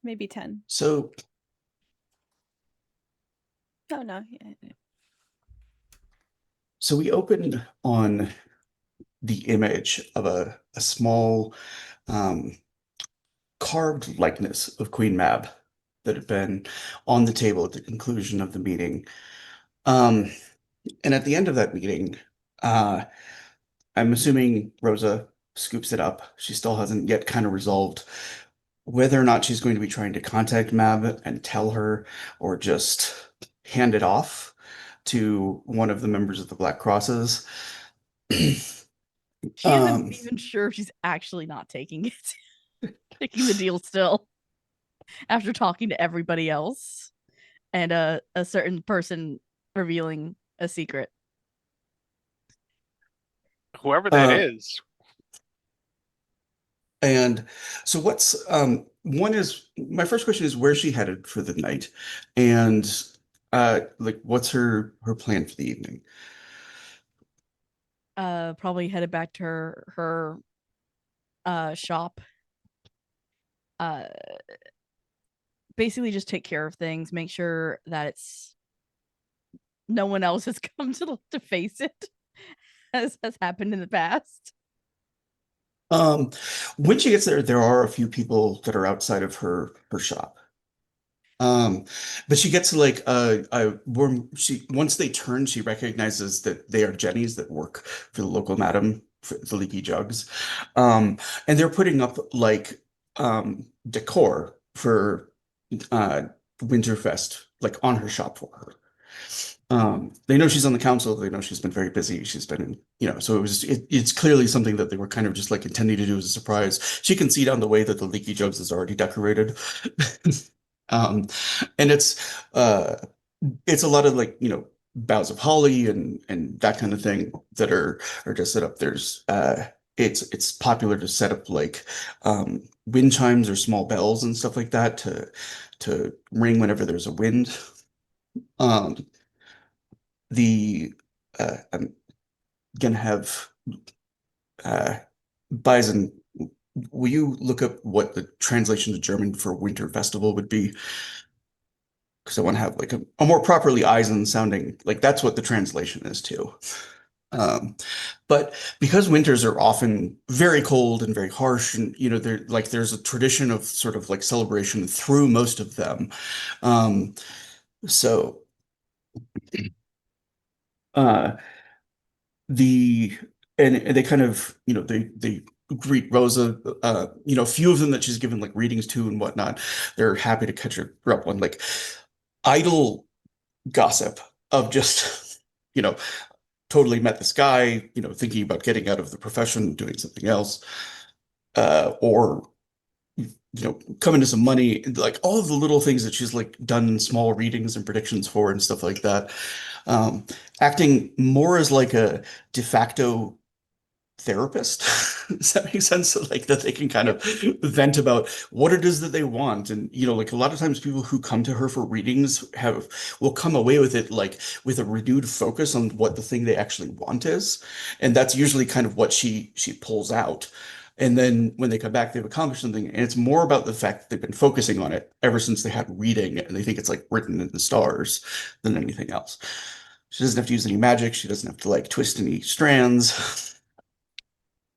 maybe 10. So Oh no. Yeah. so we opened on the image of a small um, carved likeness of Queen Mab that had been on the table at the conclusion of the meeting. Um, and at the end of that meeting, uh, I'm assuming Rosa scoops it up. She still hasn't yet kind of resolved whether or not she's going to be trying to contact Mab and tell her, or just hand it off to one of the members of the Black Crosses. She isn't Um, even sure if she's actually not taking it, taking the deal still after talking to everybody else and a certain person revealing a secret. Whoever that uh, is, and so what's one is my first question is where's she headed for the night? And like what's her plan for the evening? Probably headed back to her shop. Uh, Basically just take care of things, make sure that it's no one else has come to face it as has happened in the past. Um, when she gets there, there are a few people that are outside of her shop. Um, but she gets like a worm. She once they turn, she recognizes that they are Jennies that work for the local madam for the Leaky Jugs, and they're putting up like decor for uh Winterfest, like on her shop for her. They know she's on the council. They know she's been very busy. She's been, so it's clearly something that they were kind of just like intending to do as a surprise. She can see down the way that the Leaky Jugs is already decorated. Um, and it's a lot of like, boughs of holly and that kind of thing that are just set up. It's popular to set up like wind chimes or small bells and stuff like that to ring whenever there's a wind. Um, the I'm gonna have uh, Bison. Will you look up what the translation to German for Winter Festival would be? Because I want to have like a more properly Eisen sounding, like that's what the translation is too. Um, but because winters are often very cold and very harsh, and there's a tradition of sort of like celebration through most of them. Um, so uh, the and they kind of they greet Rosa, a few of them that she's given like readings to and whatnot. They're happy to catch her up on like idle gossip of just you know totally met this guy, thinking about getting out of the profession, doing something else, or coming to some money, like all of the little things that she's like done small readings and predictions for and stuff like that. Um, Acting more as like a de facto therapist. Does that make sense? So, like that they can kind Yep. of vent about what it is that they want. And like a lot of times people who come to her for readings will come away with it like with a renewed focus on what the thing they actually want is. And that's usually kind of what she pulls out. And then when they come back, they've accomplished something. And it's more about the fact that they've been focusing on it ever since they had reading and they think it's like written in the stars than anything else. She doesn't have to use any magic. She doesn't have to like twist any strands.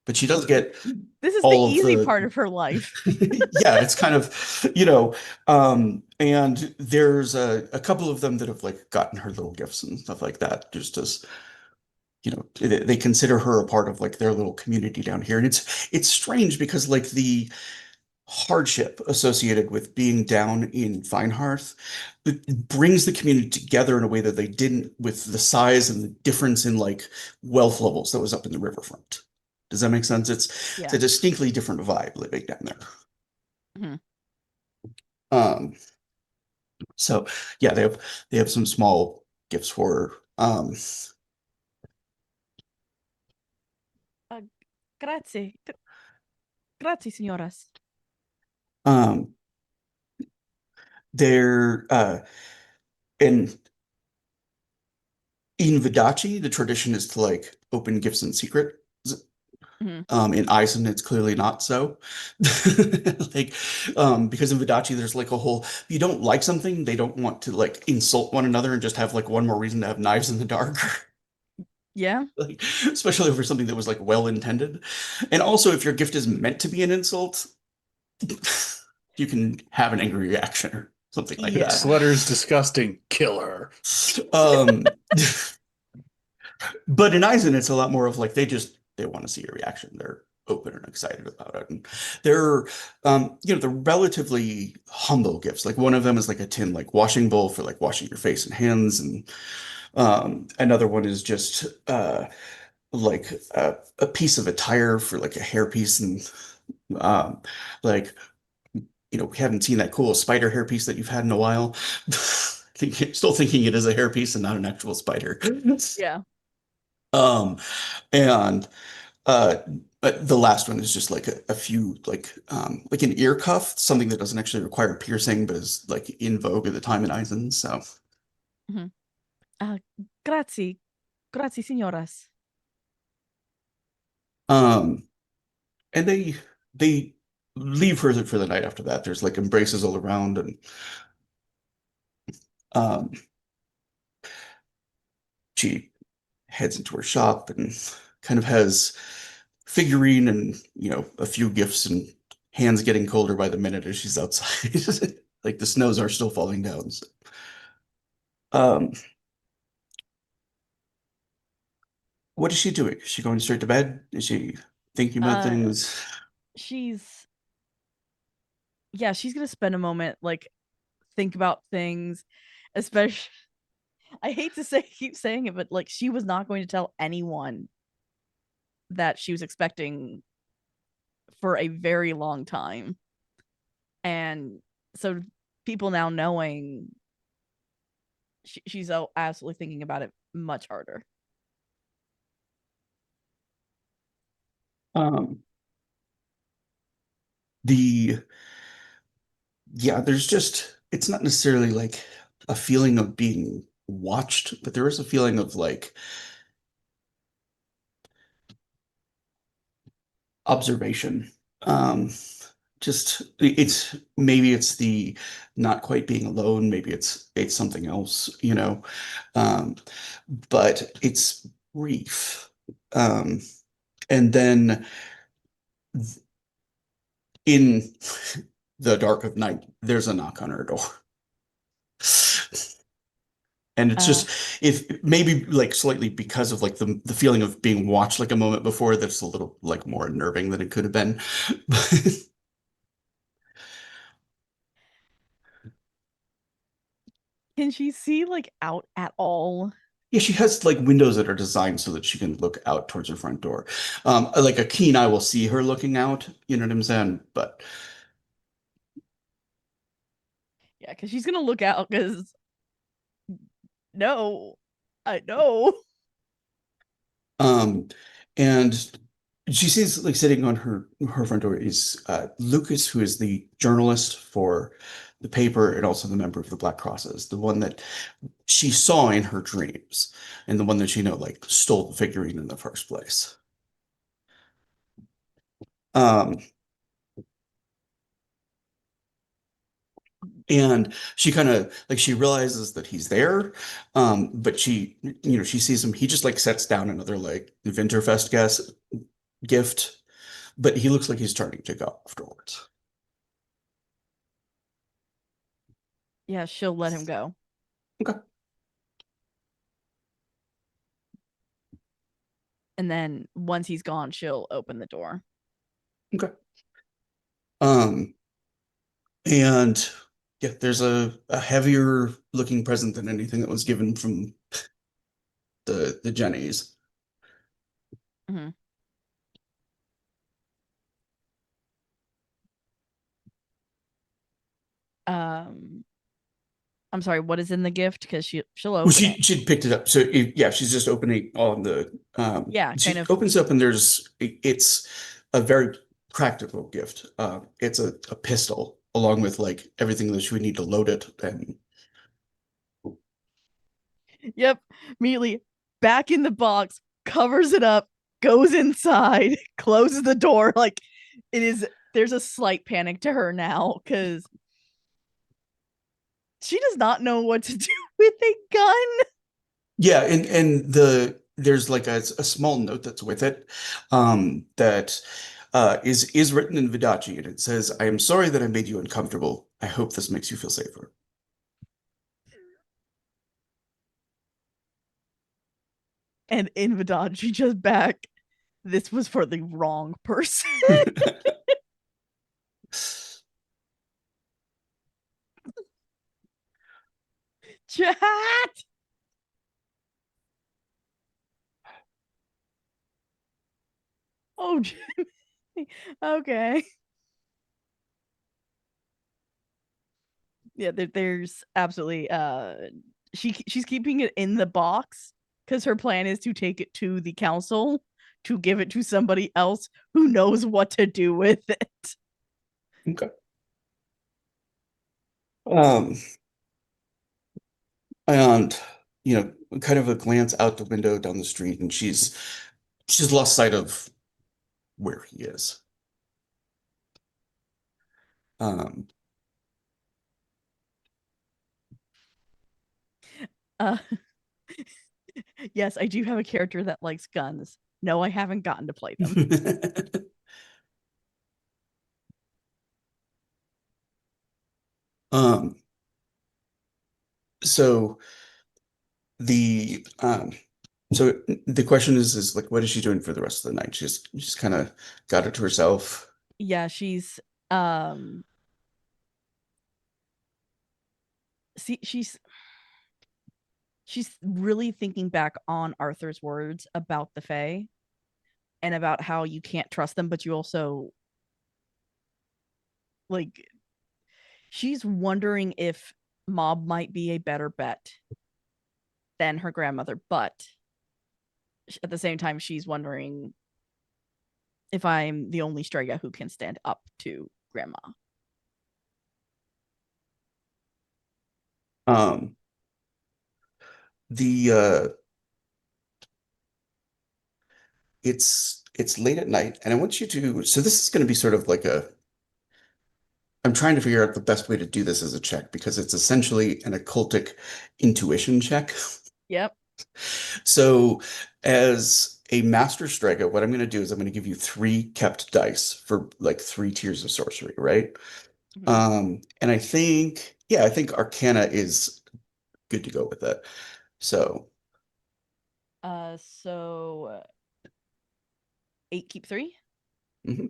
But she does get This is the all of easy the part of her life. yeah, it's kind of and there's a couple of them that have like gotten her little gifts and stuff like that just as they consider her a part of like their little community down here. And it's strange because like the hardship associated with being down in Finehearth, it brings the community together in a way that they didn't with the size and the difference in like wealth levels that was up in the riverfront. Does that make sense? It's a Yeah. distinctly different vibe living down there. Mhm. Um, so yeah, they have some small gifts for her. Uh, Grazie. Grazie, signoras. Um, they're in Vidachi, the tradition is to like open gifts in secret. In Eisen, it's clearly not so. Like, because in Vidachi, there's like a whole, if you don't like something, they don't want to like insult one another and just have like one more reason to have knives in the dark. Yeah. Like, especially over something that was like well intended. And also, if your gift is meant to be an insult, you can have an angry reaction or something like Yeah. that. This is disgusting. Kill her. Um, but in Eisen, it's a lot more of like they want to see your reaction. They're open and excited about it. And they're they're relatively humble gifts. Like one of them is like a tin like washing bowl for like washing your face and hands, and another one is just like a piece of attire for like a hairpiece, and like we haven't seen that cool spider hairpiece that you've had in a while. Still thinking it is a hairpiece and not an actual spider. Yeah. Um, and uh, but the last one is just like a few like an ear cuff, something that doesn't actually require piercing, but is like in vogue at the time in Eisen. So, Mhm. Uh, grazie. Grazie, signoras. um, and they leave her for the night after that. There's like embraces all around, and um, she heads into her shop and kind of has figurine and a few gifts, and hands getting colder by the minute as she's outside. Like the snows are still falling down. So. Um, what is she doing? Is she going straight to bed? Is she thinking about Uh, things? she's she's gonna spend a moment like think about things, especially. I hate to keep saying it, but like she was not going to tell anyone that she was expecting for a very long time, and so people now knowing, she's absolutely thinking about it much harder. Um, the yeah, there's just it's not necessarily like a feeling of being watched, but there is a feeling of like observation. Just it's maybe it's the not quite being alone, maybe it's something else. Um, but it's brief. Um, and then in the dark of night, there's a knock on her door. And it's Uh, just if maybe like slightly because of like the feeling of being watched like a moment before, that's a little like more unnerving than it could have been. can she see like out at all? Yeah, she has like windows that are designed so that she can look out towards her front door. Like a keen eye will see her looking out, you know what I'm saying? But Yeah, because she's gonna look out because no, I know. um and she sees like sitting on her front door is Lucas, who is the journalist for the paper and also the member of the Black Crosses, the one that she saw in her dreams, and the one that she like stole the figurine in the first place. Um, and she kind of like she realizes that he's there, but she sees him. He just like sets down another like Winterfest gift, but he looks like he's turning to go afterwards. Yeah, she'll let him go. Okay. And then once he's gone, she'll open the door. Okay. Um, and yeah, there's a heavier looking present than anything that was given from the Jennies. Mm-hmm. Um, I'm sorry, what is in the gift? Because she'll Well, open she it. she picked it up. So yeah, she's just opening on the Yeah, kind she of. opens up and it's a very practical gift. It's a pistol along with like everything that she would need to load it. And Yep, immediately back in the box, covers it up, goes inside, closes the door. Like there's a slight panic to her now because she does not know what to do with a gun. Yeah, and there's like a small note that's with it, that is written in Vidachi, and it says, "I am sorry that I made you uncomfortable. I hope this makes you feel safer." And in Vidad, she just back. This was for the wrong person. Chat. Oh, Jimmy. Okay. Yeah, there's absolutely she's keeping it in the box because her plan is to take it to the council to give it to somebody else who knows what to do with it. Okay. Um, and kind of a glance out the window down the street, and she's lost sight of where he is. Um, Uh yes, I do have a character that likes guns. No, I haven't gotten to play them. um, so the um, so the question is like, what is she doing for the rest of the night? She's kind of got it to herself. Yeah, she's um see she's really thinking back on Arthur's words about the Fae and about how you can't trust them, but you also like she's wondering if Mob might be a better bet than her grandmother, but at the same time she's wondering if I'm the only Strega who can stand up to grandma. Um, the it's late at night, and I want you to. So this is going to be sort of like a. I'm trying to figure out the best way to do this as a check because it's essentially an occultic intuition check. Yep. So, as a master striker, what I'm going to do is I'm going to give you three kept dice for like three tiers of sorcery, right? And I think Arcana is good to go with that. So, So 8 keep 3. mhm.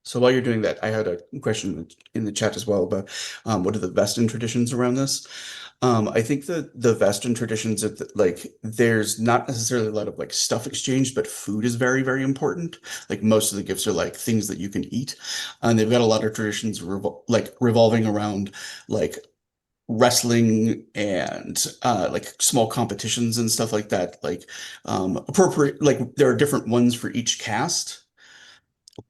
So while you're doing that, I had a question in the chat as well about what are the Western traditions around this? I think that the Western traditions of like there's not necessarily a lot of like stuff exchange, but food is very, very important. Like most of the gifts are like things that you can eat, and they've got a lot of traditions revolving around like wrestling and like small competitions and stuff like that. Like appropriate, like there are different ones for each caste.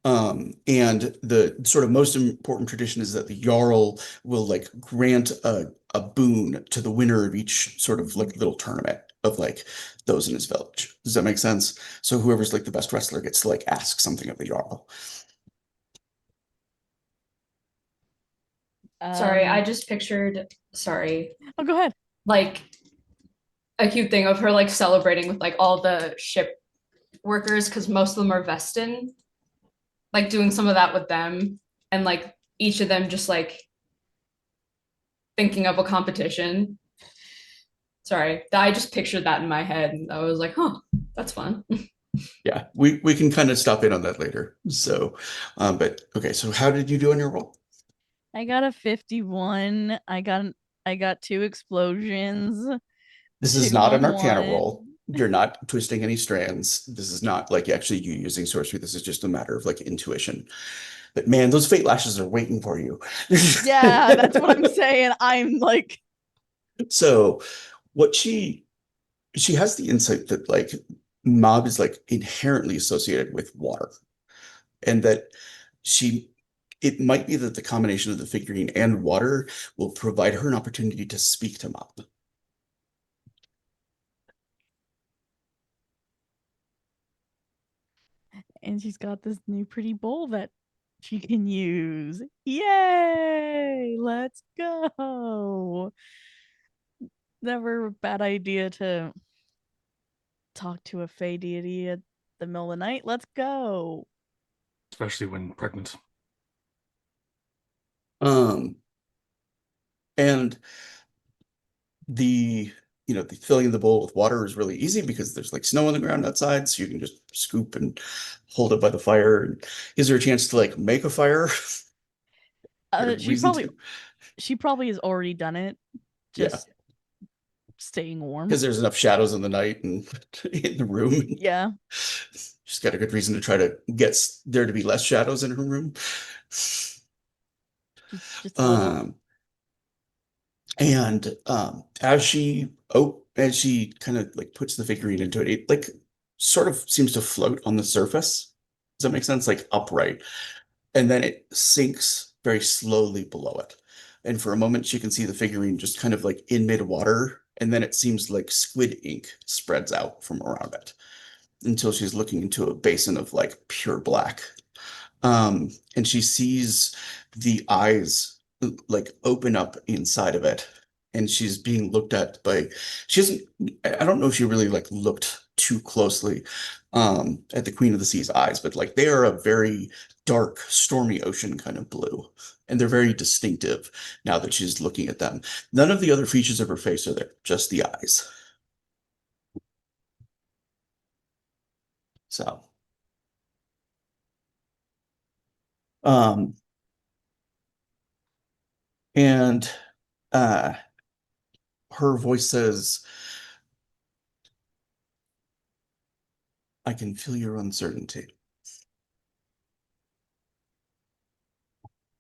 And the sort of most important tradition is that the Jarl will like grant a boon to the winner of each sort of like little tournament of like those in his village. Does that make sense? So whoever's like the best wrestler gets to like ask something of the Jarl. Sorry, I just pictured, sorry, Oh, go ahead. like a cute thing of her like celebrating with like all the ship workers because most of them are Vestin, like doing some of that with them, and like each of them just like thinking of a competition. Sorry, I just pictured that in my head, and I was like, huh, that's fun. Yeah, we can kind of stop in on that later. So, but okay, so how did you do on your roll? I got a 51. I got 2 explosions. This is 2 not on an Arcana 1. roll. You're not twisting any strands. This is not like actually you using sorcery. This is just a matter of like intuition. But man, those fate lashes are waiting for you. Yeah, that's what I'm saying. I'm like, So what she has the insight that like Mob is like inherently associated with water, and that she it might be that the combination of the figurine and water will provide her an opportunity to speak to Mob. And she's got this new pretty bowl that she can use. Yay! Let's go. Never a bad idea to talk to a fey deity at the middle of the night. Let's go. Especially when pregnant. And the the filling the bowl with water is really easy because there's like snow on the ground outside, so you can just scoop and hold it by the fire. And gives her a chance to like make a fire. Or She reason probably to. she probably has already done it. Yeah. Just staying warm. Because there's enough shadows in the night and in the room. Yeah. She's got a good reason to try to get there to be less shadows in her room. Just a little. And as she kind of like puts the figurine into it, it like sort of seems to float on the surface. Does that make sense? Like upright. And then it sinks very slowly below it. And for a moment she can see the figurine just kind of like in mid-water, and then it seems like squid ink spreads out from around it until she's looking into a basin of like pure black. And she sees the eyes like open up inside of it, and she's being looked at by, she doesn't, I don't know if she really like looked too closely at the Queen of the Sea's eyes, but like they are a very dark, stormy ocean kind of blue, and they're very distinctive now that she's looking at them. None of the other features of her face are there, just the eyes. So um and uh her voice says, I can feel your uncertainty.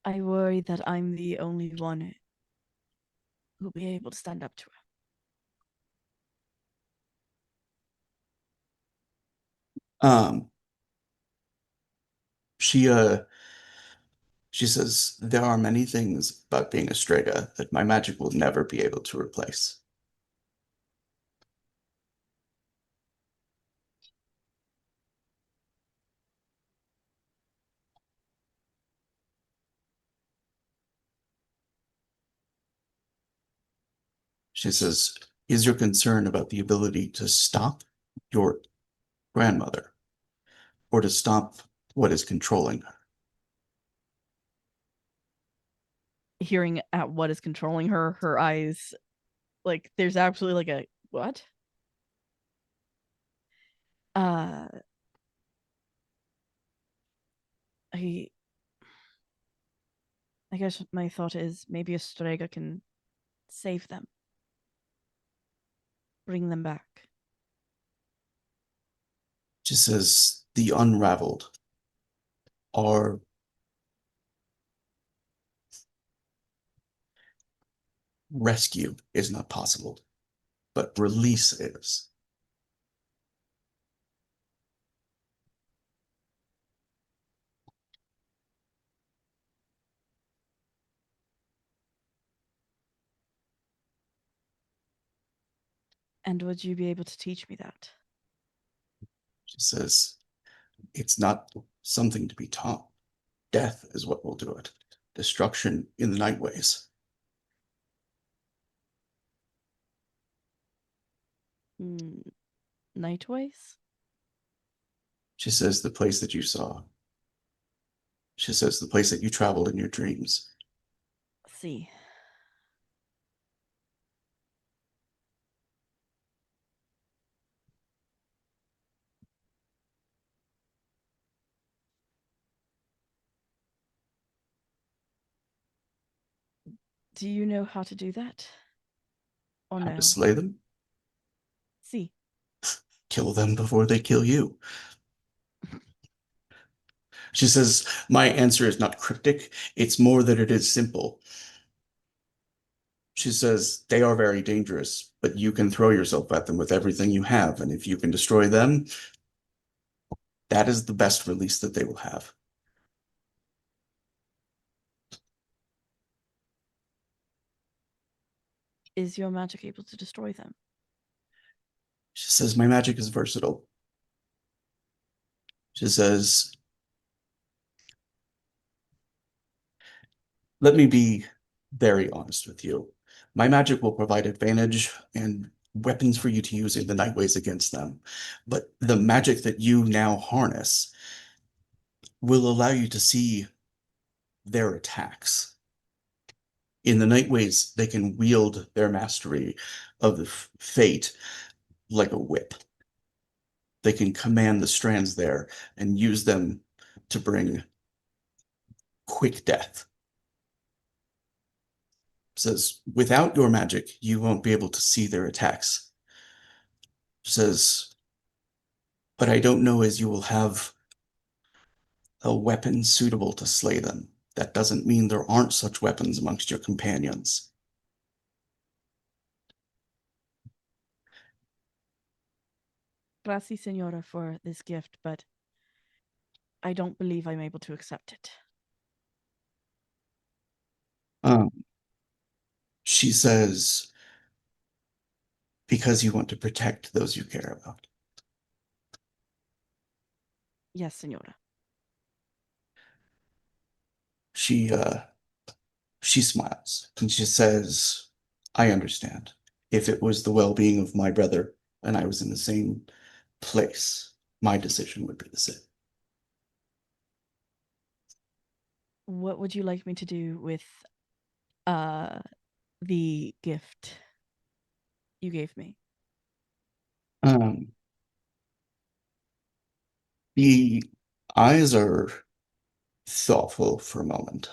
I worry that I'm the only one who'll be able to stand up to her. Um, she says, there are many things about being a Strega that my magic will never be able to replace. She says, is your concern about the ability to stop your grandmother or to stop what is controlling her? Hearing at what is controlling her, her eyes, like there's absolutely like a what? Uh I I guess my thought is maybe a Strega can save them. Bring them back. She says, the unraveled are rescue is not possible, but release is. And would you be able to teach me that? She says, it's not something to be taught. Death is what will do it. Destruction in the night ways. Nightways? She says, the place that you saw. She says, the place that you traveled in your dreams. See. Do you know how to do that? Or How no? to slay them? See. Kill them before they kill you. She says, my answer is not cryptic. It's more that it is simple. She says, they are very dangerous, but you can throw yourself at them with everything you have. And if you can destroy them, that is the best release that they will have. Is your magic able to destroy them? She says, my magic is versatile. She says, let me be very honest with you. My magic will provide advantage and weapons for you to use in the Nightways against them. But the magic that you now harness will allow you to see their attacks. In the Nightways, they can wield their mastery of the fate like a whip. They can command the strands there and use them to bring quick death. Says, without your magic, you won't be able to see their attacks. Says, but I don't know as you will have a weapon suitable to slay them. That doesn't mean there aren't such weapons amongst your companions. Gracias, Senora, for this gift, but I don't believe I'm able to accept it. She says, because you want to protect those you care about. Yes, Senora. She smiles and she says, I understand. If it was the well-being of my brother and I was in the same place, my decision would be the same. What would you like me to do with the gift you gave me? The eyes are thoughtful for a moment.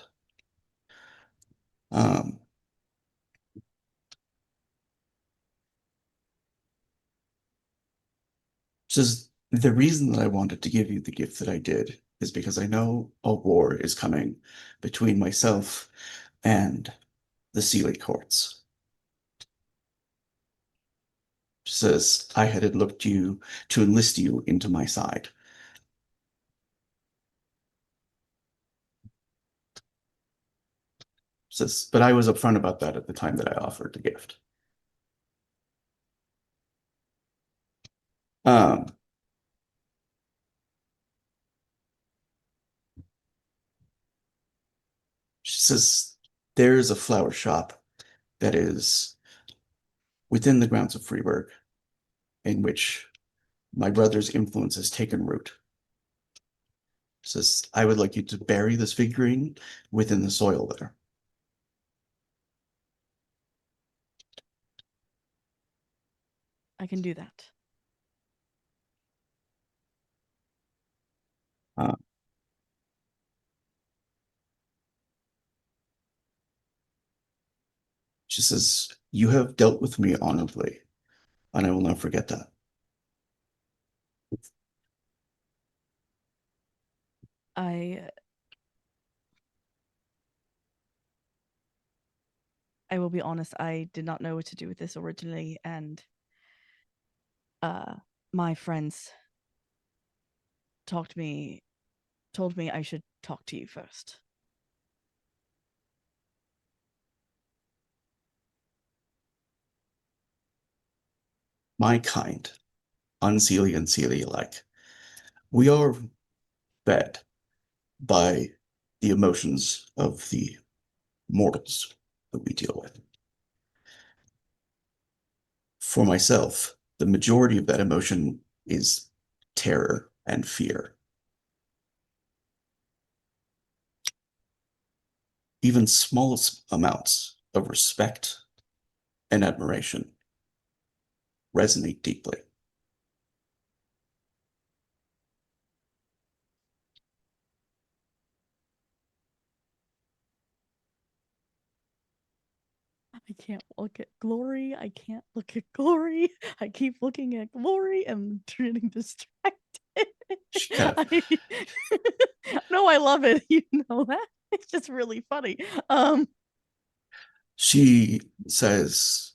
Says the reason that I wanted to give you the gift that I did is because I know a war is coming between myself and the Sealy courts. She says I had looked you to enlist you into my side. Says, but I was upfront about that at the time that I offered the gift. She says there's a flower shop that is within the grounds of Freeburg in which my brother's influence has taken root. Says, I would like you to bury this figurine within the soil there. I can do that. She says, you have dealt with me honorably, and I will not forget that. I will be honest, I did not know what to do with this originally, and my friends told me I should talk to you first. My kind, unseelie and seelie alike, we are fed by the emotions of the mortals that we deal with. For myself, the majority of that emotion is terror and fear. Even small amounts of respect and admiration resonate deeply. I can't look at Glory. I can't look at Glory. I keep looking at Glory and getting distracted. She kind of, No, I love it. You know that. It's just really funny. she says,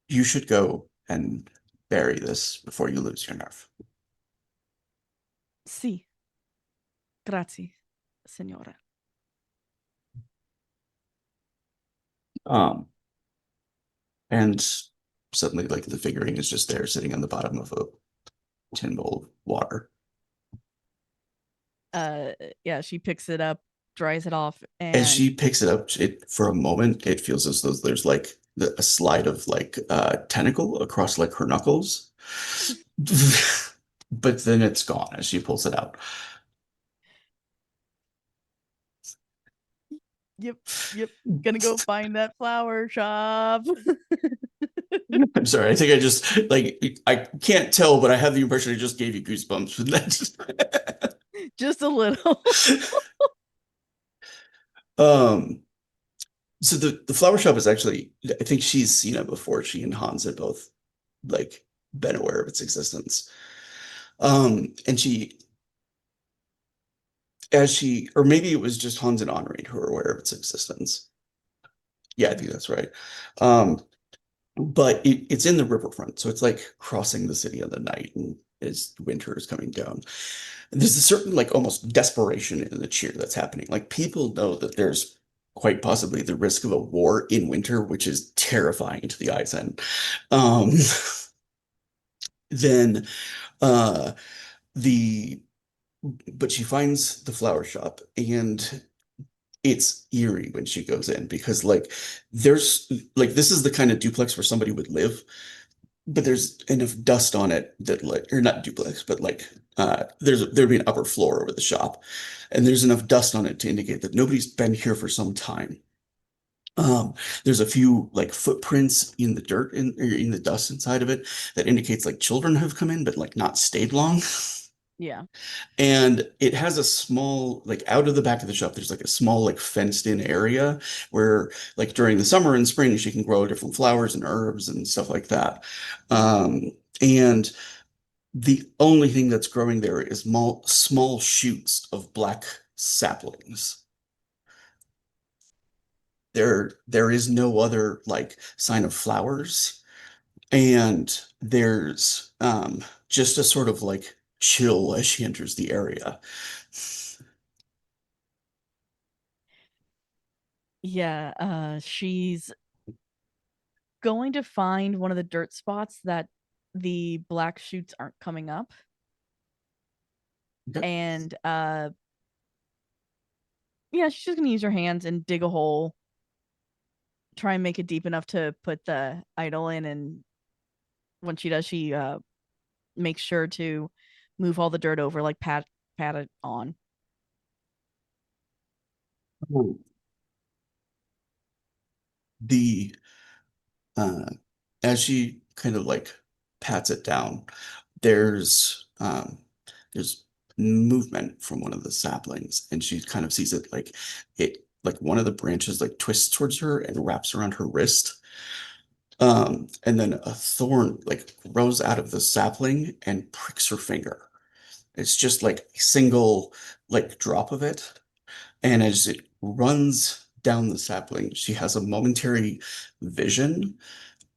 you should go and bury this before you lose your nerve. Sì. Grazie, signora. And suddenly like the figurine is just there sitting on the bottom of a tin bowl of water. Yeah, she picks it up, dries it off, As and she picks it up, it for a moment it feels as though there's like a slide of like tentacle across like her knuckles. But then it's gone as she pulls it out. yep, gonna go find that flower shop. I'm sorry. I think I just like I can't tell, but I have the impression I just gave you goosebumps with that. Just a little. um so the flower shop is actually, I think she's seen it before. She and Hans had both like been aware of its existence. And she as she or maybe it was just Hans and Henri who were aware of its existence. Yeah, I think that's right. Um but it's in the riverfront, so it's like crossing the city in the night and as winter is coming down. And there's a certain like almost desperation in the cheer that's happening. Like people know that there's quite possibly the risk of a war in winter, which is terrifying to the eyes end. Um, then uh, the but she finds the flower shop and it's eerie when she goes in because like there's like this is the kind of duplex where somebody would live, but there's enough dust on it that like or not duplex, but like there'd be an upper floor over the shop, and there's enough dust on it to indicate that nobody's been here for some time. Um, there's a few like footprints in the dirt in the dust inside of it that indicates like children have come in, but like not stayed long. Yeah. And it has a small, like out of the back of the shop, there's like a small, like fenced in area where, like during the summer and spring, she can grow different flowers and herbs and stuff like that. Um, and the only thing that's growing there is small shoots of black saplings. There is no other like sign of flowers, and there's just a sort of like chill as she enters the area. Yeah, she's going to find one of the dirt spots that the black shoots aren't coming up. Okay. And yeah, she's just gonna use her hands and dig a hole, try and make it deep enough to put the idol in, and when she does, she makes sure to move all the dirt over, like pat it on. The uh as she kind of like pats it down, there's movement from one of the saplings, and she kind of sees it like one of the branches like twists towards her and wraps around her wrist. And then a thorn like grows out of the sapling and pricks her finger. It's just like a single like drop of it. And as it runs down the sapling, she has a momentary vision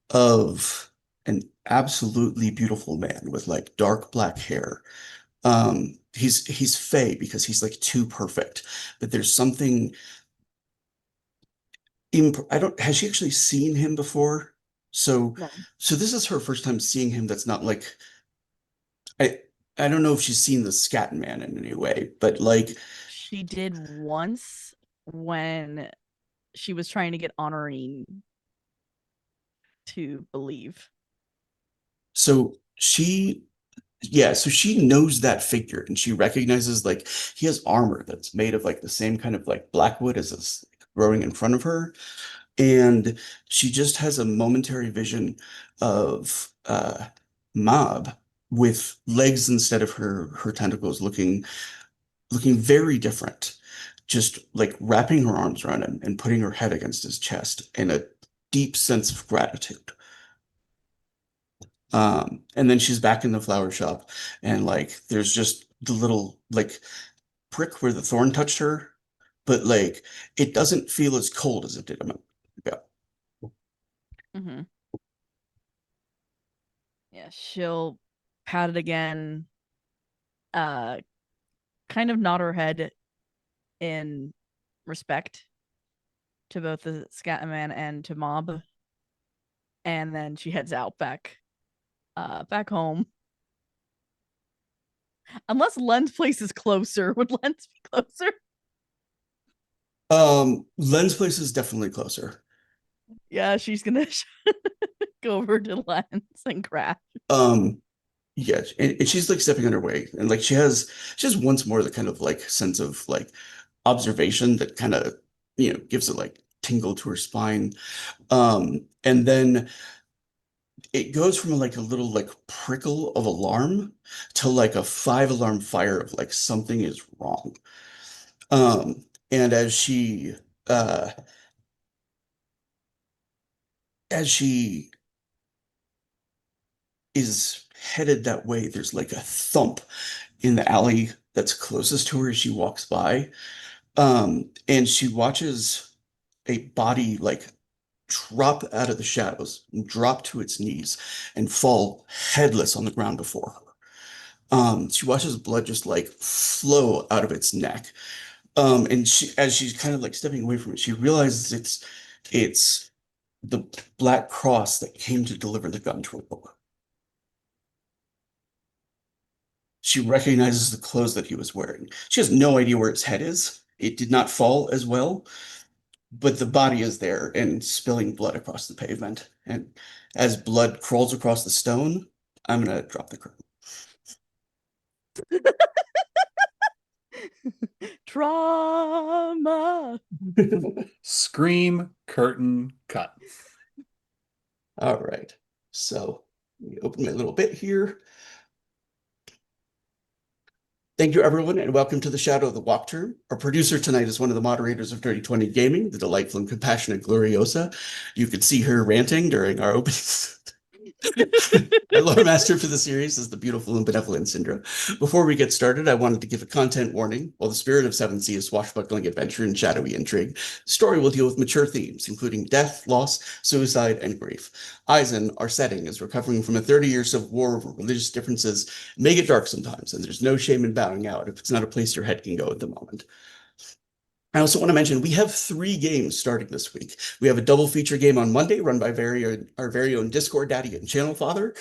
of an absolutely beautiful man with like dark black hair. He's fey because he's like too perfect, but there's something I don't has she actually seen him before? So No. so this is her first time seeing him that's not like I I don't know if she's seen the Scat Man in any way, but like She did once when she was trying to get Honorine to believe. so she yeah, so she knows that figure and she recognizes like he has armor that's made of like the same kind of like blackwood as is growing in front of her. And she just has a momentary vision of Mob with legs instead of her tentacles looking very different. Just like wrapping her arms around him and putting her head against his chest in a deep sense of gratitude. And then she's back in the flower shop, and like there's just the little like prick where the thorn touched her, but like it doesn't feel as cold as it did a moment ago. Mm-hmm. Yeah, she'll pat it again, uh, kind of nod her head in respect to both the Scatman and to Mob, and then she heads out back home. Unless Len's place is closer. Would Len's be closer? Len's place is definitely closer. Yeah, she's gonna go over to Len's and crash. Yeah, and she's like stepping on her way, and like she has once more the kind of like sense of like observation that kind of gives a like tingle to her spine. And then it goes from like a little like prickle of alarm to like a 5 alarm fire of like something is wrong. And uh as she is headed that way, there's like a thump in the alley that's closest to her as she walks by. And she watches a body like drop out of the shadows and drop to its knees and fall headless on the ground before her. She watches blood just like flow out of its neck. And as she's kind of like stepping away from it, she realizes it's the Black Cross that came to deliver the gun to her book. She recognizes the clothes that he was wearing. She has no idea where its head is. It did not fall as well, but the body is there and spilling blood across the pavement. And as blood crawls across the stone, I'm gonna drop the curtain. Trauma. Scream, curtain, cut. All right. So let me open my little bit here. Thank you, everyone, and welcome to the Shadow of the Wachtturm. Our producer tonight is one of the moderators of Dirty 20 Gaming, the delightful and compassionate Gloriosa. You can see her ranting during our openings. Our lore master for the series is the beautiful and benevolent Syndra. Before we get started, I wanted to give a content warning. While the spirit of Seven Sea is swashbuckling adventure and shadowy intrigue, the story will deal with mature themes, including death, loss, suicide, and grief. Eisen, our setting, is recovering from a 30-year civil war where religious differences may get dark sometimes, and there's no shame in bowing out if it's not a place your head can go at the moment. I also want to mention we have 3 games starting this week. We have a double feature game on Monday run by our very own Discord daddy and channel father,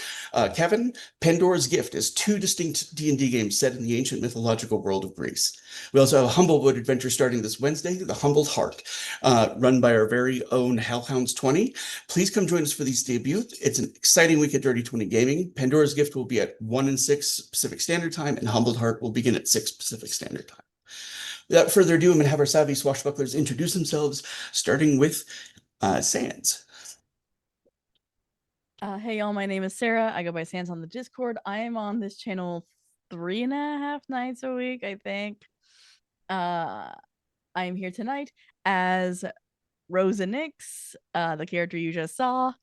Kevin. Pandora's Gift is 2 distinct D&D games set in the ancient mythological world of Greece. We also have a Humblewood adventure starting this Wednesday, The Humbled Heart, run by our very own Hellhounds 20. Please come join us for these debuts. It's an exciting week at Dirty 20 Gaming. Pandora's Gift will be at 1 and 6 Pacific Standard Time, and Humbled Heart will begin at 6 Pacific Standard Time. Without further ado, I'm going to have our savvy swashbucklers introduce themselves, starting with Sans. Hey y'all, my name is Sarah. I go by Sans on the Discord. I am on this channel 3.5 nights a week, I think. I am here tonight as Rosa Nix, the character you just saw.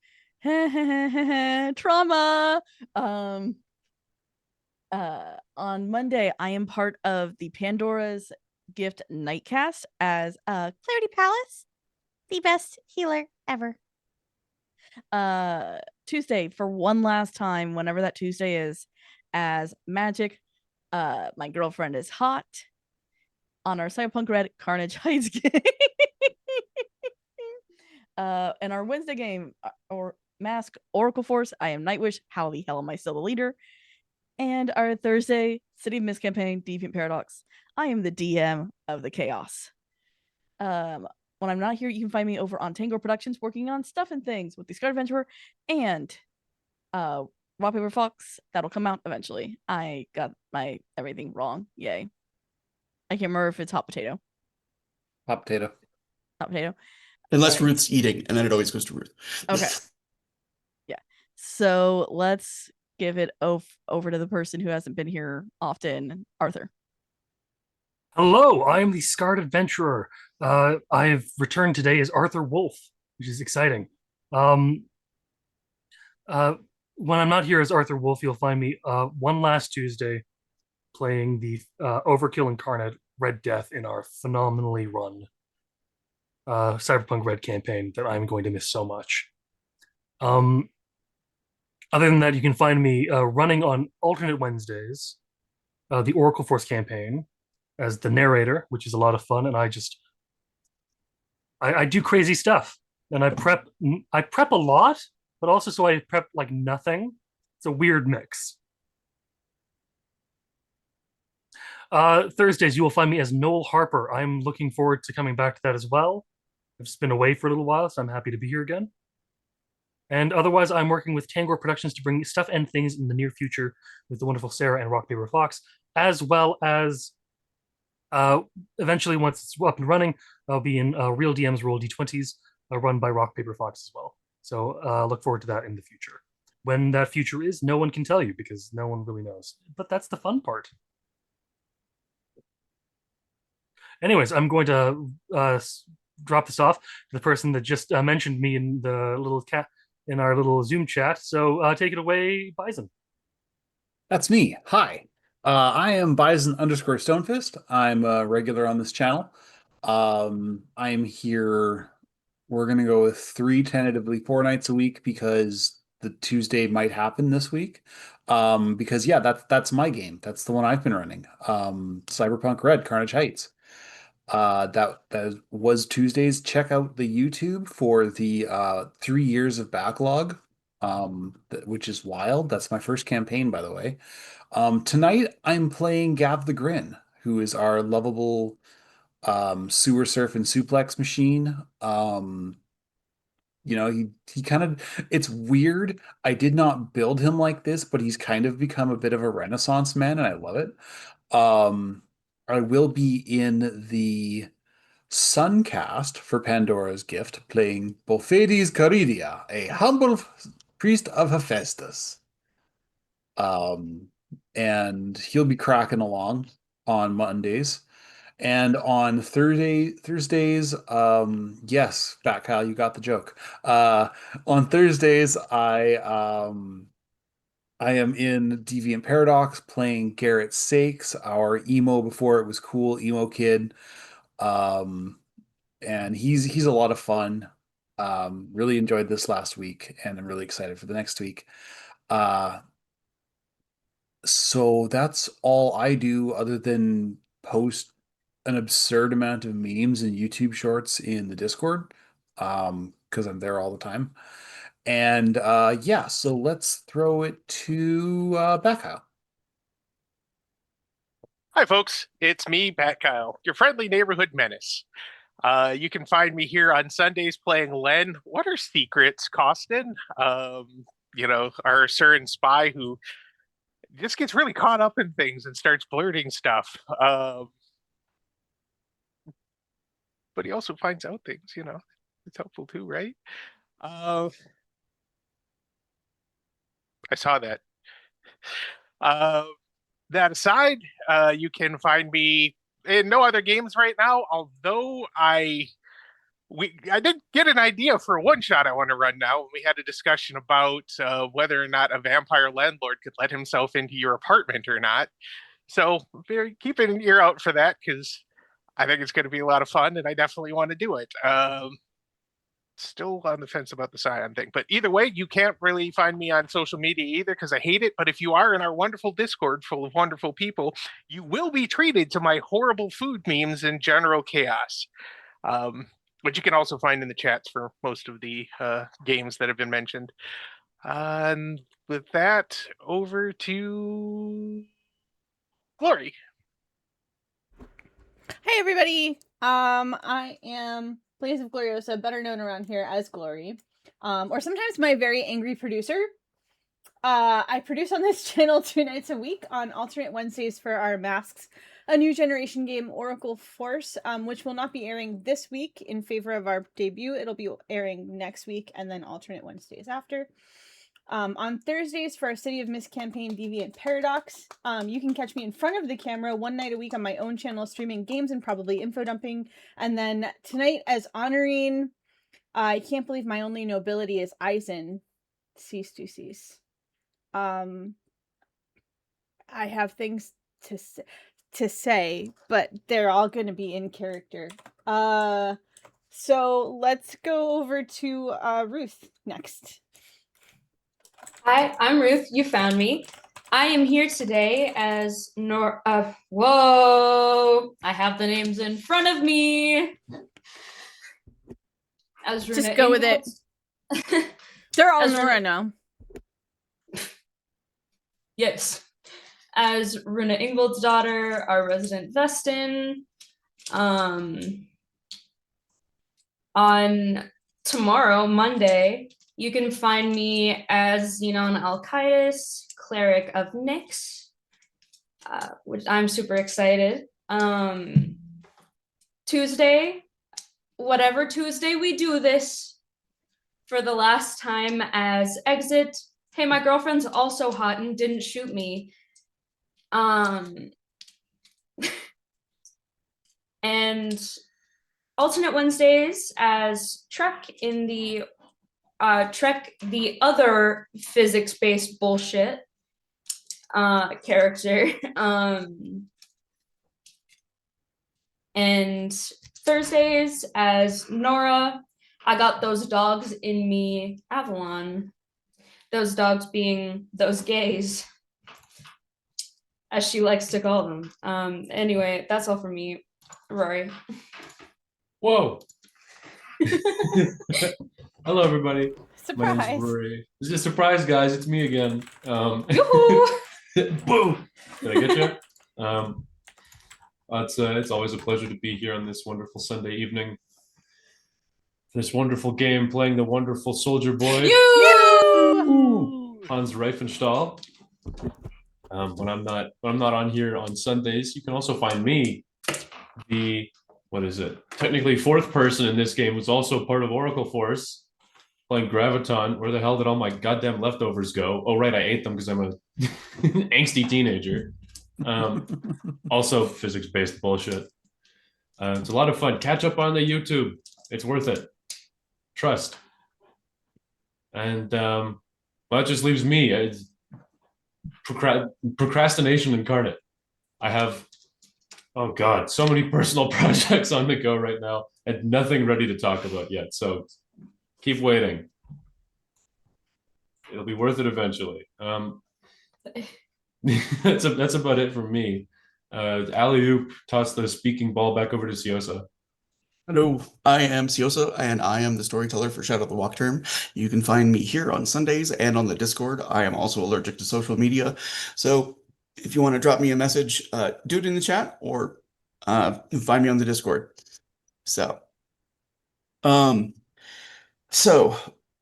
Trauma. On Monday, I am part of the Pandora's Gift Nightcast as Clarity Palace, the best healer ever. Tuesday, for one last time, whenever that Tuesday is, as Magic. My girlfriend is hot on our Cyberpunk Red Carnage Heights game. And our Wednesday game, or Mask Oracle Force, I am Nightwish. How the hell am I still the leader? And our Thursday City of Mist campaign, Deviant Paradox, I am the DM of the Chaos. When I'm not here, you can find me over on Tango Productions working on stuff and things with the Scarred Adventurer and Rock Paper Fox. That'll come out eventually. I got my everything wrong. Yay. I can't remember if it's hot potato. Hot potato. Hot potato. Unless Ruth's eating, and then it always goes to Ruth. Okay. Yeah. So let's give it over to the person who hasn't been here often, Arthur. Hello, I am the Scarred Adventurer. I have returned today as Arthur Wolf, which is exciting. When I'm not here as Arthur Wolf, you'll find me one last Tuesday playing the Overkill Incarnate Red Death in our phenomenally run Cyberpunk Red campaign that I'm going to miss so much. Other than that, you can find me running on alternate Wednesdays the Oracle Force campaign as the narrator, which is a lot of fun, and I do crazy stuff, and I prep a lot. but also so I prep like nothing. It's a weird mix. Thursdays, you will find me as Noel Harper. I'm looking forward to coming back to that as well. I've just been away for a little while, so I'm happy to be here again. And otherwise, I'm working with Tangor Productions to bring stuff and things in the near future with the wonderful Sarah and Rock Paper Fox, as well as eventually, once it's up and running, I'll be in Real DM's Roll D20s, run by Rock Paper Fox as well. So look forward to that in the future. When that future is, no one can tell you because no one really knows. But that's the fun part. Anyways, I'm going to drop this off to the person that just mentioned me in the little cat in our little Zoom chat. So take it away, Bison. That's me. Hi. I am Bison _ Stonefist. I'm a regular on this channel. I'm here. We're gonna go with 3, tentatively 4 nights a week because the Tuesday might happen this week. Because yeah, that's my game. That's the one I've been running. Cyberpunk Red, Carnage Heights. That was Tuesdays. Check out the YouTube for the 3 years of backlog, which is wild. That's my first campaign, by the way. Tonight I'm playing Gav the Grin, who is our lovable sewer surf and suplex machine. He kind of, it's weird. I did not build him like this, but he's kind of become a bit of a renaissance man, and I love it. I will be in the Suncast for Pandora's Gift, playing Bolfades Caridia, a humble priest of Hephaestus. And he'll be cracking along on Mondays. And on Thursdays, yes, Fat Kyle, you got the joke. On Thursdays, I am in Deviant Paradox playing Garrett Sakes, our emo before it was cool emo kid. And he's a lot of fun. Really enjoyed this last week, and I'm really excited for the next week. So that's all I do other than post an absurd amount of memes and YouTube shorts in the Discord, because I'm there all the time. And yeah, so let's throw it to Becca. Hi, folks. It's me, Bat Kyle, your friendly neighborhood menace. You can find me here on Sundays playing Len. What are secrets, Costin? Our Sir spy who just gets really caught up in things and starts blurting stuff. But he also finds out things, It's helpful too, right? I saw that. That aside, you can find me in no other games right now, although I did get an idea for a one shot I want to run now. We had a discussion about whether or not a vampire landlord could let himself into your apartment or not. So keep an ear out for that because I think it's going to be a lot of fun and I definitely want to do it. Still on the fence about the Scion thing, but either way, you can't really find me on social media either because I hate it. But if you are in our wonderful Discord full of wonderful people, you will be treated to my horrible food memes and general chaos. Which you can also find in the chats for most of the games that have been mentioned. And with that, over to Glory. Hey everybody! I am Blaze of Gloriosa, better known around here as Glory, or sometimes my very angry producer. I produce on this channel 2 nights a week on alternate Wednesdays for our Masks, a new generation game, Oracle Force, which will not be airing this week in favor of our debut. It'll be airing next week and then alternate Wednesdays after. On Thursdays for our City of Mist campaign, Deviant Paradox, you can catch me in front of the camera 1 night a week on my own channel, streaming games and probably info dumping. And then tonight, as honoring, I can't believe my only nobility is Eisen. Cease to cease. I have things to say, but they're all going to be in character. So let's go over to Ruth next. Hi, I'm Ruth. You found me. I am here today as whoa! I have the names in front of me. As Just go with it. They're all As Nora Runa- now. Yes. As Runa Ingvold's daughter, our resident Vestin. On tomorrow, Monday, you can find me as Xenon Alcides, cleric of Nyx, which I'm super excited. Tuesday, whatever Tuesday we do this, for the last time as Exit. Hey, my girlfriend's also hot and didn't shoot me. And alternate Wednesdays as Trek in the Trek, the other physics-based bullshit character. And Thursdays as Nora. I got those dogs in me, Avalon. Those dogs being those gays, as she likes to call them. Anyway, that's all for me. Rory. Whoa. Hello, everybody. My name's Surprise. Rory. This is a surprise, guys. It's me again. Yoo-hoo! Boo! Did I get you? It's always a pleasure to be here on this wonderful Sunday evening. This wonderful game, playing the wonderful Soldier Boy, Hans Reifenstahl. When I'm not on here on Sundays, you can also find me, the technically fourth person in this game, who's also part of Oracle Force, playing Graviton. Where the hell did all my goddamn leftovers go? Oh right, I ate them because I'm a angsty teenager. Also physics-based bullshit. It's a lot of fun. Catch up on the YouTube. It's worth it. Trust. And well, that just leaves me. Procrastination incarnate. I have, oh God, so many personal projects on the go right now and nothing ready to talk about yet. So keep waiting. It'll be worth it eventually. That's about it for me. Alley-oop, toss the speaking ball back over to Siosa. Hello, I am Siosa, and I am the storyteller for Shadow of the Wachtturm. You can find me here on Sundays and on the Discord. I am also allergic to social media, so if you want to drop me a message, do it in the chat or find me on the Discord. So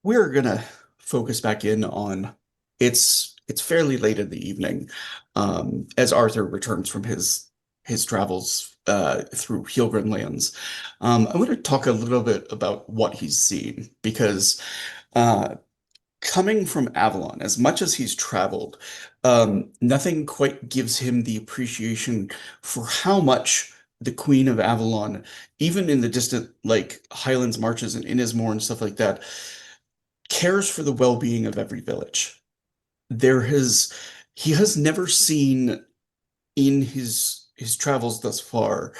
we're gonna focus back in on it's fairly late in the evening, as Arthur returns from his travels through Heelgren lands. I want to talk a little bit about what he's seen because coming from Avalon, as much as he's traveled, nothing quite gives him the appreciation for how much the Queen of Avalon, even in the distant like Highlands Marches and Innismore and stuff like that, cares for the well-being of every village. He has never seen in his travels thus far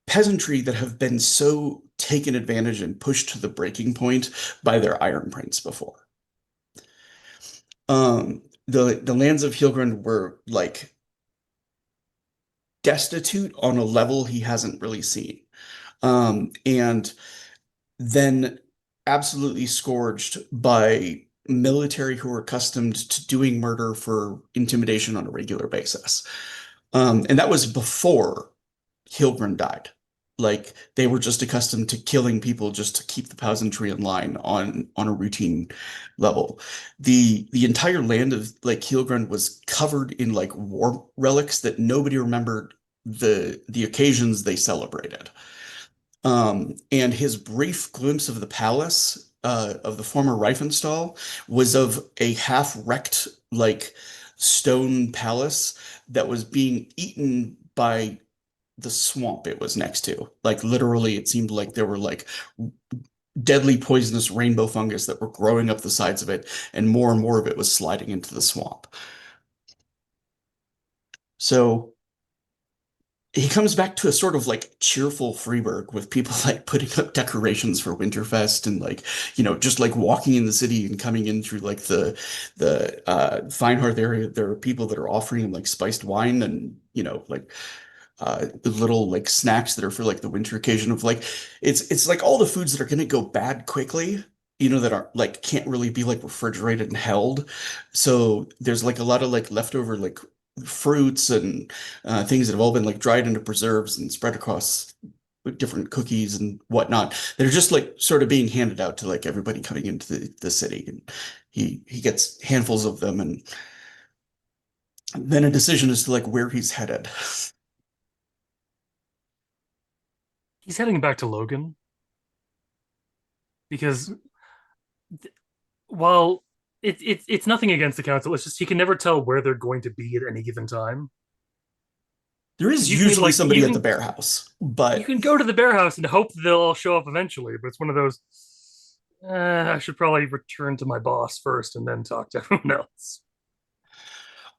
peasantry that have been so taken advantage and pushed to the breaking point by their iron prince before. The lands of Heelgren were like destitute on a level he hasn't really seen. And then absolutely scourged by military who are accustomed to doing murder for intimidation on a regular basis. And that was before Hilgren died. Like they were just accustomed to killing people just to keep the peasantry in line on a routine level. The entire land of like Hilgren was covered in like war relics that nobody remembered the occasions they celebrated. And his brief glimpse of the palace of the former Reifenstahl was of a half-wrecked like stone palace that was being eaten by the swamp it was next to. Like literally, it seemed like there were like deadly poisonous rainbow fungus that were growing up the sides of it, and more of it was sliding into the swamp. So he comes back to a sort of like cheerful Freiburg with people like putting up decorations for Winterfest and like, you know, just like walking in the city and coming in through like the Feinhardt area. There are people that are offering him like spiced wine and, you know, like the little like snacks that are for like the winter occasion of like it's like all the foods that are gonna go bad quickly, that are like can't really be like refrigerated and held. So there's like a lot of like leftover like fruits and things that have all been like dried into preserves and spread across different cookies and whatnot that are just like sort of being handed out to like everybody coming into the city. And he gets handfuls of them, and then a decision as to like where he's headed. He's heading back to Logan because while it's nothing against the council, it's just he can never tell where they're going to be at any given time. There is You can, usually like, somebody you at can- the bear house, You but can go to the bear house and hope they'll all show up eventually, but it's one of those. I should probably return to my boss first and then talk to everyone else.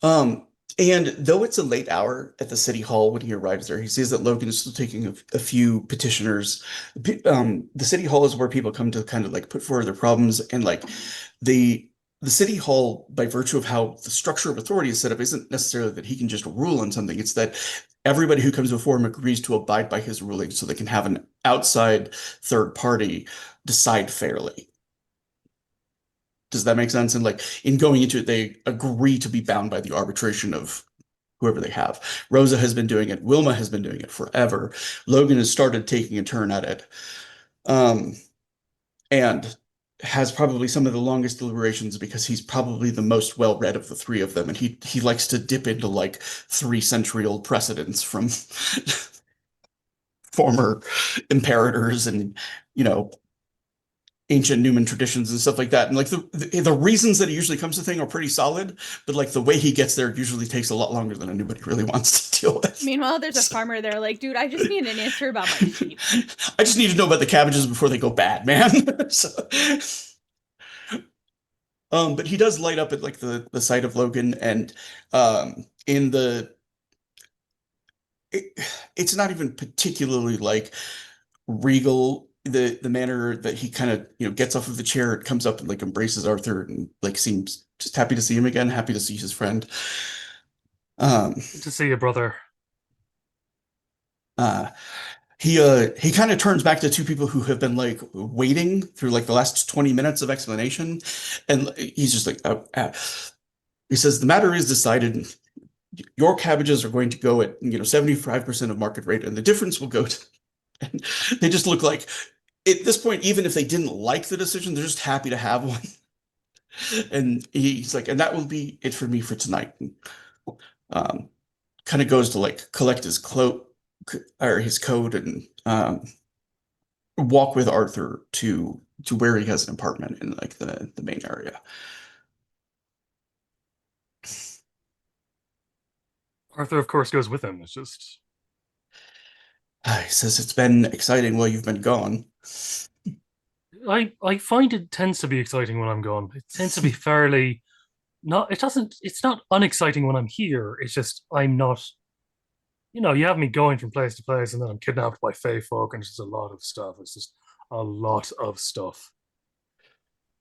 um and though it's a late hour at the city hall when he arrives there, he sees that Logan is still taking a few petitioners. The city hall is where people come to kind of like put forward their problems, and like the the city hall, by virtue of how the structure of authority is set up, isn't necessarily that he can just rule on something. It's that everybody who comes before him agrees to abide by his ruling, so they can have an outside third party decide fairly. Does that make sense? And like in going into it, they agree to be bound by the arbitration of whoever they have. Rosa has been doing it. Wilma has been doing it forever. Logan has started taking a turn at it, um, and has probably some of the longest deliberations because he's probably the most well-read of the three of them, and he likes to dip into like 3 century-old precedents from former imperators and you know ancient Newman traditions and stuff like that. And like the reasons that he usually comes to thing are pretty solid, but like the way he gets there usually takes a lot longer than anybody really wants to deal with. Meanwhile, there's a farmer there like, dude, I just need an answer about my sheep. I just need to know about the cabbages before they go bad, man. So, but he does light up at like the sight of Logan, and in it, it's not even particularly like regal, the manner that he kind of gets off of the chair, comes up and like embraces Arthur and like seems just happy to see him again, happy to see his friend. Good to see you, brother. uh he kind of turns back to two people who have been like waiting through like the last 20 minutes of explanation, and he's just like, he says, the matter is decided. Your cabbages are going to go at 75% of market rate, and the difference will go to, and they just look like, at this point, even if they didn't like the decision, they're just happy to have one. And he's like, and that will be it for me for tonight. And, kind of goes to like collect his cloak or his coat, and walk with Arthur to where he has an apartment in like the main area. Arthur, of course, goes with him. It's just He says, it's been exciting while you've been gone. I find it tends to be exciting when I'm gone. It tends to be fairly not. It doesn't. It's not unexciting when I'm here. It's just I'm not. You have me going from place to place, and then I'm kidnapped by Fey folk, and it's just a lot of stuff. It's just a lot of stuff.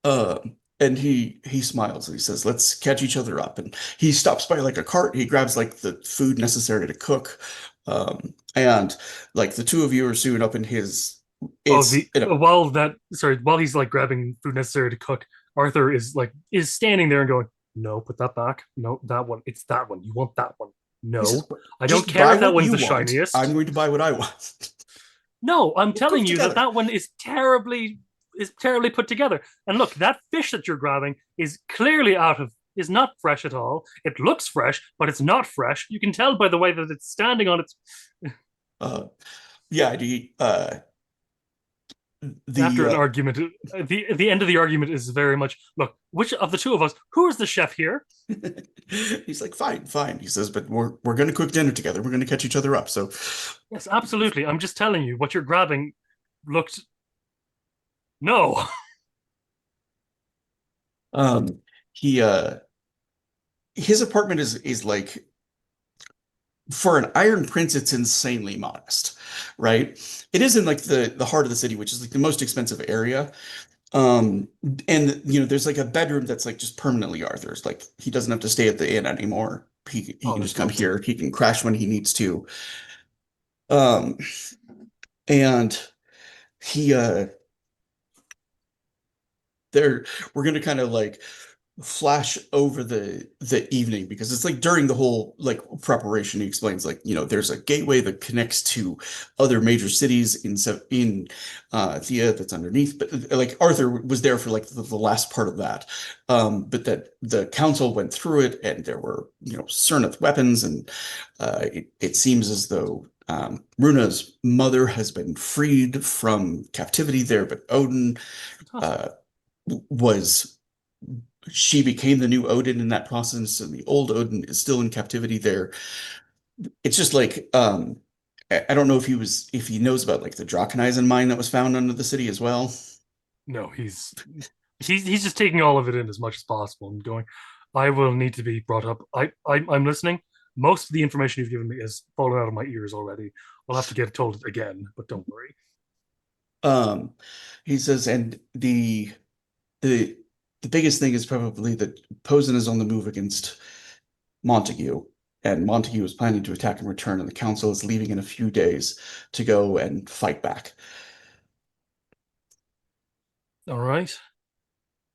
Uh, and he smiles and he says, "Let's catch each other up." And he stops by like a cart. He grabs like the food necessary to cook, and like the two of you are soon up in his. It's While he's like grabbing food necessary to cook, Arthur is standing there and going, "No, put that back. No, that one. It's that one. You want that one? No, says, I don't "Just care buy if that what one's you the want. shiniest. I'm going to buy what I want." No, I'm telling you together. that one is terribly put together. And look, that fish that you're grabbing is clearly is not fresh at all. It looks fresh, but it's not fresh. You can tell by the way that it's standing on its. Yeah, After an the argument, the end of the argument is very much, look, which of the two of us, who is the chef here? he's like, fine. He says, but we're going to cook dinner together. We're going to catch each other up. So Yes, absolutely. I'm just telling you, what you're grabbing looked. No. he his apartment is like, for an Iron Prince, it's insanely modest, right? It is in like the heart of the city, which is like the most expensive area. And there's like a bedroom that's like just permanently Arthur's. Like he doesn't have to stay at the inn anymore. He Oh, can that's just come lovely. here. He can crash when he needs to. Um, and he there we're gonna kind of like flash over the evening because it's like during the whole like preparation he explains like there's a gateway that connects to other major cities in Thea that's underneath, but like Arthur was there for like the last part of that, but that the council went through it and there were Cernith weapons, and it seems as though Runa's mother has been freed from captivity there, but Odin uh, was she became the new Odin in that process, and the old Odin is still in captivity there. It's just like I don't know if he knows about like the Dracheneisen mine that was found under the city as well. No, he's just taking all of it in as much as possible and going, I will need to be brought up. I'm listening. Most of the information you've given me has fallen out of my ears already. I'll have to get told it again, but don't worry. Um, he says, and the the biggest thing is probably that Posen is on the move against Montague, and Montague is planning to attack in return, and the council is leaving in a few days to go and fight back. All right.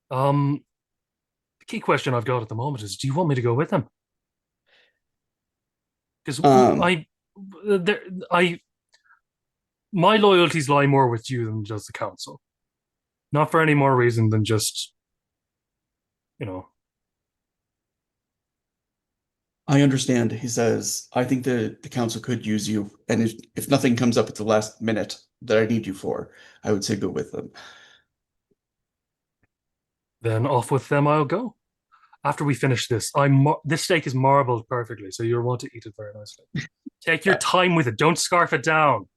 The key question I've got at the moment is, do you want me to go with them? Because Um, there, I, my loyalties lie more with you than just the council. Not for any more reason than just, you know, I understand. He says, I think the council could use you, and if nothing comes up at the last minute that I need you for, I would say go with them. then off with them I'll go. After we finish this, this steak is marbled perfectly, so you'll want to eat it very nicely. Take your Yeah. time with it. Don't scarf it down.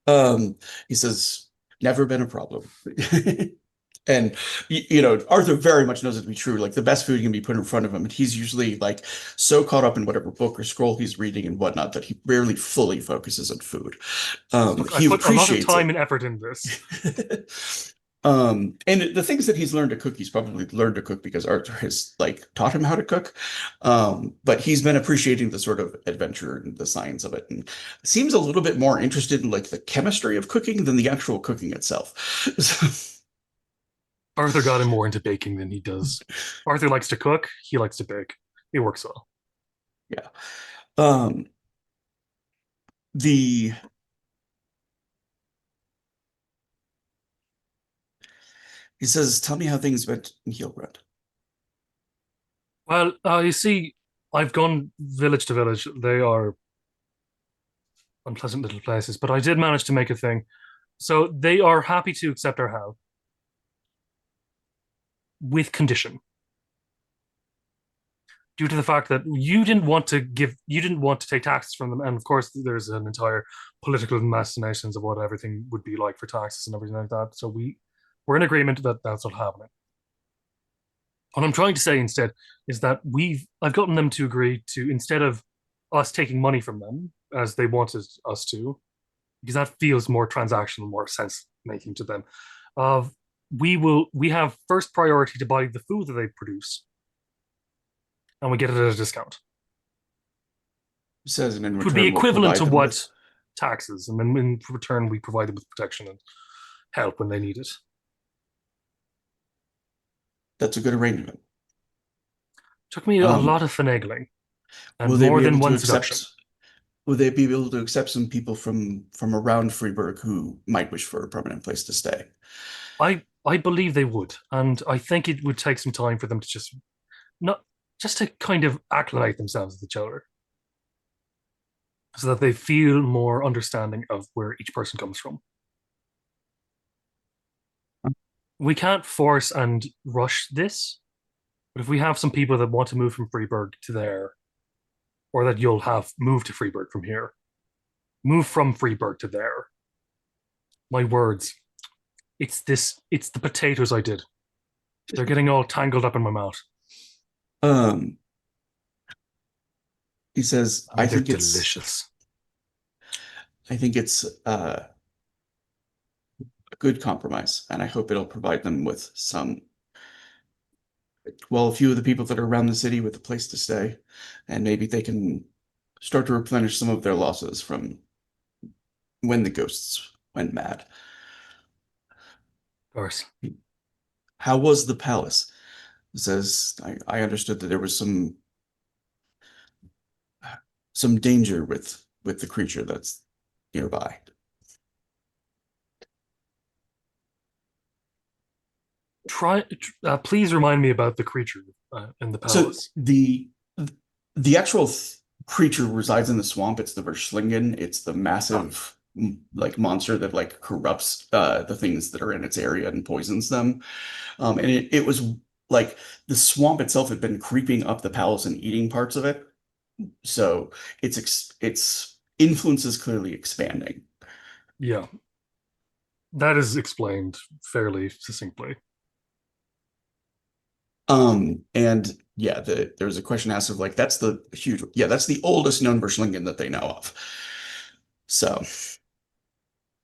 Um, he says, never been a problem. And Arthur very much knows it to be true. Like the best food can be put in front of him, and he's usually like so caught up in whatever book or scroll he's reading and whatnot that he rarely fully focuses on food. Look, I He put a lot of appreciates time it. and effort in this. And the things that he's learned to cook, he's probably learned to cook because Arthur has like taught him how to cook. But he's been appreciating the sort of adventure and the science of it, and seems a little bit more interested in like the chemistry of cooking than the actual cooking itself. Arthur got him more into baking than he does. Arthur likes to cook. He likes to bake. It works well. Yeah. Um, the He says, "Tell me how things went in Heelrun." Well, you see, I've gone village to village. They are unpleasant little places, but I did manage to make a thing. So they are happy to accept our help with condition. Due to the fact that you didn't want to take taxes from them, and of course there's an entire political machinations of what everything would be like for taxes and everything like that. So we're in agreement that that's not happening. What I'm trying to say instead is that I've gotten them to agree to, instead of us taking money from them as they wanted us to, because that feels more transactional, more sense making to them. Of we have first priority to buy the food that they produce, and we get it at a discount. He says, and in Which would be return, we'll equivalent provide to them what with. taxes, and then in return we provide them with protection and help when they need it. That's a good arrangement. Took me a Um, lot of finagling and will they more be able than to one seduction. accept? Will they be able to accept some people from around Freeburg who might wish for a permanent place to stay? I believe they would, and I think it would take some time for them to just to kind of acclimate themselves with each other, so that they feel more understanding of where each person comes from. We can't force and rush this, but if we have some people that want to move from Freeburg to there, or that you'll have moved to Freeburg from here, move from Freeburg to there. My words, it's the potatoes I did. They're getting all tangled up in my mouth. Um, he says, I mean, they're delicious. I think it's a good compromise, and I hope it'll provide them with a few of the people that are around the city with a place to stay, and maybe they can start to replenish some of their losses from when the ghosts went mad. Of course. How was the palace? It says I understood that there was some danger with the creature that's nearby. Please remind me about the creature in the So palace. the actual creature resides in the swamp. It's the Verschlingen. It's the massive like monster that like corrupts the things that are in its area and poisons them. And it was like the swamp itself had been creeping up the palace and eating parts of it. So its influence is clearly expanding. Yeah, that is explained fairly succinctly. And yeah, there's a question asked of like that's the oldest known Verschlingen that they know of. So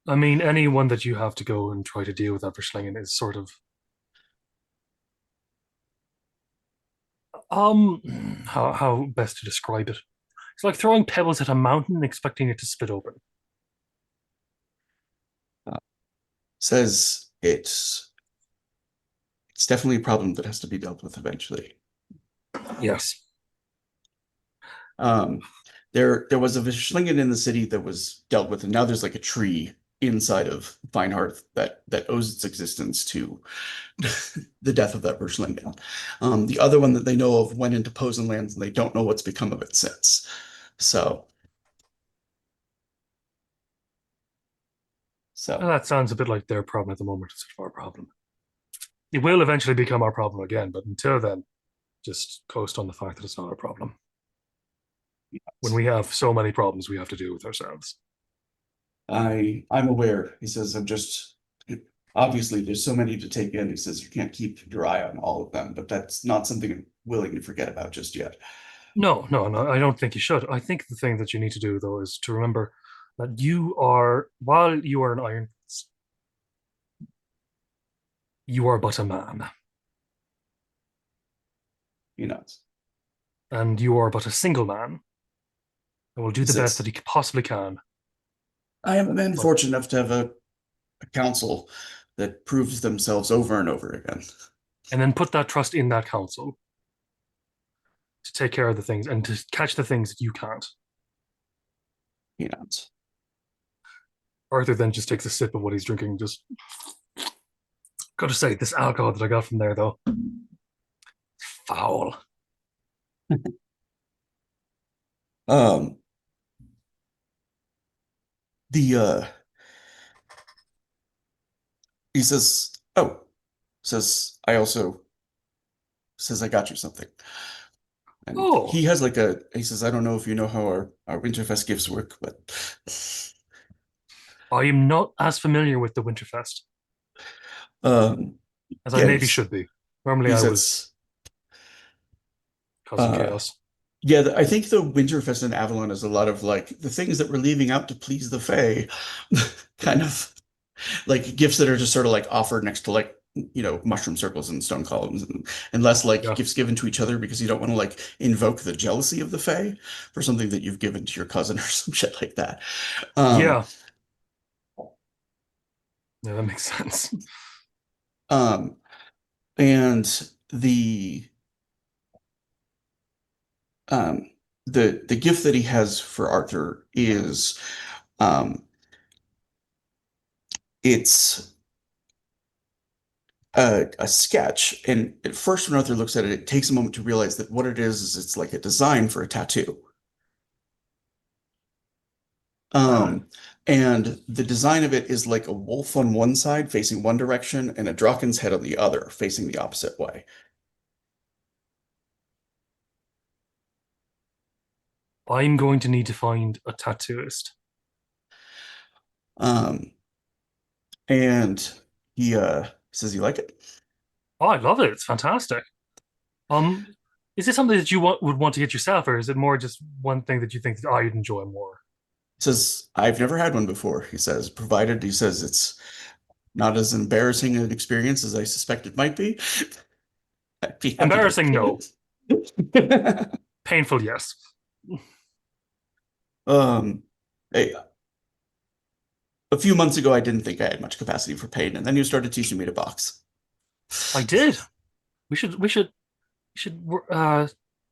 I mean, anyone that you have to go and try to deal with that Verschlingen is sort of how best to describe it. It's like throwing pebbles at a mountain and expecting it to split open. says it's definitely a problem that has to be dealt with eventually. Yes. Um, there was a Verschlingen in the city that was dealt with, and now there's like a tree inside of Feinhardt that owes its existence to the death of that Verschlingen. The other one that they know of went into Posenlands, and they don't know what's become of it since. So, Well, that sounds a bit like their problem at the moment instead of our problem. It will eventually become our problem again, but until then, just coast on the fact that it's not our problem. When we have so many problems we have to deal with ourselves. I'm aware. He says I'm just obviously there's so many to take in. He says you can't keep your eye on all of them, but that's not something I'm willing to forget about just yet. No, I don't think you should. I think the thing that you need to do, though, is to remember that while you are an Iron Fist, you are but a man, You know, and you are but a single man, and will do He the best says, that he possibly can. I am a man But- fortunate enough to have a council that proves themselves over and over again. And then put that trust in that council to take care of the things and to catch the things that you can't. You know, Arthur then just takes a sip of what he's drinking. Just got to say, this alcohol that I got from there, though, foul. um, the he says, oh, says I got you something. And Oh. he has he says, I don't know if you know how our Winterfest gifts work, but I am not as familiar with the Winterfest um, as I yeah, maybe should be. Normally, he I says, was causing chaos. yeah, I think the Winterfest in Avalon is a lot of like the things that we're leaving out to please the Fae, kind of like gifts that are just sort of like offered next to like mushroom circles and stone columns and less like Yeah. gifts given to each other because you don't want to like invoke the jealousy of the Fae for something that you've given to your cousin or some shit like that. Yeah, that makes sense. Um, and um the gift that he has for Arthur is um it's a sketch. And at first, when Arthur looks at it, it takes a moment to realize that what it is it's like a design for a tattoo. And the design of it is like a wolf on one side facing one direction and a Draken's head on the other facing the opposite way. I'm going to need to find a tattooist. Um, and he says you like it. Oh, I love it. It's fantastic. Is it something that you would want to get yourself, or is it more just one thing that you think that I'd enjoy more? He says, I've never had one before. He says, provided he says it's not as embarrassing an experience as I suspect it might be. I'd be happy Embarrassing, no. to. Painful, yes. Um, hey, a few months ago, I didn't think I had much capacity for pain, and then you started teaching me to box. I did. We should do a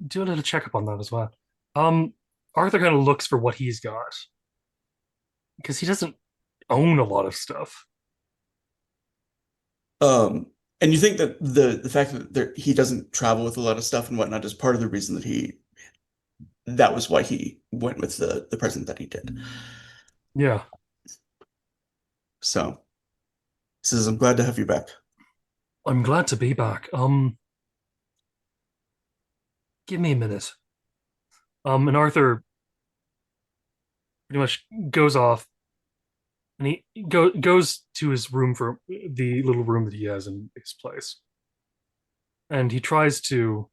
little checkup on that as well. Arthur kind of looks for what he's got because he doesn't own a lot of stuff. And you think that the fact that he doesn't travel with a lot of stuff and whatnot is part of the reason that was why he went with the present that he did. Yeah. So, he says, I'm glad to have you back. I'm glad to be back. Give me a minute. And Arthur pretty much goes off, and he goes to his room for the little room that he has in his place, and he tries to,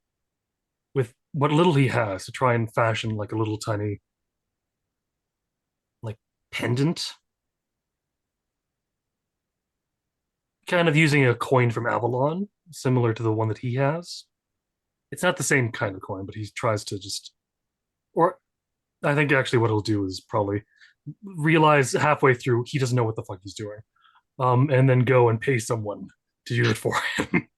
with what little he has, to try and fashion like a little tiny, like pendant, kind of using a coin from Avalon, similar to the one that he has. It's not the same kind of coin, but he tries to just, or I think actually what he'll do is probably realize halfway through he doesn't know what the fuck he's doing, and then go and pay someone to do it for him.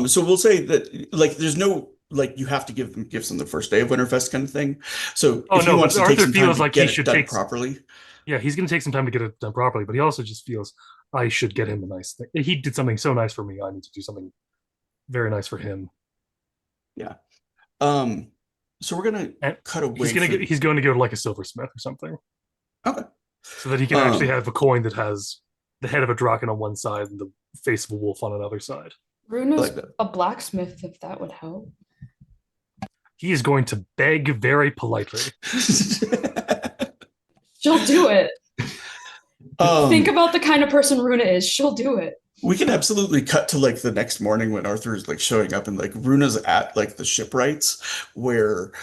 So we'll say that like there's no like you have to give them gifts on the first day of Winterfest kind of thing. So Oh if he no, wants but to take Arthur some time feels to like he get it should done take properly, yeah, he's going to take some time to get it done properly, but he also just feels I should get him a nice thing. He did something so nice for me. I need to do something very nice for him. yeah. So we're gonna And cut away he's going to go to like a silversmith or something, okay. so that he can actually have a coin that has the head of a draken on one side and the face of a wolf on another side. Runa's Like that. a blacksmith, if that would help. He is going to beg very politely. She'll do it. Think Um, about the kind of person Runa is. She'll do it. we can absolutely cut to like the next morning when Arthur is like showing up and like Runa's at like the shipwrights where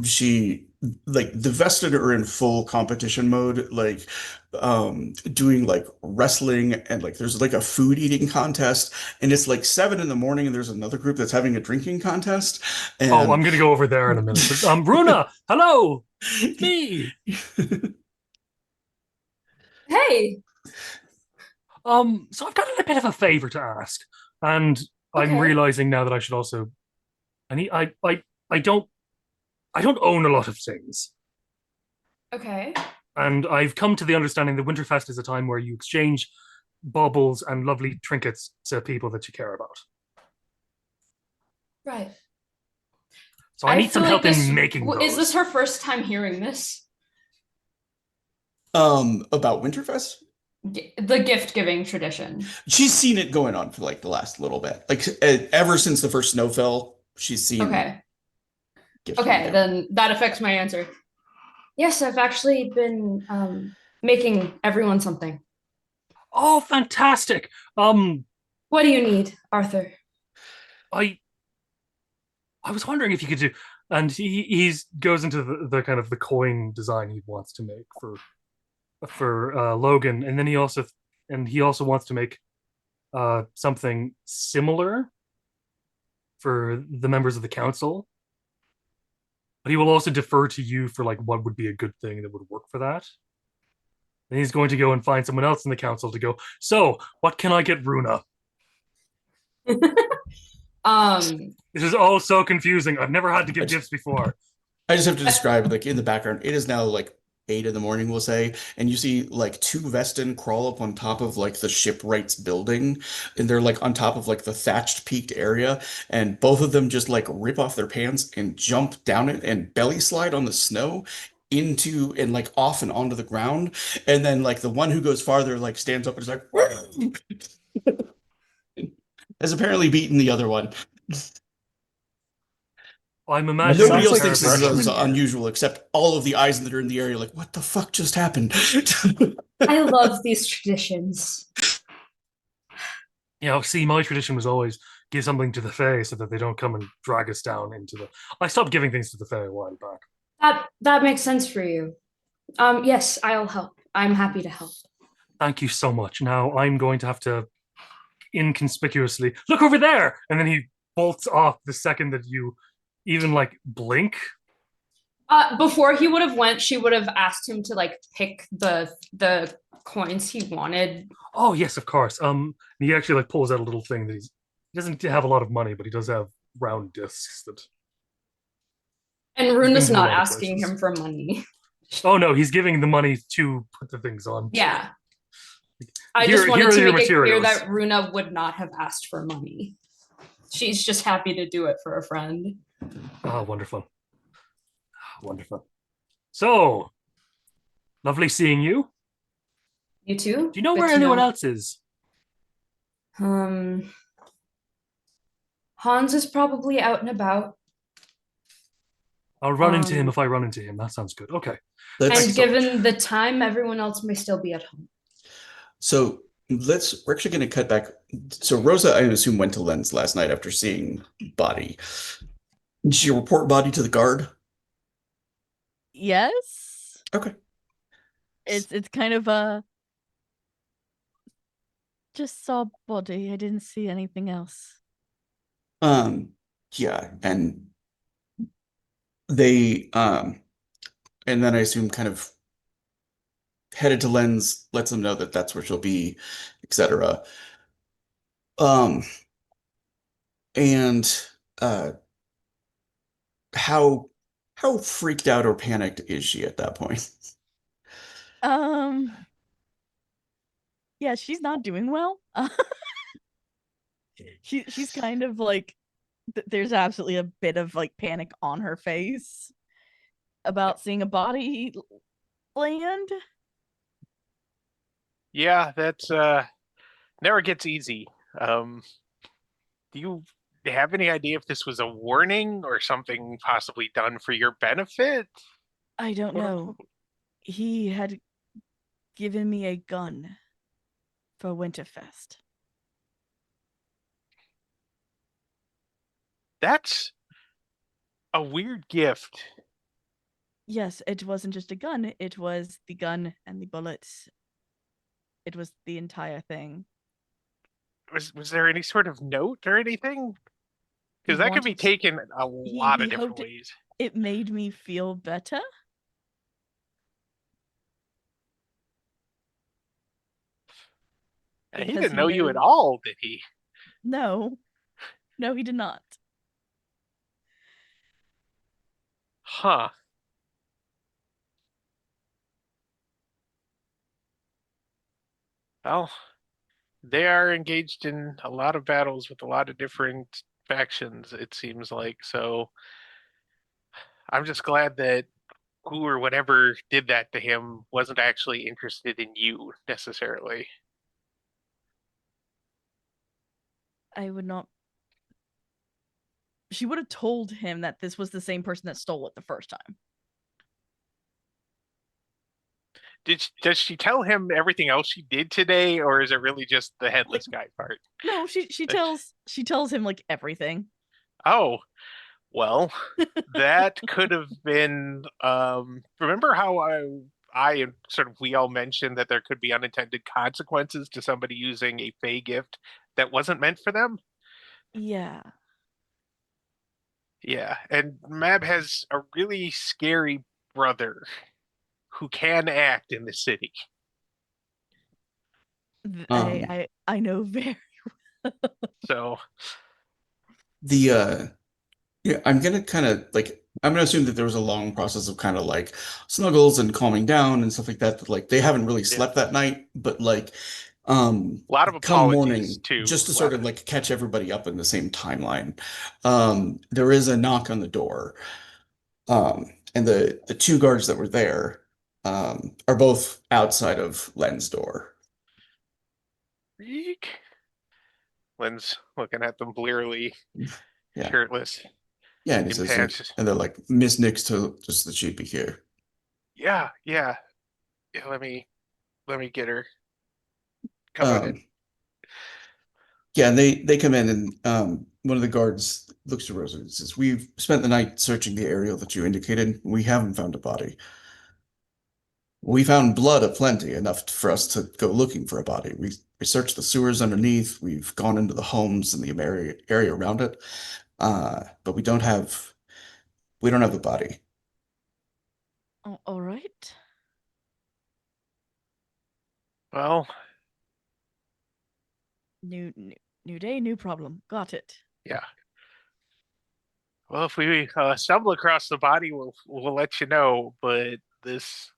she like the vested are in full competition mode, like doing like wrestling and like there's like a food eating contest and it's like 7 in the morning and there's another group that's having a drinking contest. And Oh, I'm going to go over there in a minute. But, Runa, hello, it's me. Hey. So I've got a bit of a favor to ask, and I'm Okay. realizing now that I should also. I don't own a lot of things, Okay. and I've come to the understanding that Winterfest is a time where you exchange baubles and lovely trinkets to people that you care about. Right. So I need some feel help like in making those. Is this her first time hearing this? About Winterfest? The gift giving tradition. She's seen it going on for like the last little bit. Like ever since the first snow fell, she's seen Okay. gift Okay, giving. then that affects my answer. Yes, I've actually been making everyone something. Oh, fantastic! What do you need, Arthur? I was wondering if you could do, and he goes into the kind of the coin design he wants to make for Logan, and then he also wants to make something similar for the members of the council. But he will also defer to you for like what would be a good thing that would work for that. And he's going to go and find someone else in the council to go, so what can I get Runa? This is all so confusing. I've never had to give gifts before. I just have to describe like in the background. It is now like 8 in the morning, we'll say, and you see like 2 Vestin crawl up on top of like the shipwrights building, and they're like on top of like the thatched peaked area, and both of them just like rip off their pants and jump down it and belly slide on the snow into and like off and onto the ground, and then like the one who goes farther like stands up and is like has apparently beaten the other one. I'm imagining Nobody else Sounds like thinks this is freshman year. unusual except all of the eyes that are in the area like what the fuck just happened. I love these traditions. You know, see, my tradition was always give something to the Fae so that they don't come and drag us down into the. I stopped giving things to the Fae a while back. That makes sense for you. Yes, I'll help. I'm happy to help. Thank you so much. Now I'm going to have to inconspicuously look over there, and then he bolts off the second that you even like blink. Before he would have went, she would have asked him to like pick the coins he wanted. Oh yes, of course. He actually like pulls out a little thing that he doesn't have a lot of money, but he does have round discs that And he's been Runa's to a not lot of asking places. him for money. Oh no, he's giving the money to put the things on. Yeah. I Here- just wanted here are to your make it clear materials. that Runa would not have asked for money. She's just happy to do it for a friend. Ah, wonderful. Wonderful. So, lovely seeing you. You too? Do you know Good where to anyone know. else is? Hans is probably out and about. I'll run into him if I run into him. That sounds good. Okay. And Let's given the time, everyone else may still be at home. so we're actually going to cut back. So Rosa, I assume, went to Lens last night after seeing body. Did she report body to the guard? Yes. Okay. It's kind of a just saw body. I didn't see anything else. Yeah, and they and then I assume kind of headed to Lens, lets them know that that's where she'll be, etc. Um, and uh, how how freaked out or panicked is she at that point? Um yeah, she's not doing well. She's kind of like there's absolutely a bit of like panic on her face about seeing a body land. Yeah, that's never gets easy. Do you have any idea if this was a warning or something possibly done for your benefit? I don't Quote, know. unquote? He had given me a gun for Winterfest. That's a weird gift. Yes, it wasn't just a gun, it was the gun and the bullets. It was the entire thing. Was there any sort of note or anything? He Because that could be wanted taken a lot of he different hoped ways. it made me feel better. And he Because didn't he know you at knew all, did he? no. No, he did not. Huh. Well, they are engaged in a lot of battles with a lot of different factions, it seems like. So I'm just glad that who or whatever did that to him wasn't actually interested in you necessarily. I would not. She would have told him that this was the same person that stole it the first time. Does she tell him everything else she did today, or is it really just the headless guy part? No, she tells him like everything. Oh, well, that could have been remember how I and sort of we all mentioned that there could be unintended consequences to somebody using a Fey gift that wasn't meant for them? Yeah. Yeah, and Mab has a really scary brother who can act in the city. I know very. So The Yeah, I'm gonna kind of like I'm gonna assume that there was a long process of kind of like snuggles and calming down and stuff like that. That like they haven't really yeah, slept that night, but like a lot of come apologies morning, too. just to A sort lot of of like catch everybody up in the same timeline. There is a knock on the door. And the two guards that were there are both outside of Len's door. Eek. Lynn's looking at them blearily, Yeah. shirtless, Yeah, and he in says, pants. and they're like, Miss Nix told us that she'd be here. Yeah, yeah. Yeah, let me get her. Come on in. Um, Yeah, and they come in and one of the guards looks to Rosa and says, "We've spent the night searching the area that you indicated. We haven't found a body. We found blood aplenty, enough for us to go looking for a body. We searched the sewers underneath. We've gone into the homes and the area around it, but we don't have a body." Oh, all right. Well, New day, new problem. Got it. yeah. Well, if we stumble across the body, we'll let you know. But this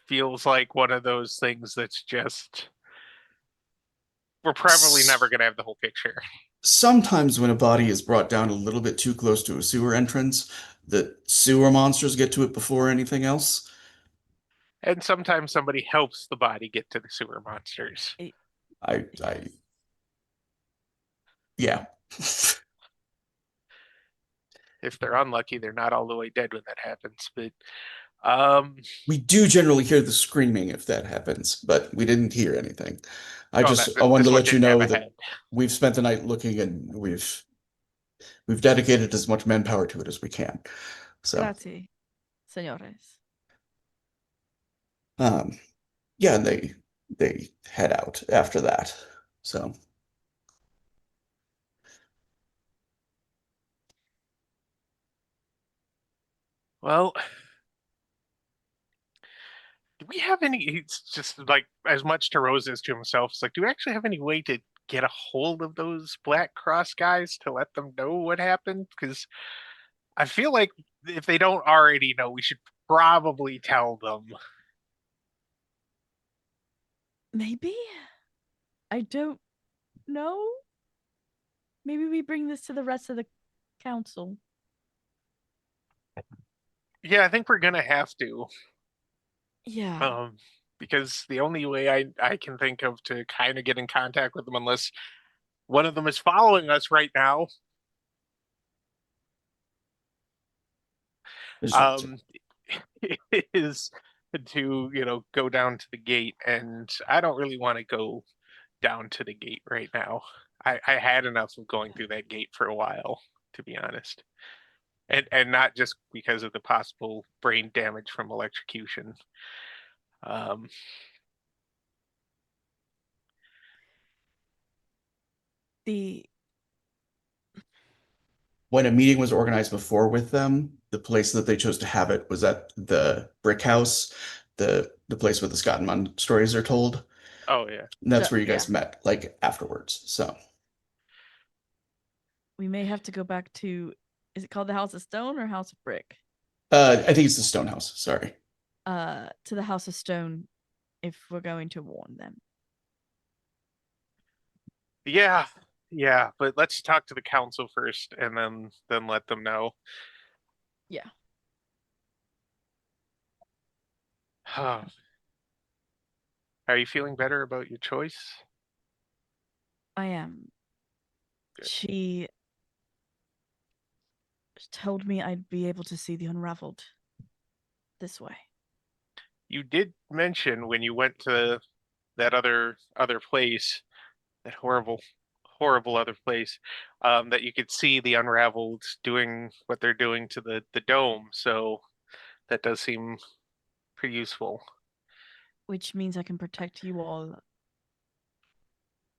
feels like one of those things that's just we're probably never going to have the whole picture. Sometimes when a body is brought down a little bit too close to a sewer entrance, the sewer monsters get to it before anything else. And sometimes somebody helps the body get to the sewer monsters. I yeah. If they're unlucky, they're not all the way dead when that happens. But We do generally hear the screaming if that happens, but we didn't hear anything. I oh, just I wanted this to one let you didn't have know a that head. we've spent the night looking and we've dedicated as much manpower to it as we can. So Grazie, señores. yeah, and they head out after that. So Well, do we have any? It's just like as much to Rose as to himself. It's like, do we actually have any way to get a hold of those Black Cross guys to let them know what happened? Because I feel like if they don't already know, we should probably tell them. Maybe? I don't know. Maybe we bring this to the rest of the council. Yeah, I think we're gonna have to. Yeah. Because the only way I can think of to kind of get in contact with them, unless one of them is following us right now, um, is to go down to the gate, and I don't really want to go down to the gate right now. I had enough of going through that gate for a while, to be honest, and not just because of the possible brain damage from electrocution. Um, The when a meeting was organized before with them, the place that they chose to have it was at the brick house, the place where the Scott and Munn stories are told. oh yeah, And that's where you guys yeah. met, like afterwards. So We may have to go back to, is it called the House of Stone or House of Brick? I think it's the Stone House. Sorry. To the House of Stone if we're going to warn them. yeah, yeah. But let's talk to the council first, and then let them know. Yeah. Are you feeling better about your choice? I am. Good. She told me I'd be able to see the unraveled this way. You did mention when you went to that other place, that horrible other place, that you could see the unraveled doing what they're doing to the dome. So that does seem pretty useful. Which means I can protect you all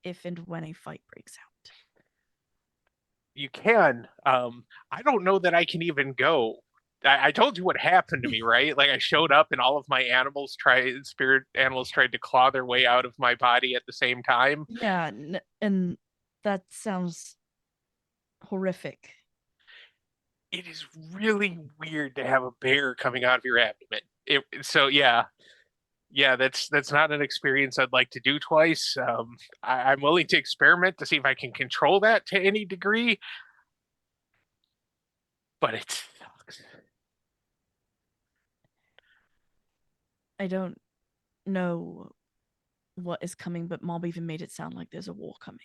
if and when a fight breaks out. You can. I don't know that I can even go. I told you what happened to me, right? Like I showed up and all of my spirit animals tried to claw their way out of my body at the same time. Yeah, and that sounds horrific. It is really weird to have a bear coming out of your abdomen. So yeah, that's not an experience I'd like to do twice. I'm willing to experiment to see if I can control that to any degree, but it sucks. I don't know what is coming, but Mob even made it sound like there's a war coming.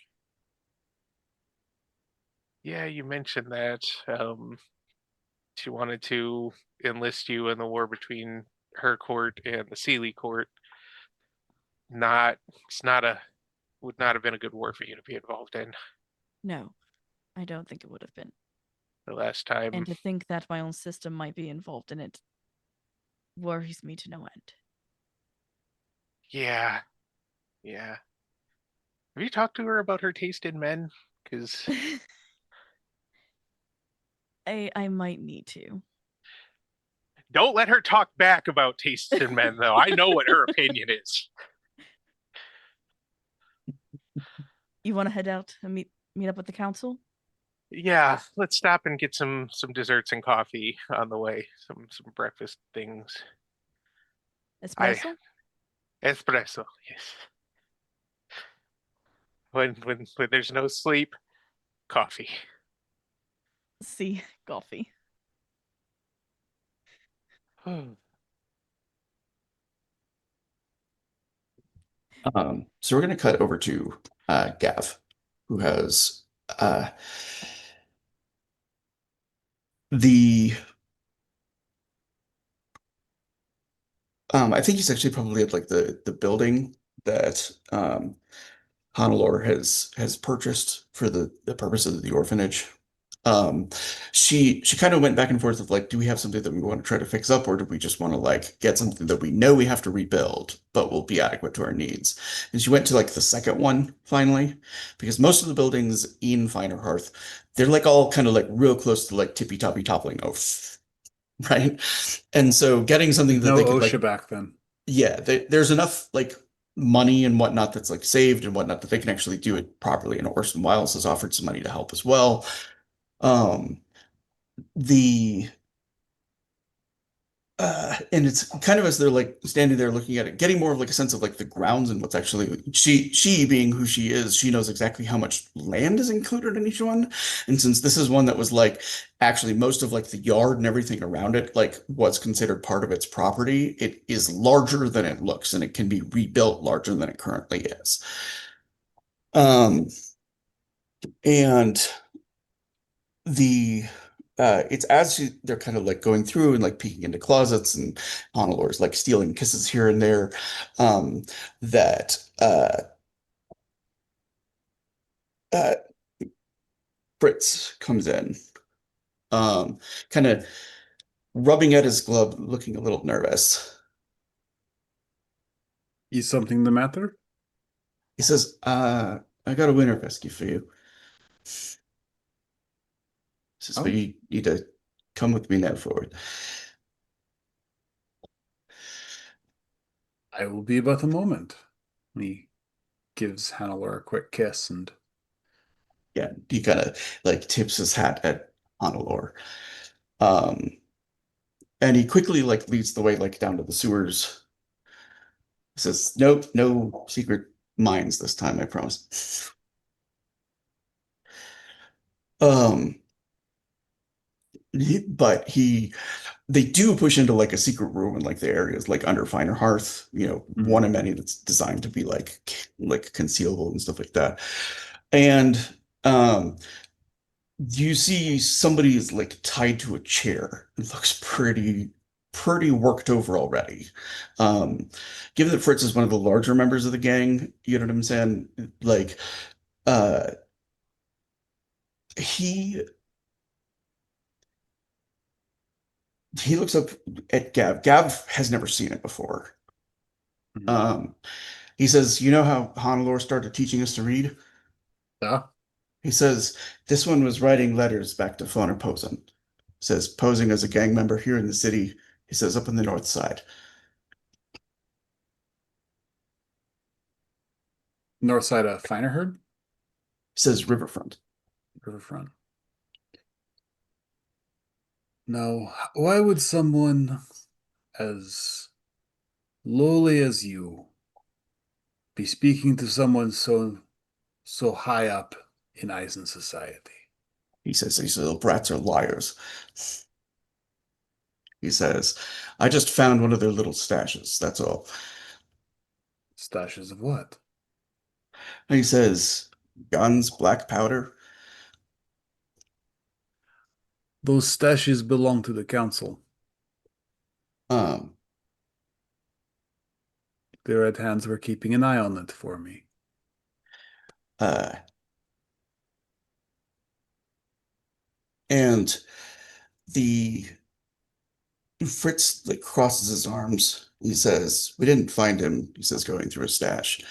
Yeah, you mentioned that. She wanted to enlist you in the war between her court and the Sealy court. Not, it's not a, would not have been a good war for you to be involved in. No, I don't think it would have been. The last time. And to think that my own system might be involved in it worries me to no end. Yeah. Yeah. Have you talked to her about her taste in men? Because I might need to. Don't let her talk back about tastes in men, though. I know what her opinion is. You want to head out and meet up with the council? Yeah, let's stop and get some desserts and coffee on the way. Some breakfast things. Espresso? Espresso, yes. When there's no sleep, coffee. See, coffee. So we're going to cut over to Gav, who has the I think he's actually probably at like the building that Hannelore has purchased for the purpose of the orphanage. She kind of went back and forth of like, do we have something that we want to try to fix up, or do we just want to like get something that we know we have to rebuild, but will be adequate to our needs? And she went to like the second one finally, because most of the buildings in Finer Hearth, they're like all kind of like real close to like tippy toppy toppling over, right? And so getting something that No they could OSHA like, back then. yeah, there's enough like money and whatnot that's like saved and whatnot that they can actually do it properly. And Orson Welles has offered some money to help as well. Um, the and it's kind of as they're like standing there looking at it, getting more of like a sense of like the grounds and what's actually she being who she is, she knows exactly how much land is included in each one. And since this is one that was like actually most of like the yard and everything around it, like what's considered part of its property, it is larger than it looks and it can be rebuilt larger than it currently is. Um, and the it's as they're kind of like going through and like peeking into closets and Honor's like stealing kisses here and there, that uh Fritz comes in, kind of rubbing at his glove, looking a little nervous. Is something the matter? He says, I got a winter rescue for you. He says, but Oh, you need to come with me now forward. I will be about a moment. He gives Hannelore a quick kiss and Yeah, he kind of like tips his hat at Honolor. Um, and he quickly like leads the way like down to the sewers. He says, "Nope, no secret mines this time, I promise." Um, but they do push into like a secret room in like the areas like under Finer Hearth, one of many that's designed to be like concealable and stuff like that. And um you see somebody is like tied to a chair. It looks pretty worked over already. Um, Given that Fritz is one of the larger members of the gang, you know what I'm saying? Like, uh, he he looks up at Gav. Gav has never seen it before. Mhm. He says, "You know how Hannelore started teaching us to read?" Yeah. He says, "This one was writing letters back to Fauna Posen." Says, "Posing as a gang member here in the city." He says, "Up on the north side." North side of Finerherd, He says, "Riverfront." Riverfront. Now, why would someone as lowly as you be speaking to someone so high up in Eisen society? He says, "These little brats are liars." He says, "I just found one of their little stashes, that's all." Stashes of what? And he says, "Guns, black powder." Those stashes belong to the council. Um, The Red Hands were keeping an eye on it for me. uh, and the Fritz like crosses his arms. He says, "We didn't find him," he says, going through a stash.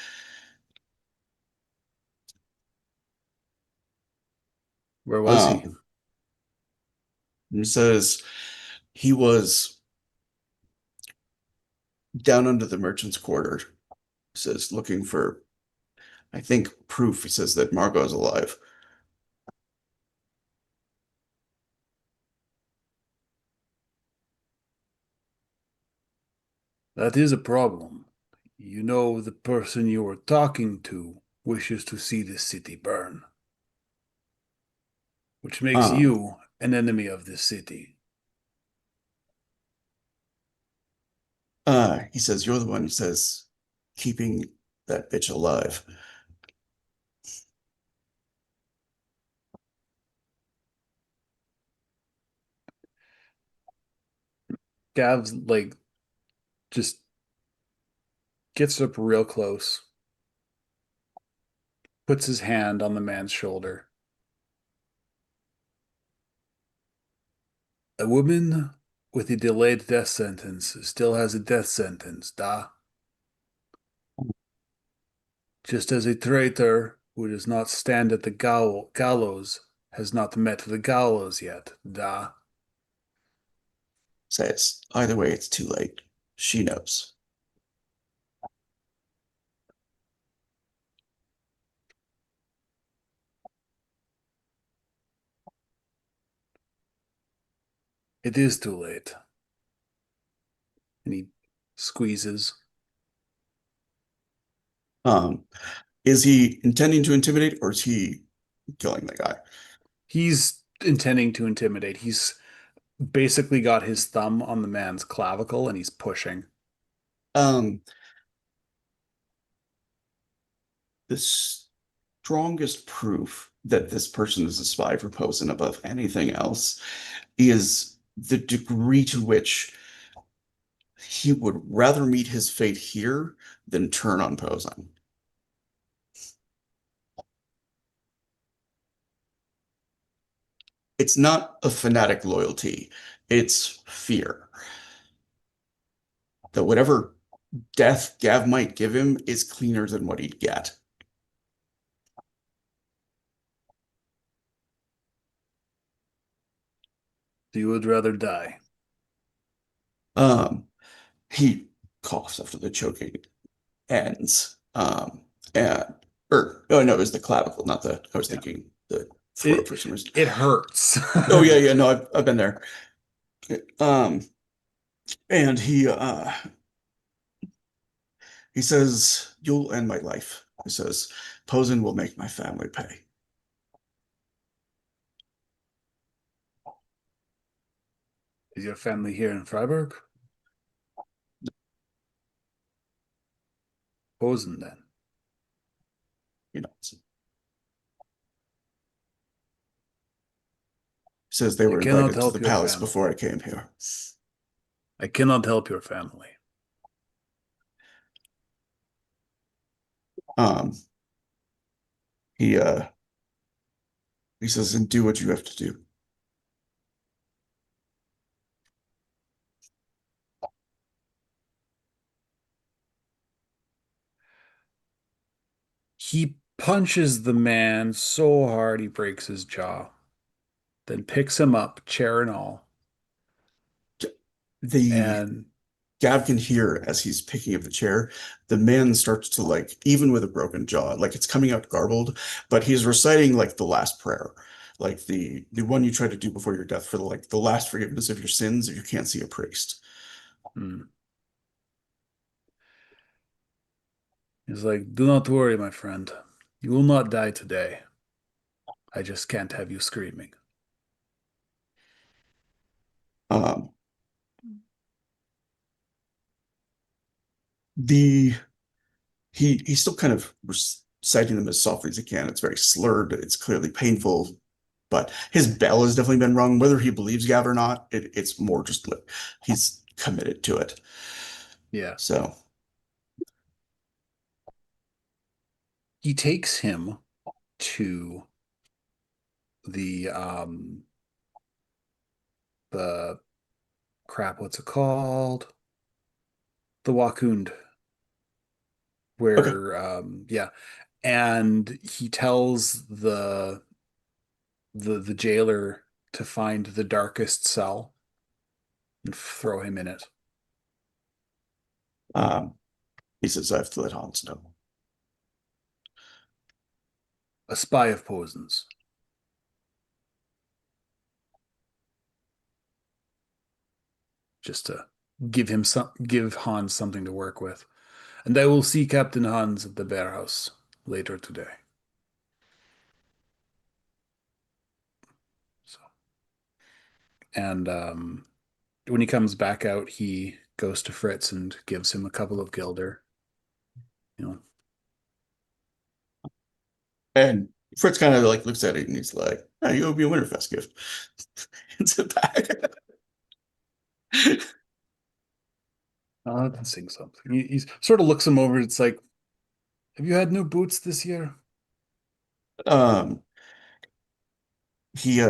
Where was he? He says he was down under the merchant's quarter. He says, looking for, I think, proof. He says that Margot's alive. That is a problem. You know, the person you are talking to wishes to see this city burn, which makes Um, you an enemy of this city. he says, you're the one who says keeping that bitch alive. Gav's like just gets up real close, puts his hand on the man's shoulder. A woman with a delayed death sentence still has a death sentence, da? Just as a traitor who does not stand at the gallows has not met the gallows yet, da? Says, either way, it's too late. She knows. It is too late. And he squeezes. Is he intending to intimidate or is he killing the guy? He's intending to intimidate. He's basically got his thumb on the man's clavicle and he's pushing. Um, the strongest proof that this person is a spy for Posen above anything else is the degree to which he would rather meet his fate here than turn on Posen. It's not a fanatic loyalty, it's fear. That whatever death Gav might give him is cleaner than what he'd get. You would rather die. He coughs after the choking ends. And oh no, it was the clavicle, not the. I was thinking the throat for some reason. It hurts. Oh yeah, no, I've been there. And he says, "You'll end my life." He says, "Posen will make my family pay." Is your family here in Freiburg? Posen then. You know. He says they were cannot invited to help the your palace family. before I came here. I cannot help your family. Um, he he says, "And do what you have to do." He punches the man so hard he breaks his jaw, then picks him up, chair and all, The and Gav can hear as he's picking up the chair, the man starts to like, even with a broken jaw, like it's coming out garbled, but he's reciting like the last prayer, like the one you try to do before your death for like the last forgiveness of your sins if you can't see a priest. He's like, do not worry, my friend. You will not die today. I just can't have you screaming. Um, the he's still kind of reciting them as softly as he can. It's very slurred. It's clearly painful, but his bell has definitely been rung. Whether he believes Gav or not, it's more just like he's committed to it. Yeah. So He takes him to the crap, what's it called? The Wakund, okay, where yeah. And he tells the jailer to find the darkest cell and throw him in it. He says, I have to let Hans know. A spy of Posen's. Just to give Hans something to work with. And I will see Captain Hans at the bear house later today. So, and when he comes back out, he goes to Fritz and gives him a couple of guilder. You know, And Fritz kind of like looks at it and he's like, oh, you owe me a Winterfest gift. It's a bag. I can sing something. He sort of looks him over. It's like, have you had new boots this year? um, he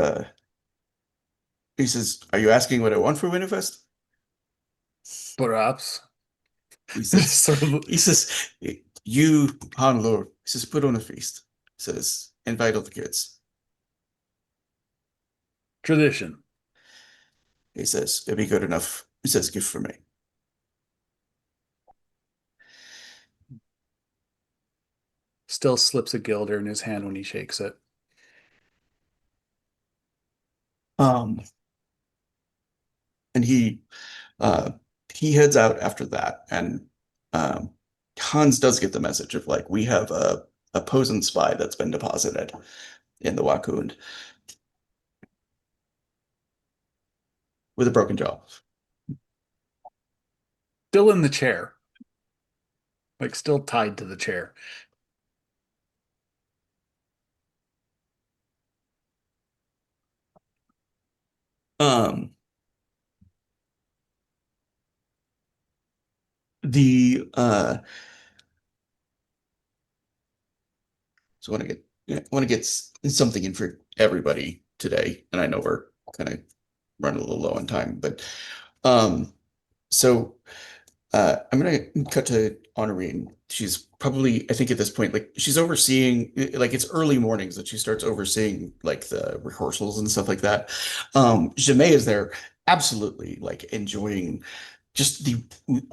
he says, are you asking what I want for Winterfest? Perhaps. He says, Sort of. he says, you, Han Lord, he says, put on a feast. He says, invite all the kids. Tradition. He says, it'd be good enough. He says, gift for me. Still slips a guilder in his hand when he shakes it. And he heads out after that, and Hans does get the message of like, we have a Posen spy that's been deposited in the Wachtturm with a broken jaw. Still in the chair. Like still tied to the chair. The so I want to get something in for everybody today, and I know we're kind of running a little low on time, but so I'm gonna cut to Honorine. She's probably, I think at this point, like she's overseeing, like it's early mornings that she starts overseeing like the rehearsals and stuff like that. Jamais is there, absolutely like enjoying just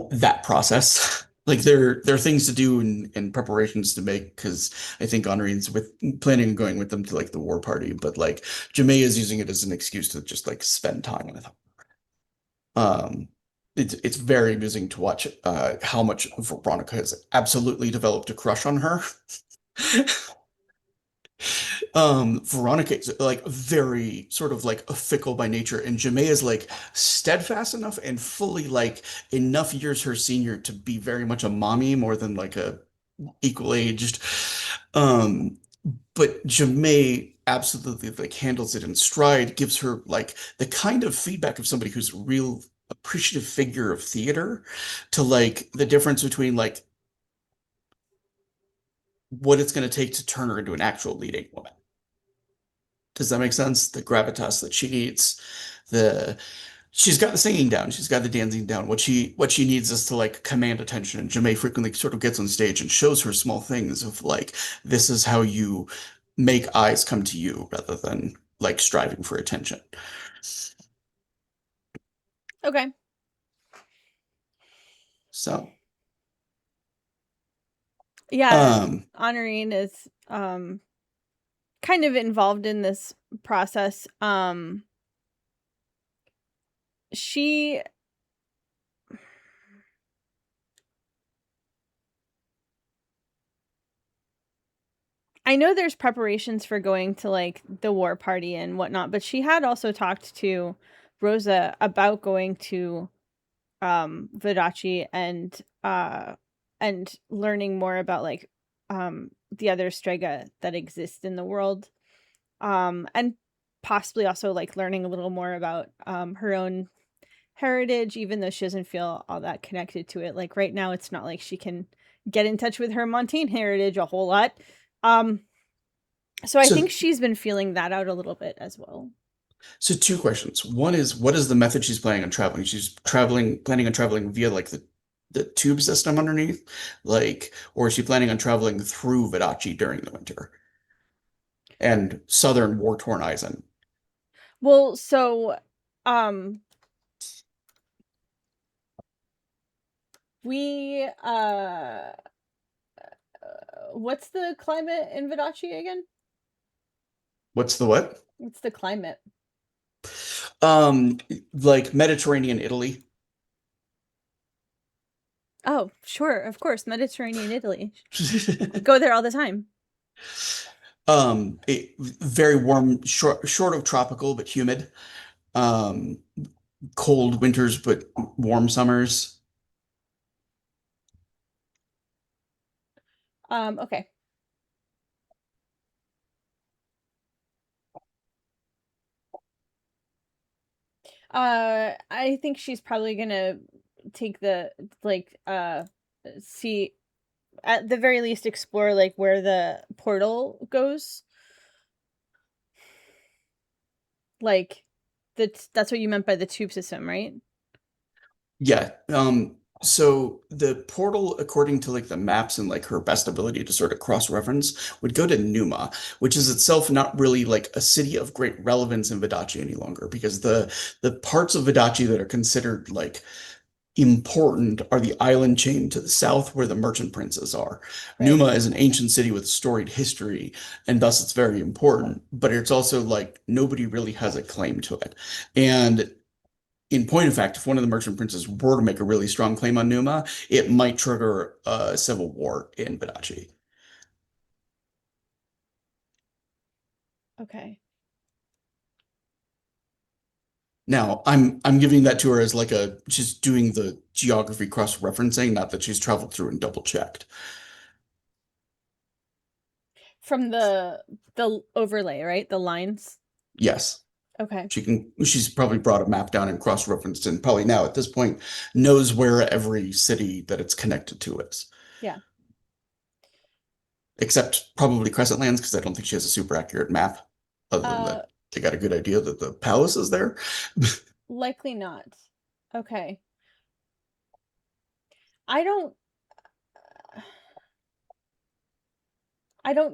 that process. Like there are things to do and preparations to make because I think Honorine's planning on going with them to like the war party, but like Jamais is using it as an excuse to just like spend time with them. It's very amusing to watch how much Veronica has absolutely developed a crush on her. Veronica is like very sort of like fickle by nature, and Janae is like steadfast enough and fully like enough years her senior to be very much a mommy more than like a equal aged. Um, but Janae absolutely like handles it in stride, gives her like the kind of feedback of somebody who's a real appreciative figure of theater to like the difference between like what it's going to take to turn her into an actual leading woman. Does that make sense? The gravitas that she needs, the she's got the singing down, she's got the dancing down. What she needs is to like command attention. And Janae frequently sort of gets on stage and shows her small things of like, this is how you make eyes come to you rather than like striving for attention. Okay. So Yeah, Honorine is kind of involved in this process. She I know there's preparations for going to like the war party and whatnot, but she had also talked to Rosa about going to Vodacce and learning more about like the other Strega that exist in the world. And possibly also like learning a little more about her own heritage, even though she doesn't feel all that connected to it. Like right now, it's not like she can get in touch with her Montaigne heritage a whole lot. So I think she's been feeling that out a little bit as well. So two questions. One is, what is the method she's planning on traveling? She's planning on traveling via like the tube system underneath, like, or is she planning on traveling through Vodacce during the winter and southern war-torn Eisen? Well, so We what's the climate in Vidachi again? What's the what? What's the climate? Um, like Mediterranean Italy. Oh, sure, of course, Mediterranean Italy. Go there all the time. Very warm, short of tropical, but humid. Um, Cold winters, but warm summers. Okay. I think she's probably gonna take the see at the very least explore like where the portal goes. Like that's what you meant by the tube system, right? Yeah. So the portal, according to like the maps and like her best ability to sort of cross-reference, would go to Numa, which is itself not really like a city of great relevance in Vidachi any longer, because the parts of Vidachi that are considered like important are the island chain to the south where the merchant princes are. Right. Numa is an ancient city with storied history, and thus it's very important, but it's also like nobody really has a claim to it. And in point of fact, if one of the merchant princes were to make a really strong claim on Numa, it might trigger a civil war in Badachi. Okay. Now, I'm giving that to her as like a just doing the geography cross-referencing, not that she's traveled through and double-checked. From the overlay, right? The lines. Yes. Okay. She's probably brought a map down and cross-referenced and probably now at this point knows where every city that it's connected to is. Yeah. Except probably Crescent Lands, because I don't think she has a super accurate map, other than that they got a good idea that the palace is there. Likely not. Okay. I don't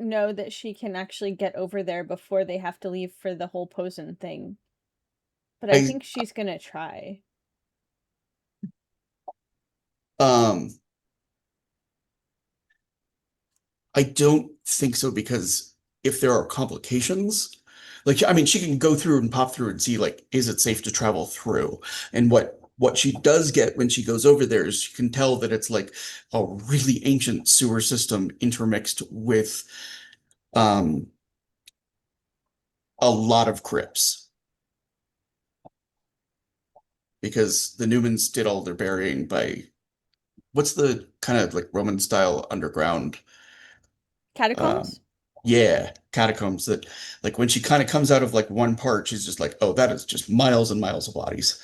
know that she can actually get over there before they have to leave for the whole Posen thing. But I think she's gonna try. I don't think so, because if there are complications, like I mean, she can go through and pop through and see like, is it safe to travel through? And what she does get when she goes over there is she can tell that it's like a really ancient sewer system intermixed with um a lot of crypts. Because the Newmans did all their burying by what's the kind of like Roman style underground Catacombs? yeah, catacombs that like when she kind of comes out of like one part, she's just like, oh, that is just miles and miles of bodies.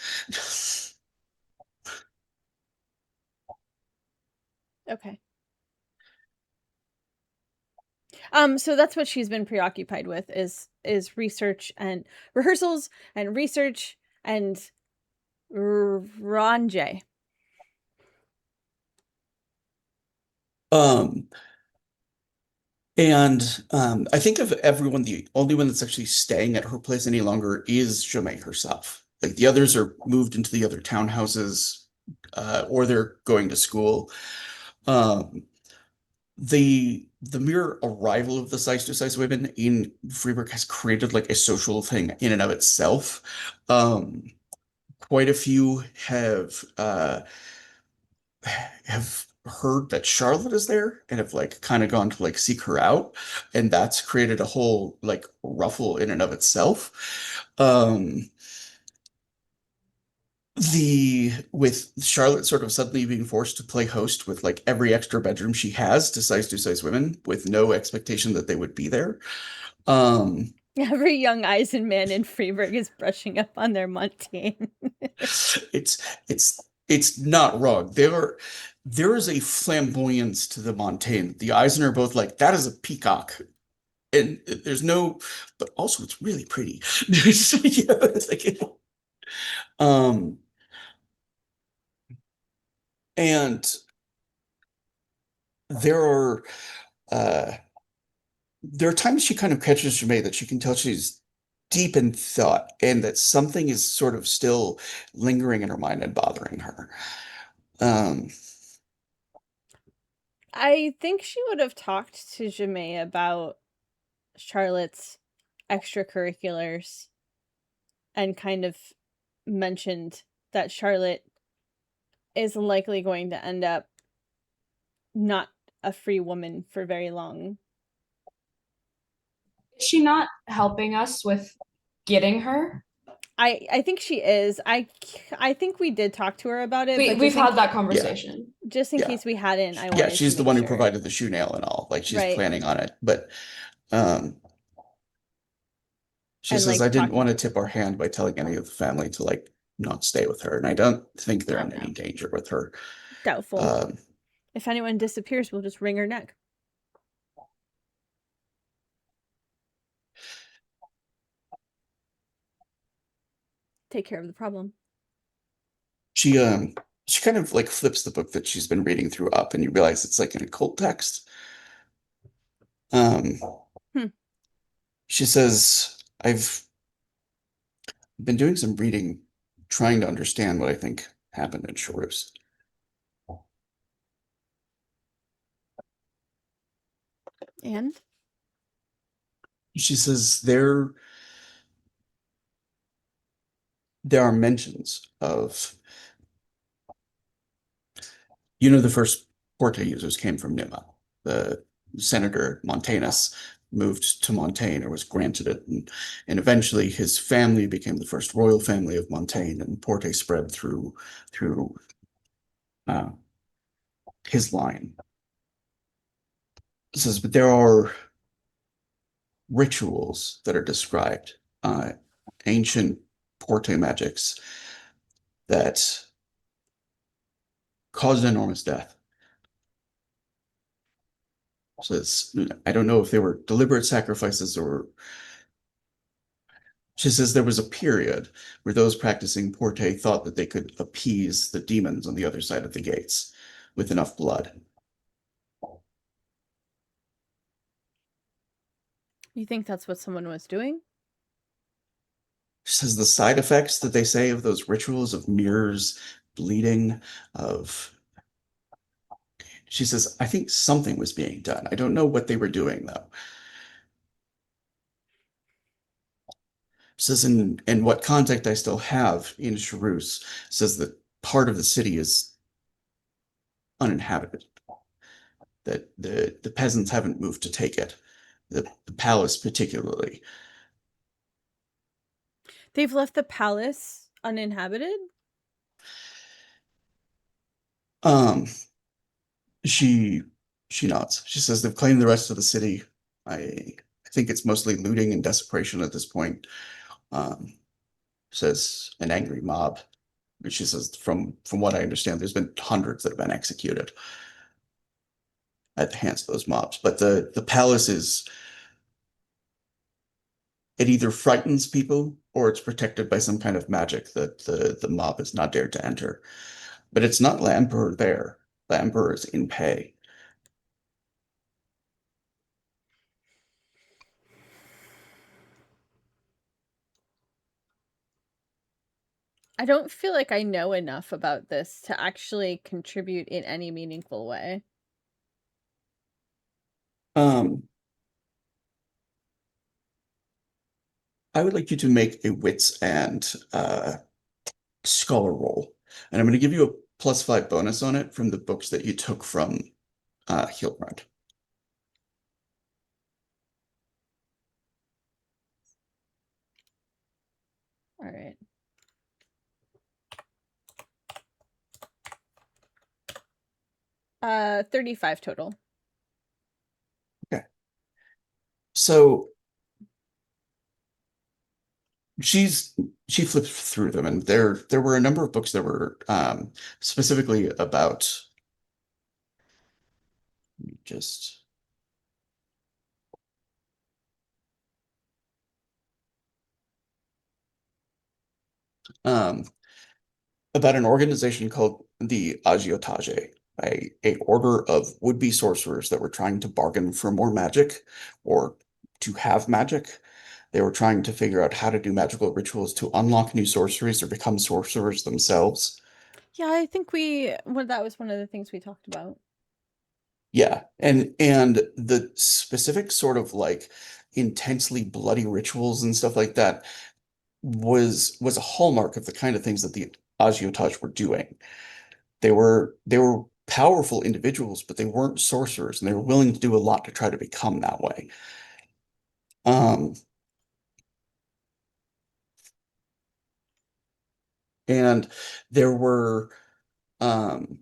Okay. So that's what she's been preoccupied with is research and rehearsals and research and Ronje. Um, I think of everyone, the only one that's actually staying at her place any longer is Jamae herself. Like the others are moved into the other townhouses, or they're going to school. Um, the mere arrival of the size to size women in Freiburg has created like a social thing in and of itself. Um, Quite a few have heard that Charlotte is there and have like kind of gone to like seek her out, and that's created a whole like ruffle in and of itself. The with Charlotte sort of suddenly being forced to play host with like every extra bedroom she has to size women with no expectation that they would be there. Every young Eisenman in Freiburg is brushing up on their Montaigne. It's not wrong. There is a flamboyance to the Montaigne. The Eisen are both like, that is a peacock. And there's no, but also it's really pretty. Yeah, it's like, um, and there are uh there are times she kind of catches Jamae that she can tell she's deep in thought and that something is sort of still lingering in her mind and bothering her. Um, I think she would have talked to Jamae about Charlotte's extracurriculars and kind of mentioned that Charlotte is likely going to end up not a free woman for very long. Is she not helping us with getting her? I think she is. I think we did talk to her about it, but We've just in, had that conversation. just in Yeah. case we hadn't. I Yeah, wanted she's to the make one who sure. provided the shoe nail and all. Like she's Right. planning on it, but she And, says, like, I didn't talking- want to tip our hand by telling any of the family to like not stay with her, and I don't think they're Oh, in no. any danger with her. Doubtful. If anyone disappears, we'll just wring her neck. Take care of the problem. She kind of like flips the book that she's been reading through up, and you realize it's like an occult text. She says, I've been doing some reading, trying to understand what I think happened in Charus. And She says there are mentions of, the first Porta users came from Nima. The Senator Montanus moved to Montaigne, or was granted it, and eventually his family became the first royal family of Montaigne, and Porte spread through his line. It says, but there are rituals that are described, ancient Porte magics that caused enormous death. So I don't know if they were deliberate sacrifices or. She says there was a period where those practicing Porte thought that they could appease the demons on the other side of the gates with enough blood. you think that's what someone was doing? She says the side effects that they say of those rituals of mirrors, bleeding, she says, I think something was being done. I don't know what they were doing, though. She says, in what contact I still have in Charus, says that part of the city is uninhabited, that the peasants haven't moved to take it, the palace particularly. They've left the palace uninhabited? She nods. She says they've claimed the rest of the city. I think it's mostly looting and desperation at this point. Says an angry mob. She says, from what I understand, there's been hundreds that have been executed at the hands of those mobs. But the palace it either frightens people or it's protected by some kind of magic that the mob is not dared to enter. But it's not the emperor there. The emperor is in pay. I don't feel like I know enough about this to actually contribute in any meaningful way. I would like you to make a wits and scholar roll. And I'm going to give you a +5 bonus on it from the books that you took from Hilbrand. All right. Uh, 35 total. Okay. So she flips through them, and there were a number of books that were specifically about just about an organization called the Agiotage, a order of would-be sorcerers that were trying to bargain for more magic or to have magic. They were trying to figure out how to do magical rituals to unlock new sorceries or become sorcerers themselves. Yeah, I think that was one of the things we talked about. Yeah, and the specific sort of like intensely bloody rituals and stuff like that was a hallmark of the kind of things that the Agiotage were doing. They were powerful individuals, but they weren't sorcerers, and they were willing to do a lot to try to become that way. Um, and there were um,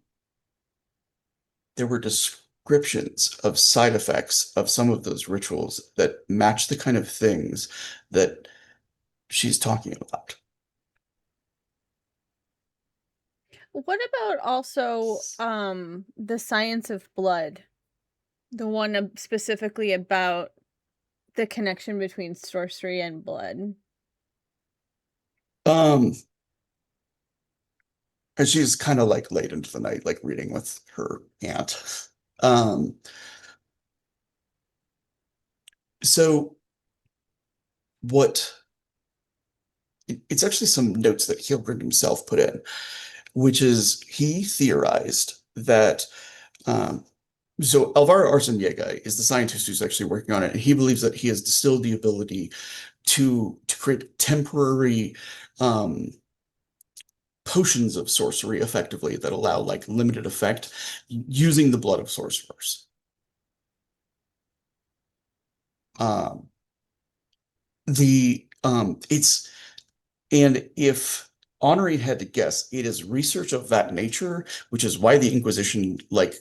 there were descriptions of side effects of some of those rituals that match the kind of things that she's talking about. What about also the science of blood? The one specifically about the connection between sorcery and blood. Um, and she's kind of like late into the night, like reading with her aunt. Um, so what it's actually some notes that Hilgrind himself put in, which is he theorized that so Alvaro Arciniega is the scientist who's actually working on it, and he believes that he has distilled the ability to create temporary um, potions of sorcery effectively that allow like limited effect using the blood of sorcerers. Um, the it's and if Henri had to guess, it is research of that nature, which is why the Inquisition like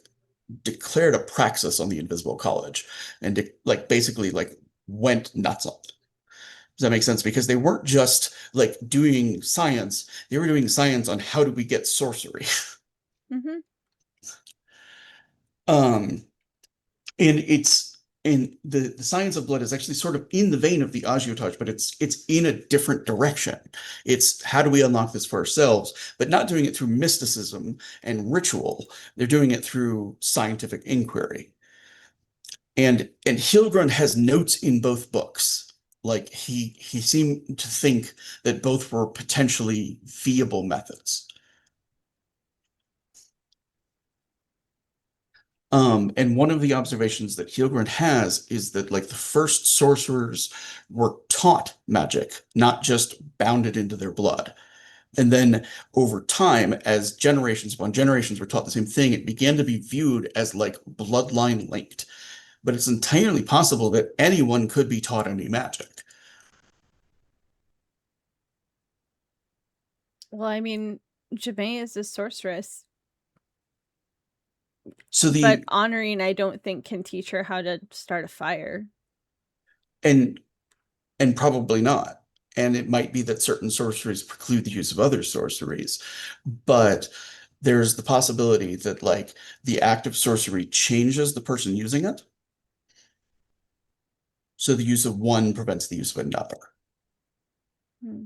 declared a praxis on the Invisible College and like basically like went nuts on it. Does that make sense? Because they weren't just like doing science, they were doing science on how do we get sorcery. Mm-hmm. Um, and the science of blood is actually sort of in the vein of the agiotage, but it's in a different direction. It's how do we unlock this for ourselves, but not doing it through mysticism and ritual. They're doing it through scientific inquiry. And Hilgrund has notes in both books. Like he seemed to think that both were potentially viable methods. And one of the observations that Hilgrind has is that like the first sorcerers were taught magic, not just bounded into their blood. And then over time, as generations upon generations were taught the same thing, it began to be viewed as like bloodline linked. But it's entirely possible that anyone could be taught any magic. Well, I mean, Jamae is a sorceress, So but the Honoring, I don't think, can teach her how to start a fire. and and probably not. And it might be that certain sorceries preclude the use of other sorceries, but there's the possibility that like the act of sorcery changes the person using it. So the use of one prevents the use of another. Hmm.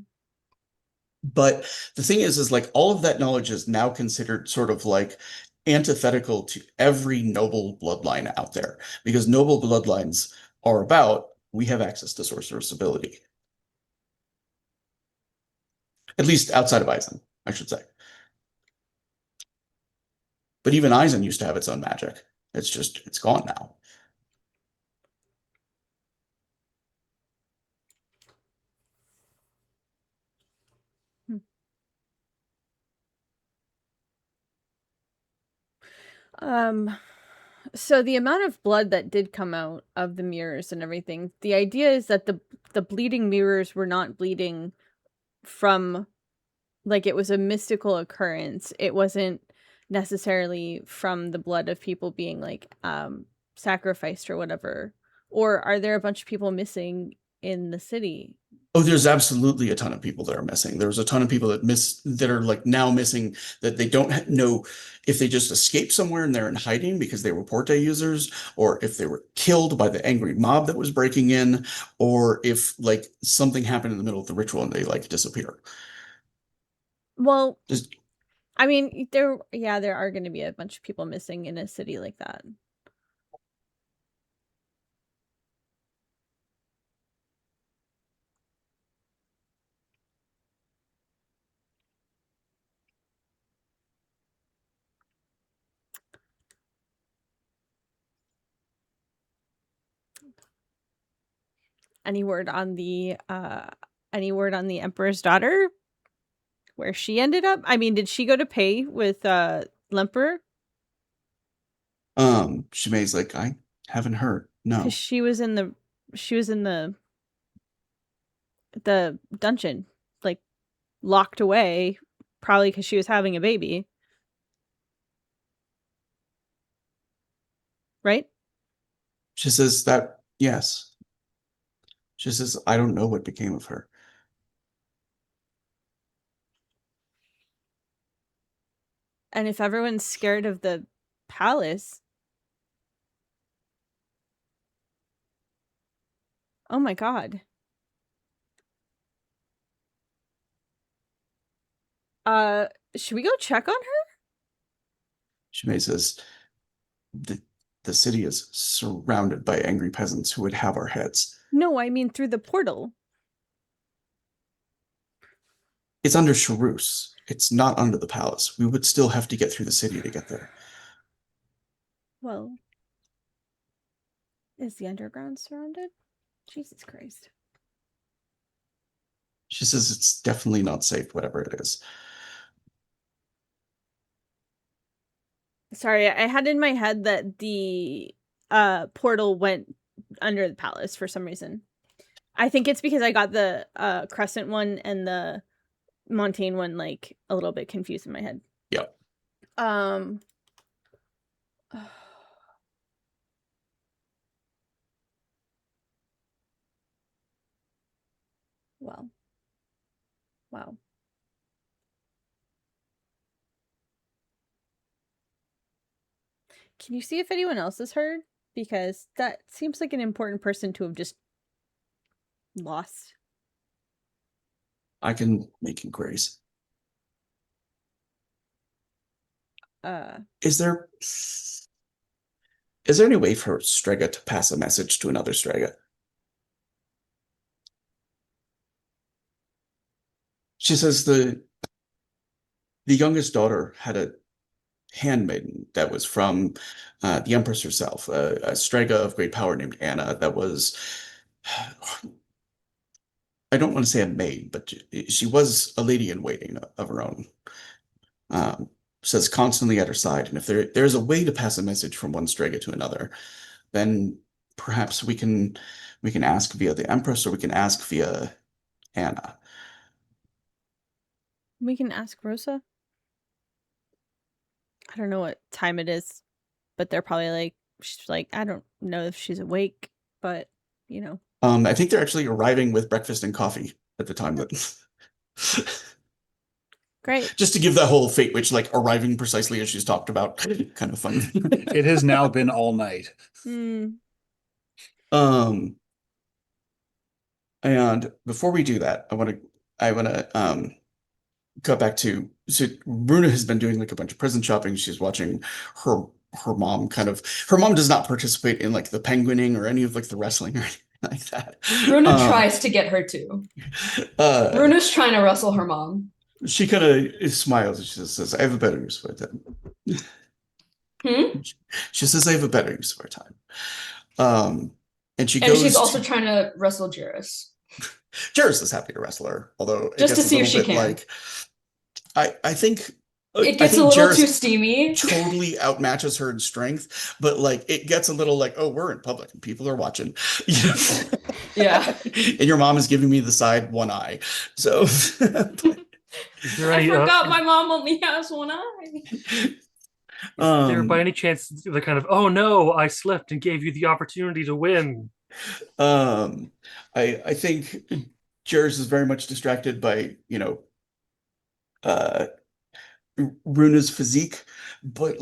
But the thing is like all of that knowledge is now considered sort of like antithetical to every noble bloodline out there because noble bloodlines are about we have access to sorcerer's ability. At least outside of Eisen, I should say. But even Eisen used to have its own magic. It's gone now. Hmm. So the amount of blood that did come out of the mirrors and everything, the idea is that the bleeding mirrors were not bleeding from, like, it was a mystical occurrence. It wasn't necessarily from the blood of people being like sacrificed or whatever. Or are there a bunch of people missing in the city? Oh, there's absolutely a ton of people that are missing. There's a ton of people that are like now missing that they don't know if they just escaped somewhere and they're in hiding because they were Porte users, or if they were killed by the angry mob that was breaking in, or if like something happened in the middle of the ritual and they like disappear. Well, Just I mean, there are going to be a bunch of people missing in a city like that. any word on the Emperor's daughter? Where she ended up? I mean, did she go to pay with Lemper? Shimei's like, I haven't heard. No. Because she was in the dungeon, like locked away, probably because she was having a baby. Right? She says that, yes. She says, I don't know what became of her. And if everyone's scared of the palace, oh my god. Should we go check on her? Shimei says, the city is surrounded by angry peasants who would have our heads. No, I mean through the portal. It's under Charus. It's not under the palace. We would still have to get through the city to get there. Well, is the underground surrounded? Jesus Christ. She says it's definitely not safe, whatever it is. Sorry, I had in my head that the portal went under the palace for some reason. I think it's because I got the Crescent one and the Montaigne one like a little bit confused in my head. Yep. Well. Wow. Can you see if anyone else has heard? Because that seems like an important person to have just lost. I can make inquiries. Is there any way for Strega to pass a message to another Strega? She says the youngest daughter had a handmaiden that was from the Empress herself, a Strega of great power named Anna that was, I don't want to say a maid, but she was a lady in waiting of her own. Says constantly at her side, and if there's a way to pass a message from one Strega to another, then perhaps we can ask via the Empress, or we can ask via Anna. We can ask Rosa. I don't know what time it is, but they're probably she's like, I don't know if she's awake, but you know. I think they're actually arriving with breakfast and coffee at the time that. Great. Just to give that whole Fate Witch arriving precisely as she's talked about kind of fun. It has now been all night. Hmm. And before we do that, I want to cut back to, so Bruna has been doing a bunch of prison shopping. She's watching her mom her mom does not participate in the penguining or any of the wrestling or anything like that. Bruna tries to get her to. Bruna's trying to wrestle her mom. She kind of smiles and she says, I have a better use for it then. She says, I have a better use for time. And she's also trying to wrestle Jairus. Jairus is happy to wrestle her, although it just gets to see a if she little bit can. I think it gets a little Jairus too steamy. Totally outmatches her in strength, but it gets a little oh, we're in public and people are watching. Yeah. And your mom is giving me the side one eye. So I forgot my mom only has one eye. Is there by any chance the kind of, oh no, I slipped and gave you the opportunity to win? I think Jairus is very much distracted by, Runa's physique, but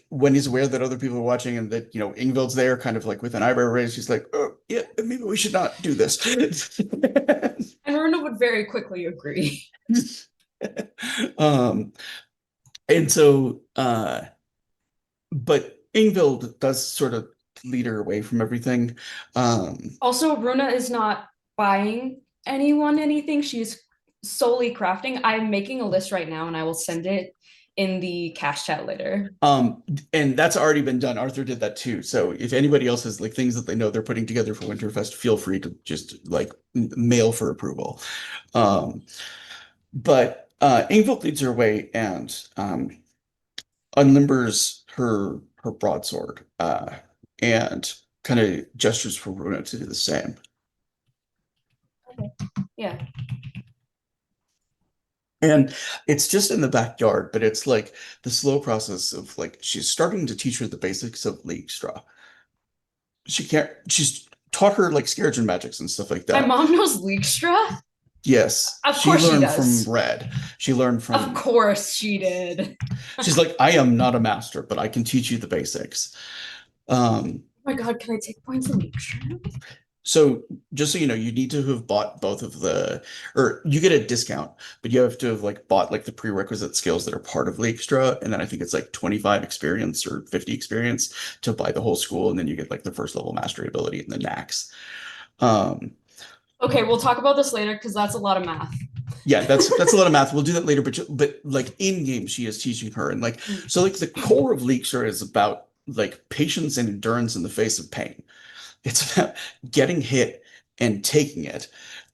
when he's aware that other people are watching and that, Ingvild's there kind of with an eyebrow raised, she's like, oh yeah, maybe we should not do this. And Runa would very quickly agree. And so but Ingvild does sort of lead her away from everything. Also, Runa is not buying anyone anything. She's solely crafting. I'm making a list right now and I will send it in the cash chat later. And that's already been done. Arthur did that too. So if anybody else has like things that they know they're putting together for Winterfest, feel free to just like mail for approval. But Ingvild leads her way and unlimbers her broadsword and kind of gestures for Runa to do the same. Okay. Yeah. And it's just in the backyard, but it's like the slow process of like she's starting to teach her the basics of League-Straw. She's taught her like Scaregin magics and stuff like My that. mom knows League-Straw? Yes. Of course she learned does. from Red. She learned from Of course she did. She's like, I am not a master, but I can teach you the basics. Oh my god, can I take points in League-Straw? So just so you know, you need to have bought both of or you get a discount, but you have to have like bought like the prerequisite skills that are part of League-Straw, and then I think it's like 25 experience or 50 experience to buy the whole school, and then you get like the first level mastery ability and the knacks. Okay, we'll talk about this later because that's a lot of math. Yeah, that's a lot of math. We'll do that later, but like in game, she is teaching her, and like so like the core of League-Straw is about like patience and endurance in the face of pain. It's about getting hit and taking it.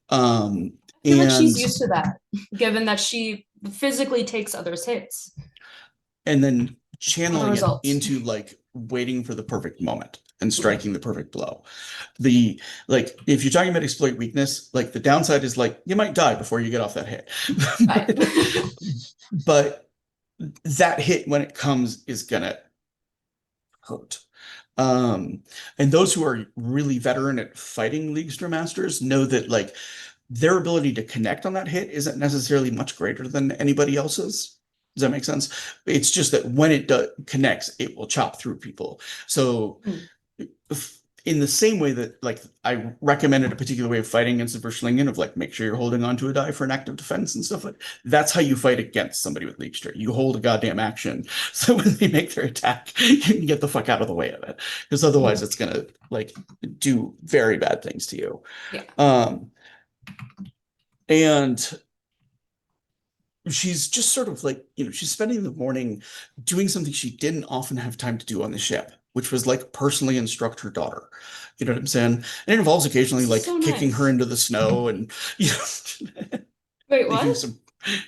I feel like she's used to that, given that she physically takes others' hits. And then channeling it results. into like waiting for the perfect moment and striking the perfect blow. The like if you're talking about exploit weakness, like the downside is like you might die before you get off that hit. But that hit when it comes is gonna hurt. And those who are really veteran at fighting League-Straw Masters know that like their ability to connect on that hit isn't necessarily much greater than anybody else's. Does that make sense? It's just that when it connects, it will chop through people. So in the same way that like I recommended a particular way of fighting against the Verschlingen of like make sure you're holding onto a die for an active defense and stuff like that's how you fight against somebody with League-Straw. You hold a goddamn action so when they make their attack, you can get the fuck out of the way of it. Because otherwise it's gonna like do very bad things to you. Yeah. And she's just sort of like, she's spending the morning doing something she didn't often have time to do on the ship, which was like personally instruct her daughter. You know what I'm saying? And it involves occasionally like so kicking nice. her into the snow and, Wait, leaving what? some.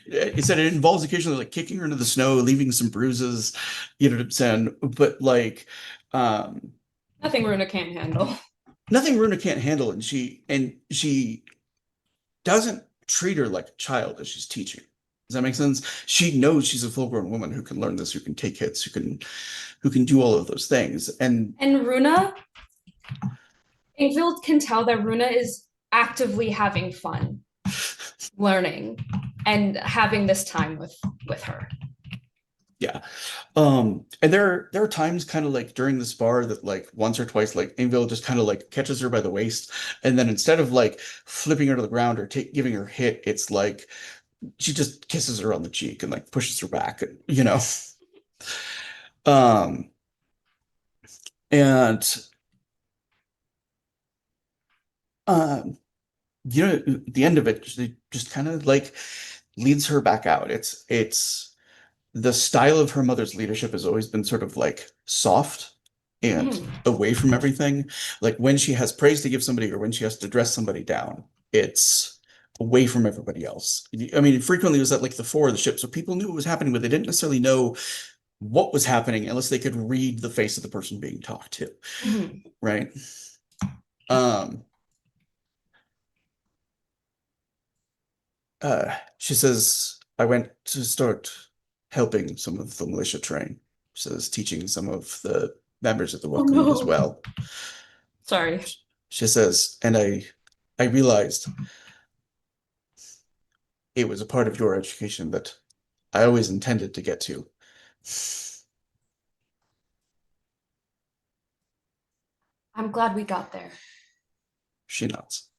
He said it involves occasionally like kicking her into the snow, leaving some bruises. You know what I'm saying? But like, Nothing Runa can't handle. nothing Runa can't handle, and she doesn't treat her like a child as she's teaching. Does that make sense? She knows she's a full-grown woman who can learn this, who can take hits, who can do all of those things. And Runa, Ingvild can tell that Runa is actively having fun, learning, and having this time with her. yeah. And there are times kind of like during this bar that like once or twice like Ingvild just kind of like catches her by the waist, and then instead of like flipping her to the ground or giving her a hit, it's like she just kisses her on the cheek and like pushes her back, Um, and at the end of it, she just kind of like leads her back out. It's the style of her mother's leadership has always been sort of like soft and away from everything. Like when she has praise to give somebody or when she has to dress somebody down, it's away from everybody else. I mean, frequently it was at like the fore of the ship, so people knew what was happening, but they didn't necessarily know what was happening unless they could read the face of the person being talked to, right? She says, I went to start helping some of the militia train. She says, teaching some of the members of the Wachtturm as well. Sorry. She says, and I realized it was a part of your education that I always intended to get to. I'm glad we got there. She nods.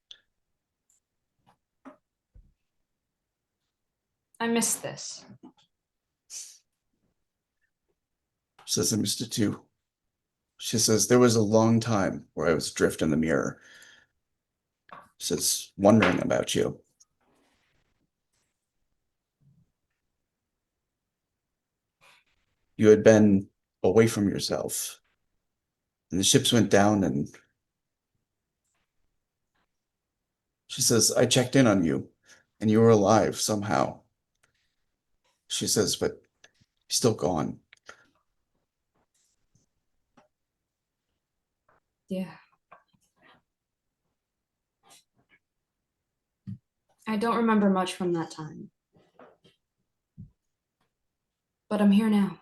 I miss this. She says, I missed it too. She says, there was a long time where I was adrift in the mirror. She says, wondering about you. you had been away from yourself. And the ships went down, and she says, I checked in on you, and you were alive somehow. She says, but you're still gone. Yeah. I don't remember much from that time. But I'm here now.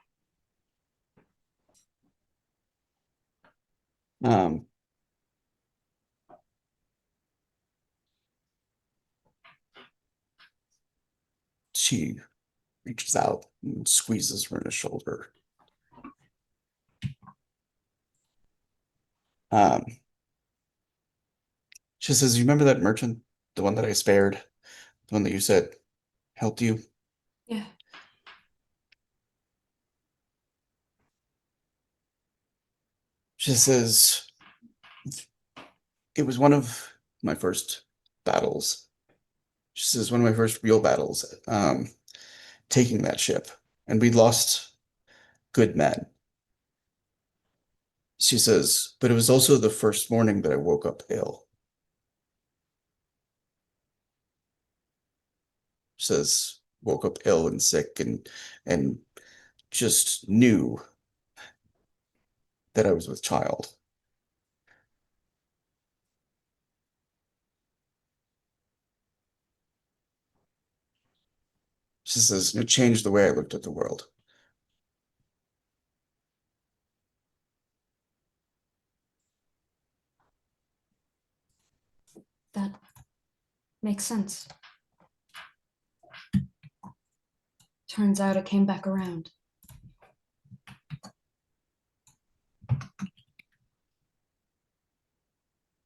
She reaches out and squeezes her in the shoulder. She says, you remember that merchant? The one that I spared? The one that you said helped you? Yeah. She says, it was one of my first battles. She says, one of my first real battles, taking that ship. And we lost good men. She says, but it was also the first morning that I woke up ill. She says, woke up ill and sick and just knew that I was with child. She says, it changed the way I looked at the world. That makes sense. Turns out it came back around.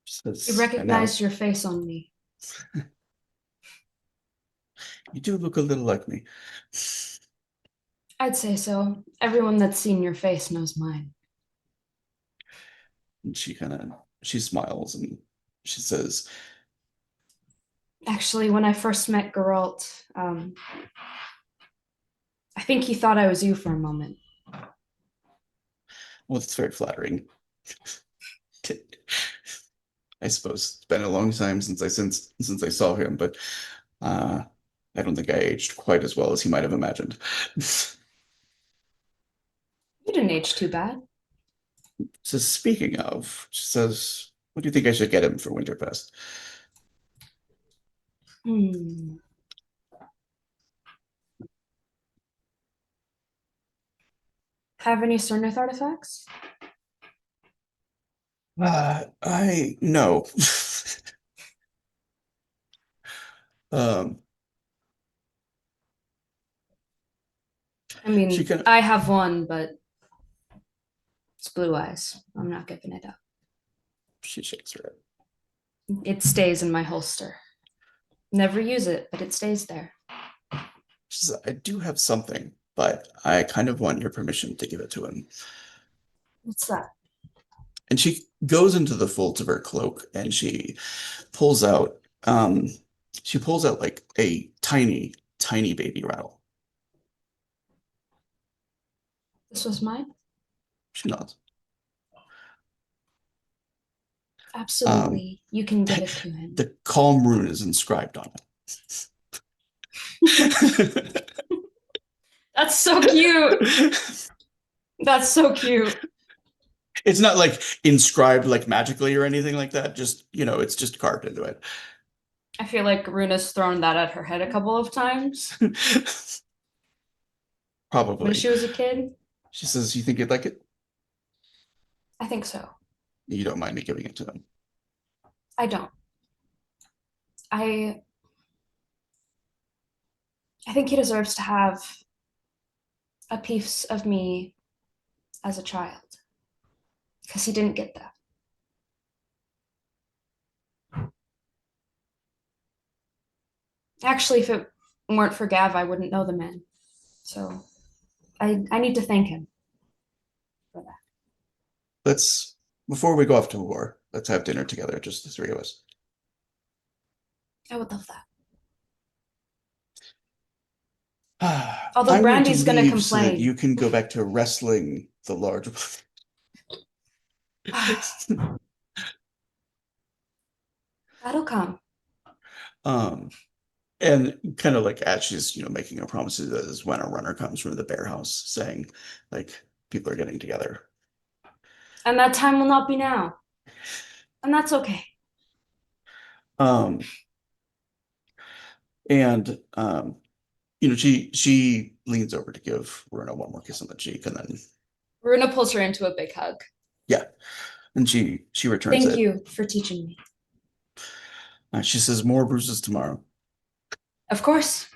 She says, You I know. recognized your face on me. You do look a little like me. I'd say so. Everyone that's seen your face knows mine. And she smiles and she says, Actually, when I first met Geralt, I think he thought I was you for a moment. well, it's very flattering. I suppose it's been a long time since I saw him, but I don't think I aged quite as well as he might have imagined. You didn't age too bad. So speaking of, she says, what do you think I should get him for Winterfest? Have any Cernith artifacts? I no. um, I mean, She can- I have one, but it's blue eyes. I'm not giving it up. she shakes her head. It stays in my holster. Never use it, but it stays there. She says, I do have something, but I kind of want your permission to give it to him. What's that? And she goes into the folds of her cloak and pulls out like a tiny, tiny baby rattle. This was mine? She nods. Absolutely. You can give it to him. The calm rune is inscribed on it. That's so cute. That's so cute. It's not like inscribed like magically or anything like that. Just, it's just carved into it. I feel like Runa's thrown that at her head a couple of times Probably. when she was a kid. She says, you think you'd like it? I think so. You don't mind me giving it to him. I don't. I think he deserves to have a piece of me as a child, because he didn't get that. Actually, if it weren't for Gav, I wouldn't know the man. So I need to thank him for that. Before we go off to war, let's have dinner together, just the three of us. I would love that. Although I want Brandy's gonna leave so that complain. you can go back to wrestling the large. That'll come. Um, and kind of like as she's, making her promises is when a runner comes from the bear house saying, like, people are getting together. And that time will not be now. And that's okay. Um, and she leans over to give Runa one more kiss on the cheek, and then Runa pulls her into a big hug. yeah, and she returns Thank it. you for teaching me. She says more bruises tomorrow. Of course.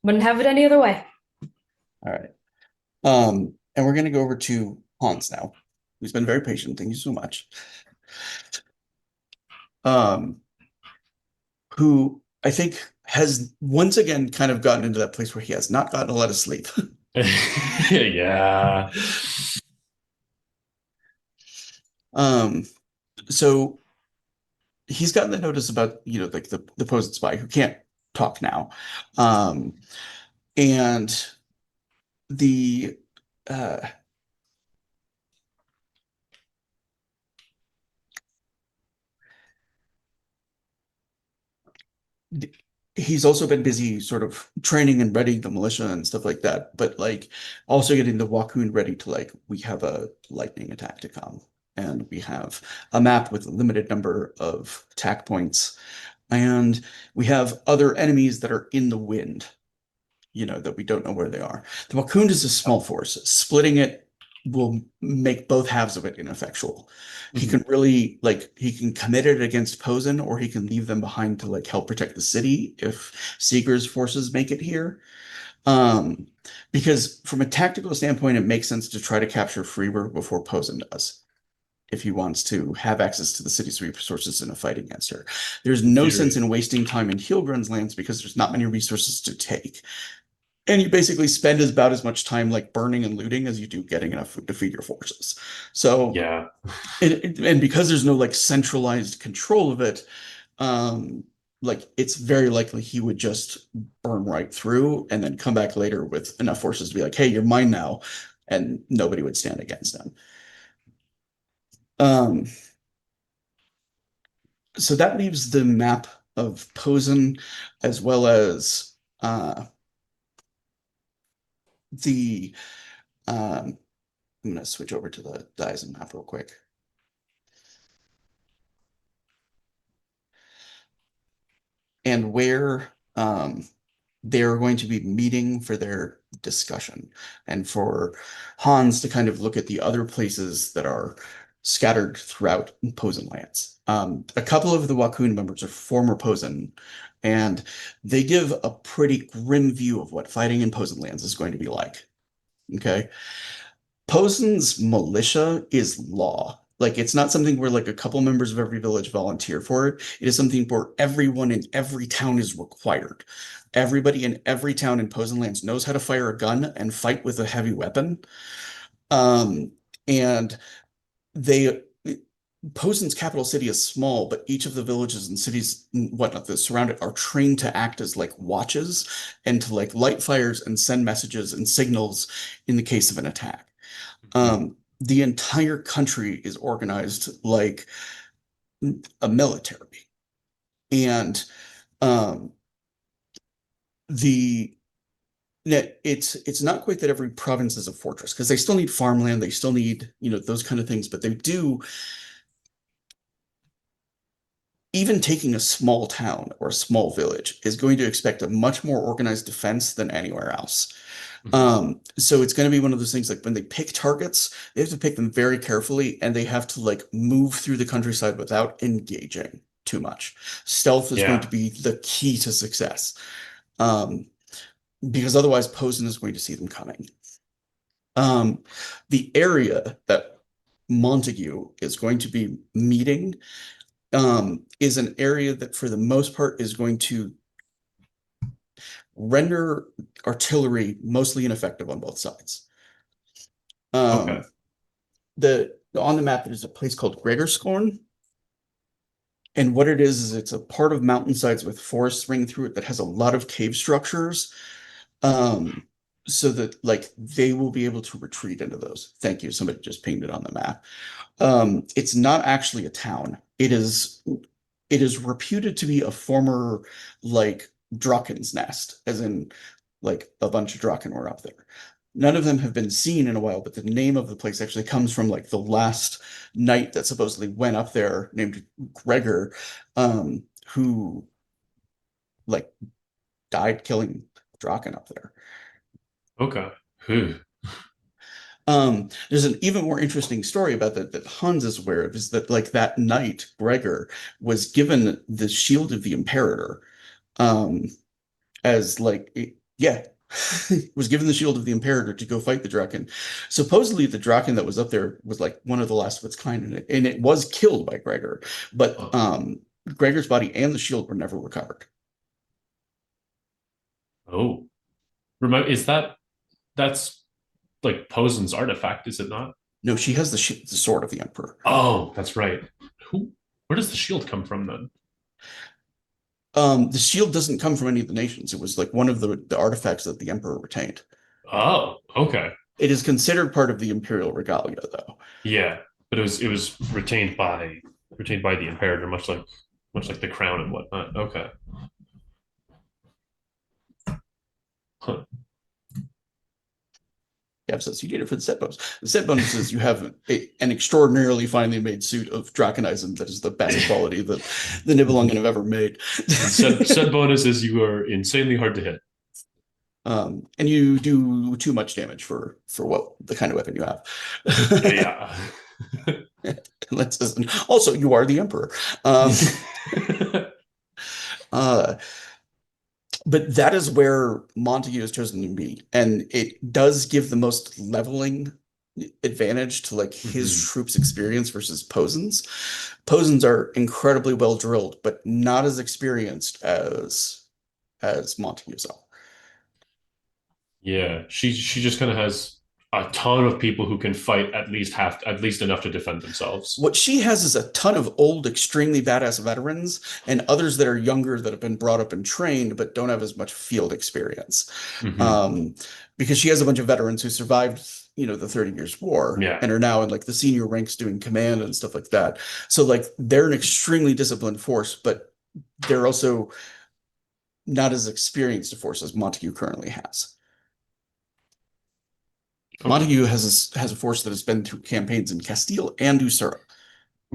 Wouldn't have it any other way. All right. And we're gonna go over to Hans now, who's been very patient. Thank you so much. Who I think has once again kind of gotten into that place where he has not gotten a lot of sleep. Yeah. So he's gotten the notice about, like the posed spy who can't talk now. And the he's also been busy sort of training and readying the militia and stuff like that, but like also getting the Wakun ready to like, we have a lightning attack to come, and we have a map with a limited number of attack points, and we have other enemies that are in the wind, that we don't know where they are. The Wakun is a small force. Splitting it will make both halves of it ineffectual. He can really he can commit it against Posen, or he can leave them behind to like help protect the city if Seeger's forces make it here. Because from a tactical standpoint, it makes sense to try to capture Freeber before Posen does, if he wants to have access to the city's resources in a fight against her. There's no sense in wasting time in Heilgrun's lands because there's not many resources to take. And you basically spend about as much time like burning and looting as you do getting enough food to feed your forces. So Yeah. and because there's no like centralized control of it, it's very likely he would just burn right through and then come back later with enough forces to be like, hey, you're mine now, and nobody would stand against him. So that leaves the map of Posen as well as the I'm gonna switch over to the Dyson map real quick. And where they're going to be meeting for their discussion, and for Hans to kind of look at the other places that are scattered throughout Posen lands. A couple of the Wakun members are former Posen, and they give a pretty grim view of what fighting in Posen lands is going to be like. Okay. Posen's militia is law. Like, it's not something where like a couple members of every village volunteer for it. It is something where everyone in every town is required. Everybody in every town in Posen lands knows how to fire a gun and fight with a heavy weapon. And they Posen's capital city is small, but each of the villages and cities and whatnot that surround it are trained to act as like watches and to like light fires and send messages and signals in the case of an attack. The entire country is organized like a military. And it's not quite that every province is a fortress, because they still need farmland, they still need, those kind of things, but they do. Even taking a small town or a small village is going to expect a much more organized defense than anywhere else. So it's going to be one of those things like when they pick targets, they have to pick them very carefully, and they have to like move through the countryside without engaging too much. Stealth is going to be the key to success. Because otherwise Posen is going to see them coming. The area that Montague is going to be meeting is an area that for the most part is going to render artillery mostly ineffective on both sides. Okay. On the map, there's a place called Gregorscorn. And what it is it's a part of mountainsides with forests ringing through it that has a lot of cave structures. So that like they will be able to retreat into those. Thank you. Somebody just pinged it on the map. It's not actually a town. It is reputed to be a former like Draken's nest, as in like a bunch of Draken were up there. None of them have been seen in a while, but the name of the place actually comes from like the last knight that supposedly went up there, named Gregor, who like died killing Draken up there. Okay. Phew. There's an even more interesting story about that Hans is aware of, is that like that knight, Gregor, was given the shield of the Imperator, um, as like yeah, was given the shield of the Imperator to go fight the Draken. Supposedly the Draken that was up there was like one of the last of its kind, and it was killed by Gregor, but Gregor's body and the shield were never recovered. Oh, that's like Posen's artifact, is it not? No, she has the sword of the Emperor. Oh, that's right. Where does the shield come from then? The shield doesn't come from any of the nations. It was like one of the artifacts that the Emperor retained. Oh, okay. It is considered part of the Imperial regalia, though. Yeah, but it was retained by the Imperator, much like the crown and whatnot. Okay. Huh. Yeah, says you need it for the set bonus. The set bonus is you have an extraordinarily finely made suit of Draconism that is the best quality that the Nibelungen have ever made. Set bonus is you are insanely hard to hit. And you do too much damage for what the kind of weapon you have. Yeah. Also, you are the Emperor. But that is where Montague is chosen to be, and it does give the most leveling advantage to like his troops' experience versus Posen's. Posen's are incredibly well drilled, but not as experienced as Montague's are. Yeah, she just kind of has a ton of people who can fight at least enough to defend themselves. What she has is a ton of old, extremely badass veterans and others that are younger that have been brought up and trained but don't have as much field experience. Because she has a bunch of veterans who survived, the 30 Years' War, and are now in like the senior ranks doing command and stuff like that. So like they're an extremely disciplined force, but they're also not as experienced a force as Montague currently has. Okay. Montague has a force that has been through campaigns in Castile and Usura.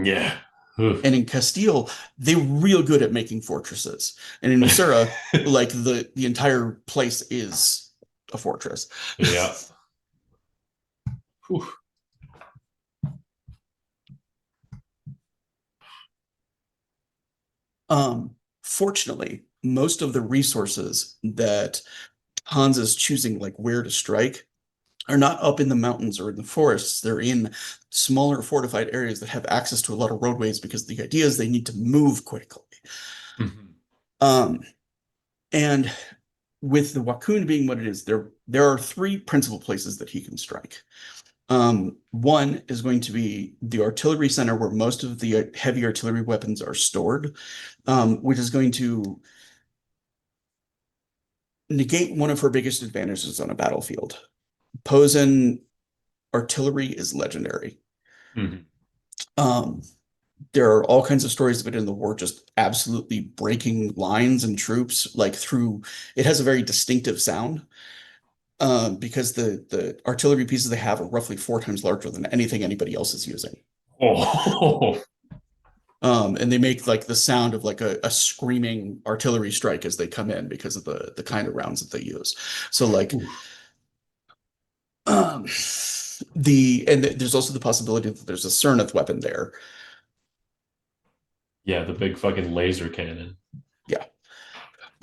Yeah. And in Castile, they're real good at making fortresses. And in Usura, like the entire place is a fortress. Yeah. Fortunately, most of the resources that Hans is choosing, like where to strike, are not up in the mountains or in the forests. They're in smaller fortified areas that have access to a lot of roadways, because the idea is they need to move quickly. And with the Wachtturm being what it is, there are three principal places that he can strike. One is going to be the artillery center, where most of the heavy artillery weapons are stored, which is going to negate one of her biggest advantages on a battlefield. Posen artillery is legendary. There are all kinds of stories of it in the war, just absolutely breaking lines and troops, like through. It has a very distinctive sound, because the artillery pieces they have are roughly 4 times larger than anything anybody else is using. And they make like the sound of like a screaming artillery strike as they come in, because of the kind of rounds that they use. So like. There's also the possibility that there's a Cernith weapon there. Yeah, the big fucking laser cannon. Yeah.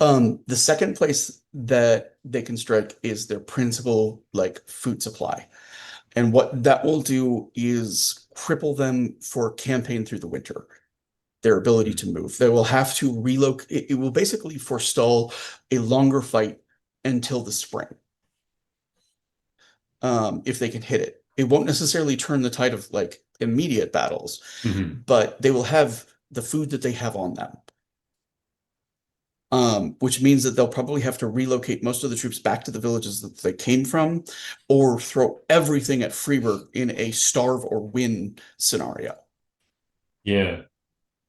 The second place that they can strike is their principal like food supply. And what that will do is cripple them for campaign through the winter. Their ability to move. They will have to relocate. It will basically forestall a longer fight until the spring. If they can hit it. It won't necessarily turn the tide of like immediate battles, but they will have the food that they have on them. which means that they'll probably have to relocate most of the troops back to the villages that they came from, or throw everything at Freiburg in a starve or win scenario. Yeah.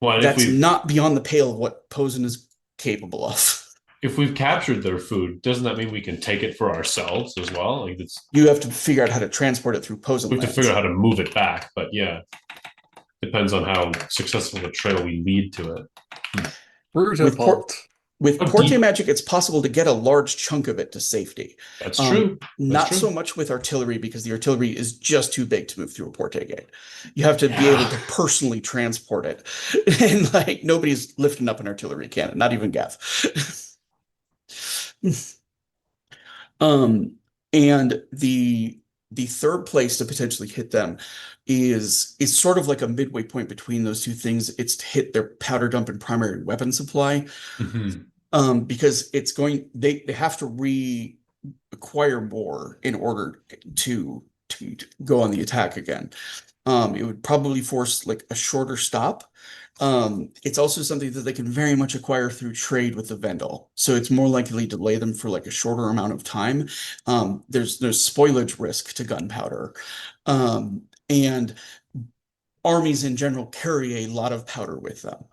Well, and That's not beyond the pale of what Posen is capable of. if we've captured their food, doesn't that mean we can take it for ourselves as well? Like it's You have to figure out how to transport it through Posen we have to lands. figure out how to move it back, but yeah. Depends on how successful the trail we lead to it. With How Porte deep- magic, it's possible to get a large chunk of it to safety. That's true. Not true. so much with artillery, because the artillery is just too big to move through a Porte gate. You have to be Yeah. able to personally transport it. And like nobody's lifting up an artillery cannon, not even Gav. And the third place to potentially hit them is sort of like a midway point between those two things. It's to hit their powder dump and primary weapon supply. Because they have to reacquire more in order to go on the attack again. It would probably force like a shorter stop. It's also something that they can very much acquire through trade with the Vendel, so it's more likely to delay them for like a shorter amount of time. There's spoilage risk to gunpowder, and armies in general carry a lot of powder with them.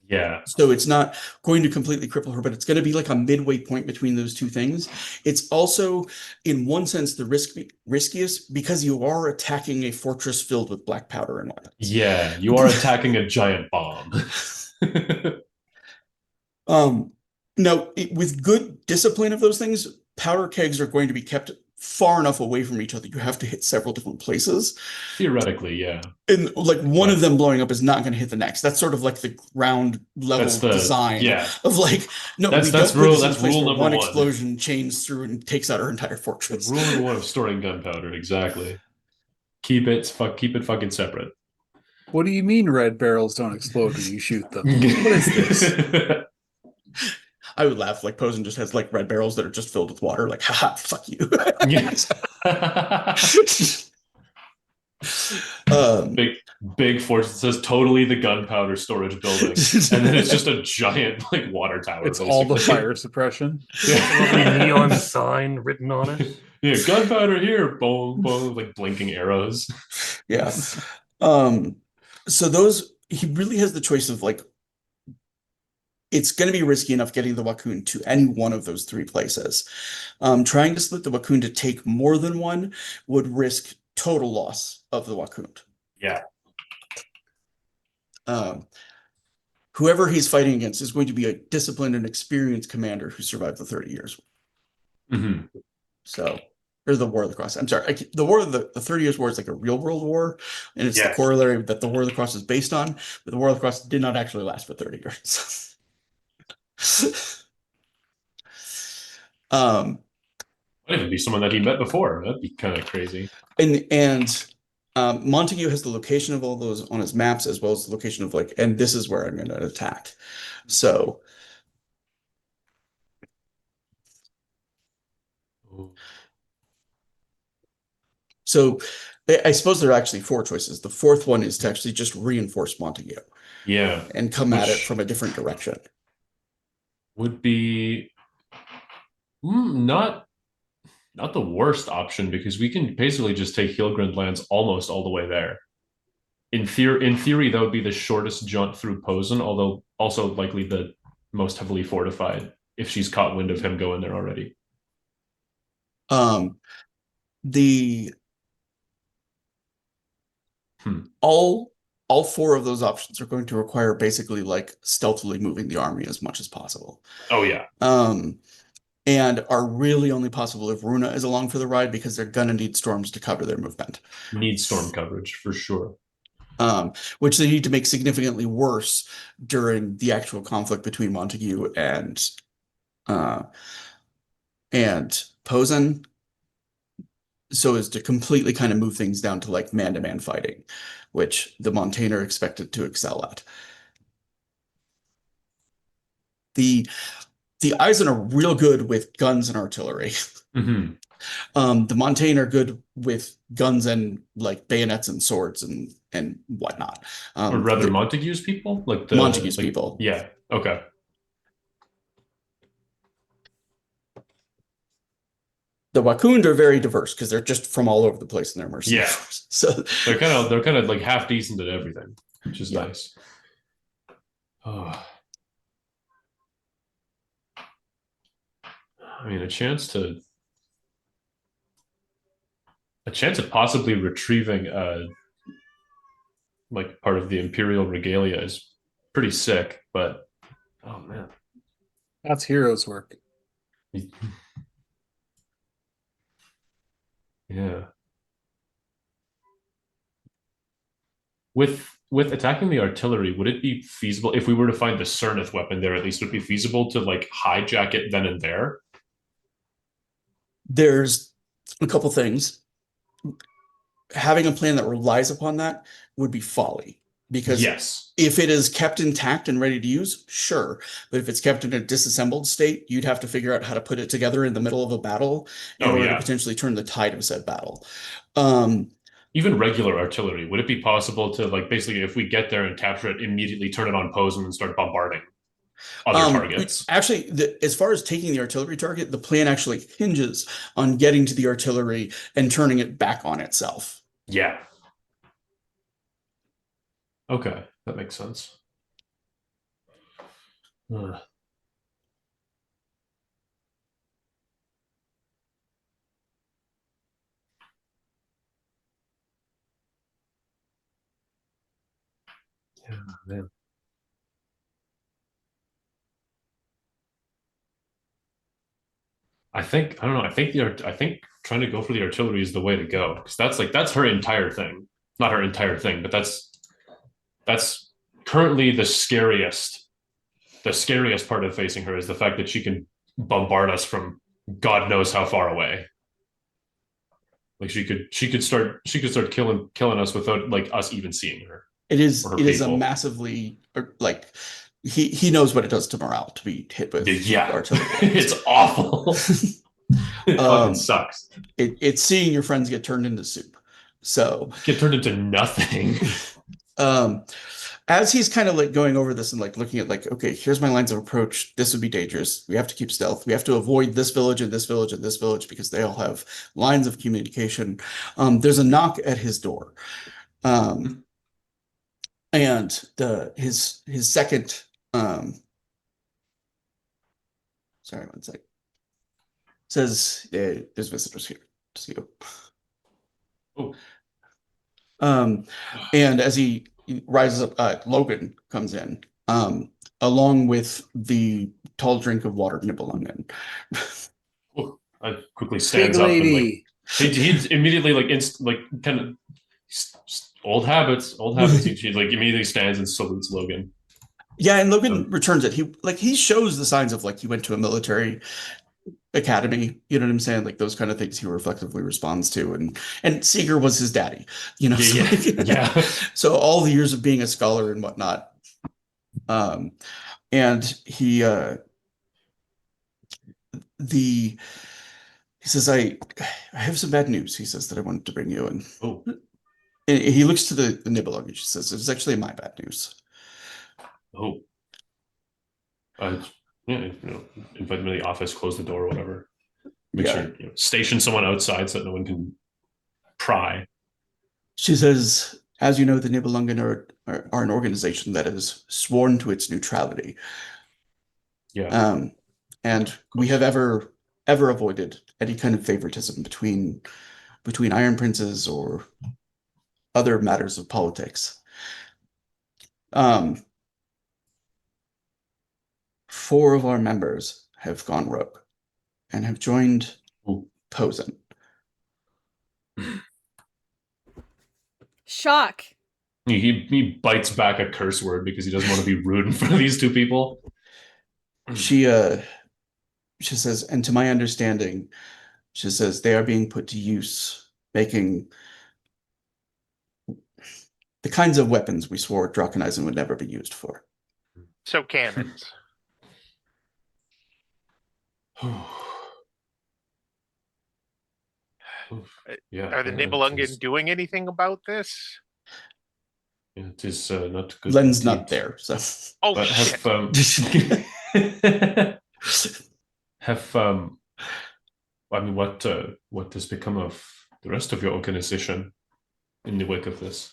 Yeah. So it's not going to completely cripple her, but it's going to be like a midway point between those two things. It's also, in one sense, the riskiest because you are attacking a fortress filled with black powder and weapons. Yeah, you are attacking a giant bomb. Now, with good discipline of those things, powder kegs are going to be kept far enough away from each other. You have to hit several different places. Theoretically, yeah. And like one of them blowing up is not going to hit the next. That's sort of like the ground level design of like, no, we don't put this in place where one explosion chains through and takes out our entire fortress. Rule number one of storing gunpowder, exactly. Keep it fucking separate. What do you mean red barrels don't explode when you shoot them? What is this? I would laugh, like Posen just has like red barrels that are just filled with water, like, haha, fuck you. Yes. Big fortress that says totally the gunpowder storage building. And then it's just a giant like water tower. It's basically all the fire suppression. Yeah. Neon sign written on it. Yeah, gunpowder here, boom, boom, like blinking arrows. Yeah. So he really has the choice of like, it's going to be risky enough getting the Wakun to any one of those three places. Trying to split the Wakun to take more than one would risk total loss of the Wakun. Yeah. Whoever he's fighting against is going to be a disciplined and experienced commander who survived the 30 Years. Mm-hmm. So, or the War of the Cross. I'm sorry, the War of the 30 Years War is like a real world war, and it's the corollary that the War of the Cross is based on. But the War of the Cross did not actually last for 30 years. Might even be someone that he met before. That'd be kind of crazy. And Montague has the location of all those on his maps, as well as the location of like, and this is where I'm going to attack. So I suppose there are actually four choices. The fourth one is to actually just reinforce Montague. Yeah. And come at it from a different direction. Would be not the worst option, because we can basically just take Hilgrund lands almost all the way there. In theory, that would be the shortest jaunt through Posen, although also likely the most heavily fortified if she's caught wind of him going there already. All four of those options are going to require basically like stealthily moving the army as much as possible. Oh yeah. And are really only possible if Runa is along for the ride, because they're gonna need storms to cover their movement. Need storm coverage for sure. Which they need to make significantly worse during the actual conflict between Montague and Posen, so as to completely kind of move things down to like man-to-man fighting, which the Montaigne are expected to excel at. The Eisen are real good with guns and artillery. Mm-hmm. The Montaigne are good with guns and like bayonets and swords and whatnot. Or rather, Montague's people, like Montague's people. Yeah. Okay. The Wakund are very diverse because they're just from all over the place in their mercenary Yeah. force. So They're kind of like half decent at everything, which is nice. Oh. I mean, a chance of possibly retrieving like part of the Imperial regalia is pretty sick, but oh man. That's heroes work. Yeah. With attacking the artillery, would it be feasible if we were to find the Cernith weapon there? At least would it be feasible to like hijack it then and there? there's a couple things. Having a plan that relies upon that would be folly. Because yes, if it is kept intact and ready to use, sure. But if it's kept in a disassembled state, you'd have to figure out how to put it together in the middle of a battle in order to potentially turn the tide of said battle. Even regular artillery, would it be possible to like basically if we get there and capture it, immediately turn it on pose and then start bombarding other targets? Actually, as far as taking the artillery target, the plan actually hinges on getting to the artillery and turning it back on itself. Yeah. Okay, that makes sense. Yeah, man. I don't know. I think trying to go for the artillery is the way to go because that's her entire thing. Not her entire thing, but that's currently the scariest. The scariest part of facing her is the fact that she can bombard us from God knows how far away. Like she could start killing us without like us even seeing her. It is a massively like he knows what it does to morale to be hit with artillery. It's awful. It fucking sucks. It's seeing your friends get turned into soup. So get turned into nothing. As he's kind of like going over this and like looking at like, okay, here's my lines of approach. This would be dangerous. We have to keep stealth. We have to avoid this village and this village and this village because they all have lines of communication. There's a knock at his door. And his second sorry, one sec. Says there's visitors here to see you. Oh. And as he rises up, Logan comes in, along with the tall drink of water Nibelungen. I quickly stands up and like he immediately like kind of old habits. He like immediately stands and salutes Logan. Yeah, and Logan returns it. He shows the signs of like he went to a military academy, you know what I'm saying? Like those kind of things he reflectively responds to, and Seeger was his daddy, you know. Yeah. So all the years of being a scholar and whatnot. And he says, I have some bad news, he says, that I wanted to bring you. And he looks to the Nibelung and she says, it's actually my bad news. Invite them to the office, close the door, whatever. Make sure station someone outside so that no one can pry. She says, as you know, the Nibelungen are an organization that is sworn to its neutrality. Yeah. And we have ever avoided any kind of favoritism between Iron Princes or other matters of politics. 4 of our members have gone rogue and have joined Posen. Shock. He bites back a curse word because he doesn't want to be rude in front of these 2 people. She says, and to my understanding, she says they are being put to use, making the kinds of weapons we swore Drakenisen would never be used for. So cannons. Yeah. Are the Nibelungen doing anything about this? It is not good. Len's not there, so. Oh, but shit. I mean, what has become of the rest of your organization in the wake of this?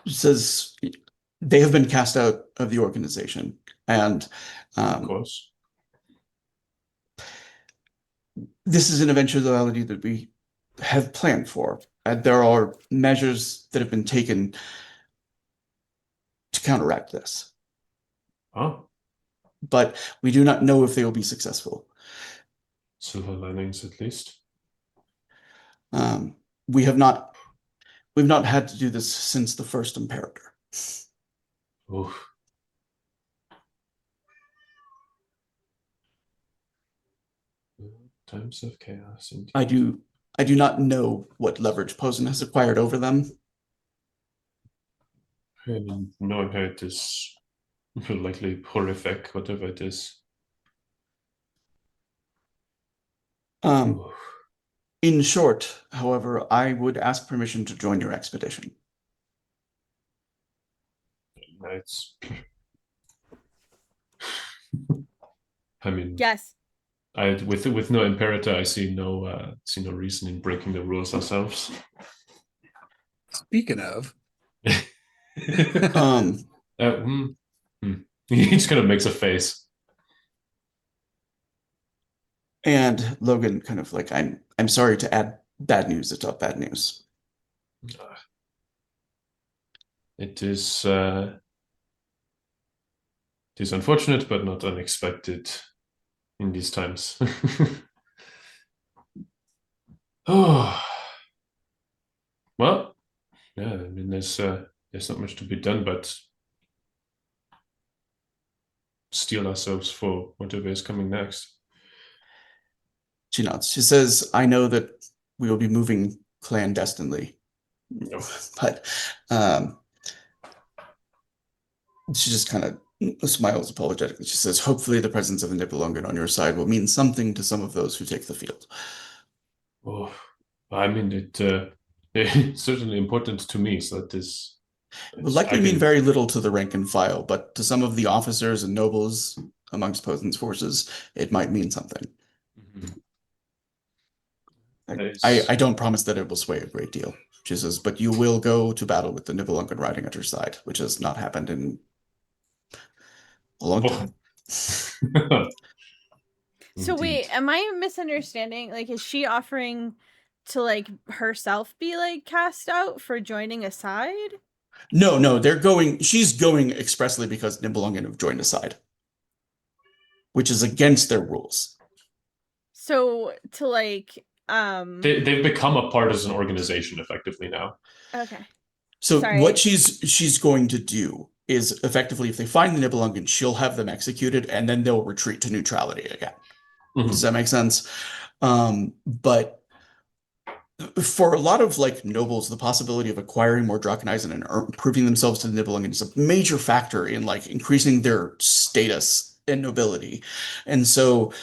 She says they have been cast out of the organization, and Of course. this is an eventuality that we have planned for. There are measures that have been taken to counteract this, Oh, but we do not know if they will be successful. silver linings at least. We've not had to do this since the first Imperator. Oof. Times of chaos. Indeed. I do not know what leverage Posen has acquired over them. I mean, knowing how it is likely horrific, whatever it is. Oof. In short, however, I would ask permission to join your expedition. It's. I mean, Yes. With no Imperator, I see no reason in breaking the rules ourselves. Speaking of, He just kind of makes a face. And Logan kind of like, I'm sorry to add bad news. It's not bad news. It is unfortunate, but not unexpected in these times. Oh, well, yeah. I mean, there's not much to be done but steel ourselves for whatever is coming next. She nods. She says, I know that we will be moving clandestinely, but she just kind of smiles apologetically. She says, hopefully the presence of the Nibelungen on your side will mean something to some of those who take the field. Oh, I mean, it's certainly important to me, so that is... It will likely mean very little to the rank and file, but to some of the officers and nobles amongst Posen's forces, it might mean something. Mhm. I don't promise that it will sway a great deal. She says, but you will go to battle with the Nibelungen riding at your side, which has not happened in a long time. So wait, Indeed. am I misunderstanding? Like, is she offering to like herself be like cast out for joining a side? No, she's going expressly because Nibelungen have joined a side, which is against their rules. So to like They've become a partisan organization effectively now. okay. So Sorry. what she's going to do is effectively, if they find the Nibelungen, she'll have them executed, and then they'll retreat to neutrality again. Mhm. Does that make sense? But for a lot of like nobles, the possibility of acquiring more Draconeisen and proving themselves to the Nibelungen is a major factor in like increasing their status and nobility. And so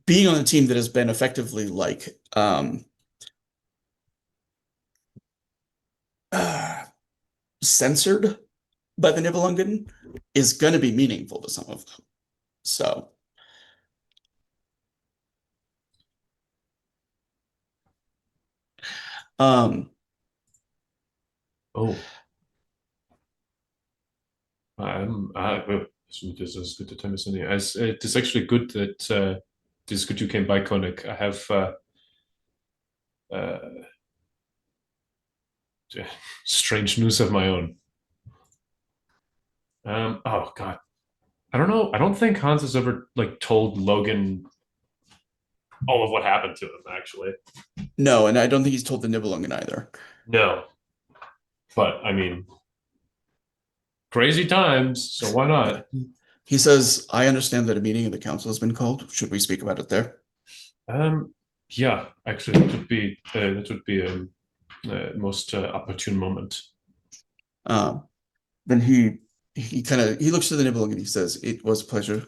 being on a team that has been effectively like censored by the Nibelungen is going to be meaningful to some of them. So Oh. Well, this is good to tell me something. It is actually good that this is good you came by, Koenig. I have strange news of my own. Oh God, I don't know. I don't think Hans has ever like told Logan all of what happened to him. Actually, no, and I don't think he's told the Nibelungen either. no. But I mean, crazy times. So why not? He says, "I understand that a meeting of the council has been called. Should we speak about it there?" Yeah. Actually, that would be a most opportune moment. Then he looks to the Nibelungen and he says, "It was a pleasure.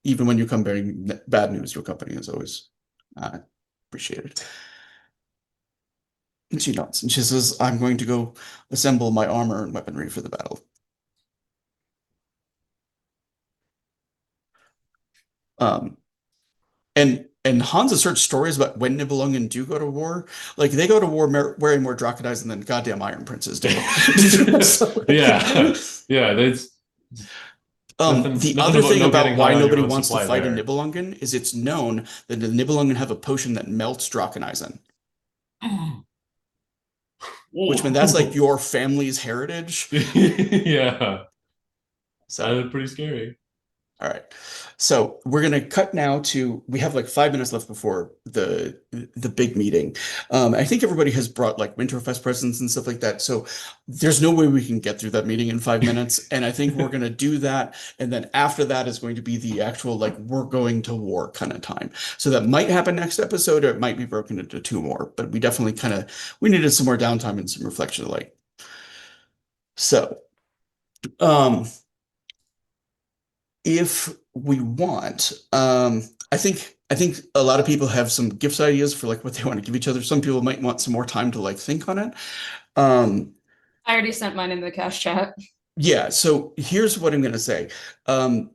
Even when you come bearing bad news, your company is always appreciated." And she nods and she says, "I'm going to go assemble my armor and weaponry for the battle." And And Hans has heard stories about when Nibelungen do go to war. Like they go to war wearing more Draconizing than goddamn Iron Princes do. So- Yeah. Yeah. That's nothing, the nothing other about thing no about getting why high on your nobody own wants to supply fight a there. Nibelungen is it's known that the Nibelungen have a potion that melts Draconizing, which means that's like your family's heritage. Yeah. So Sounded pretty scary. all right. So we're gonna cut now to we have like 5 minutes left before the big meeting. I think everybody has brought like Winterfest presents and stuff like that. So there's no way we can get through that meeting in 5 minutes. And I think we're gonna do that. And then after that is going to be the actual like we're going to war kind of time. So that might happen next episode, or it might be broken into 2 more. But we definitely we needed some more downtime and some reflection like so. If we want, I think a lot of people have some gifts ideas for like what they want to give each other. Some people might want some more time to like think on it. Um, I already sent mine in the cash chat. yeah, so here's what I'm gonna say. Um,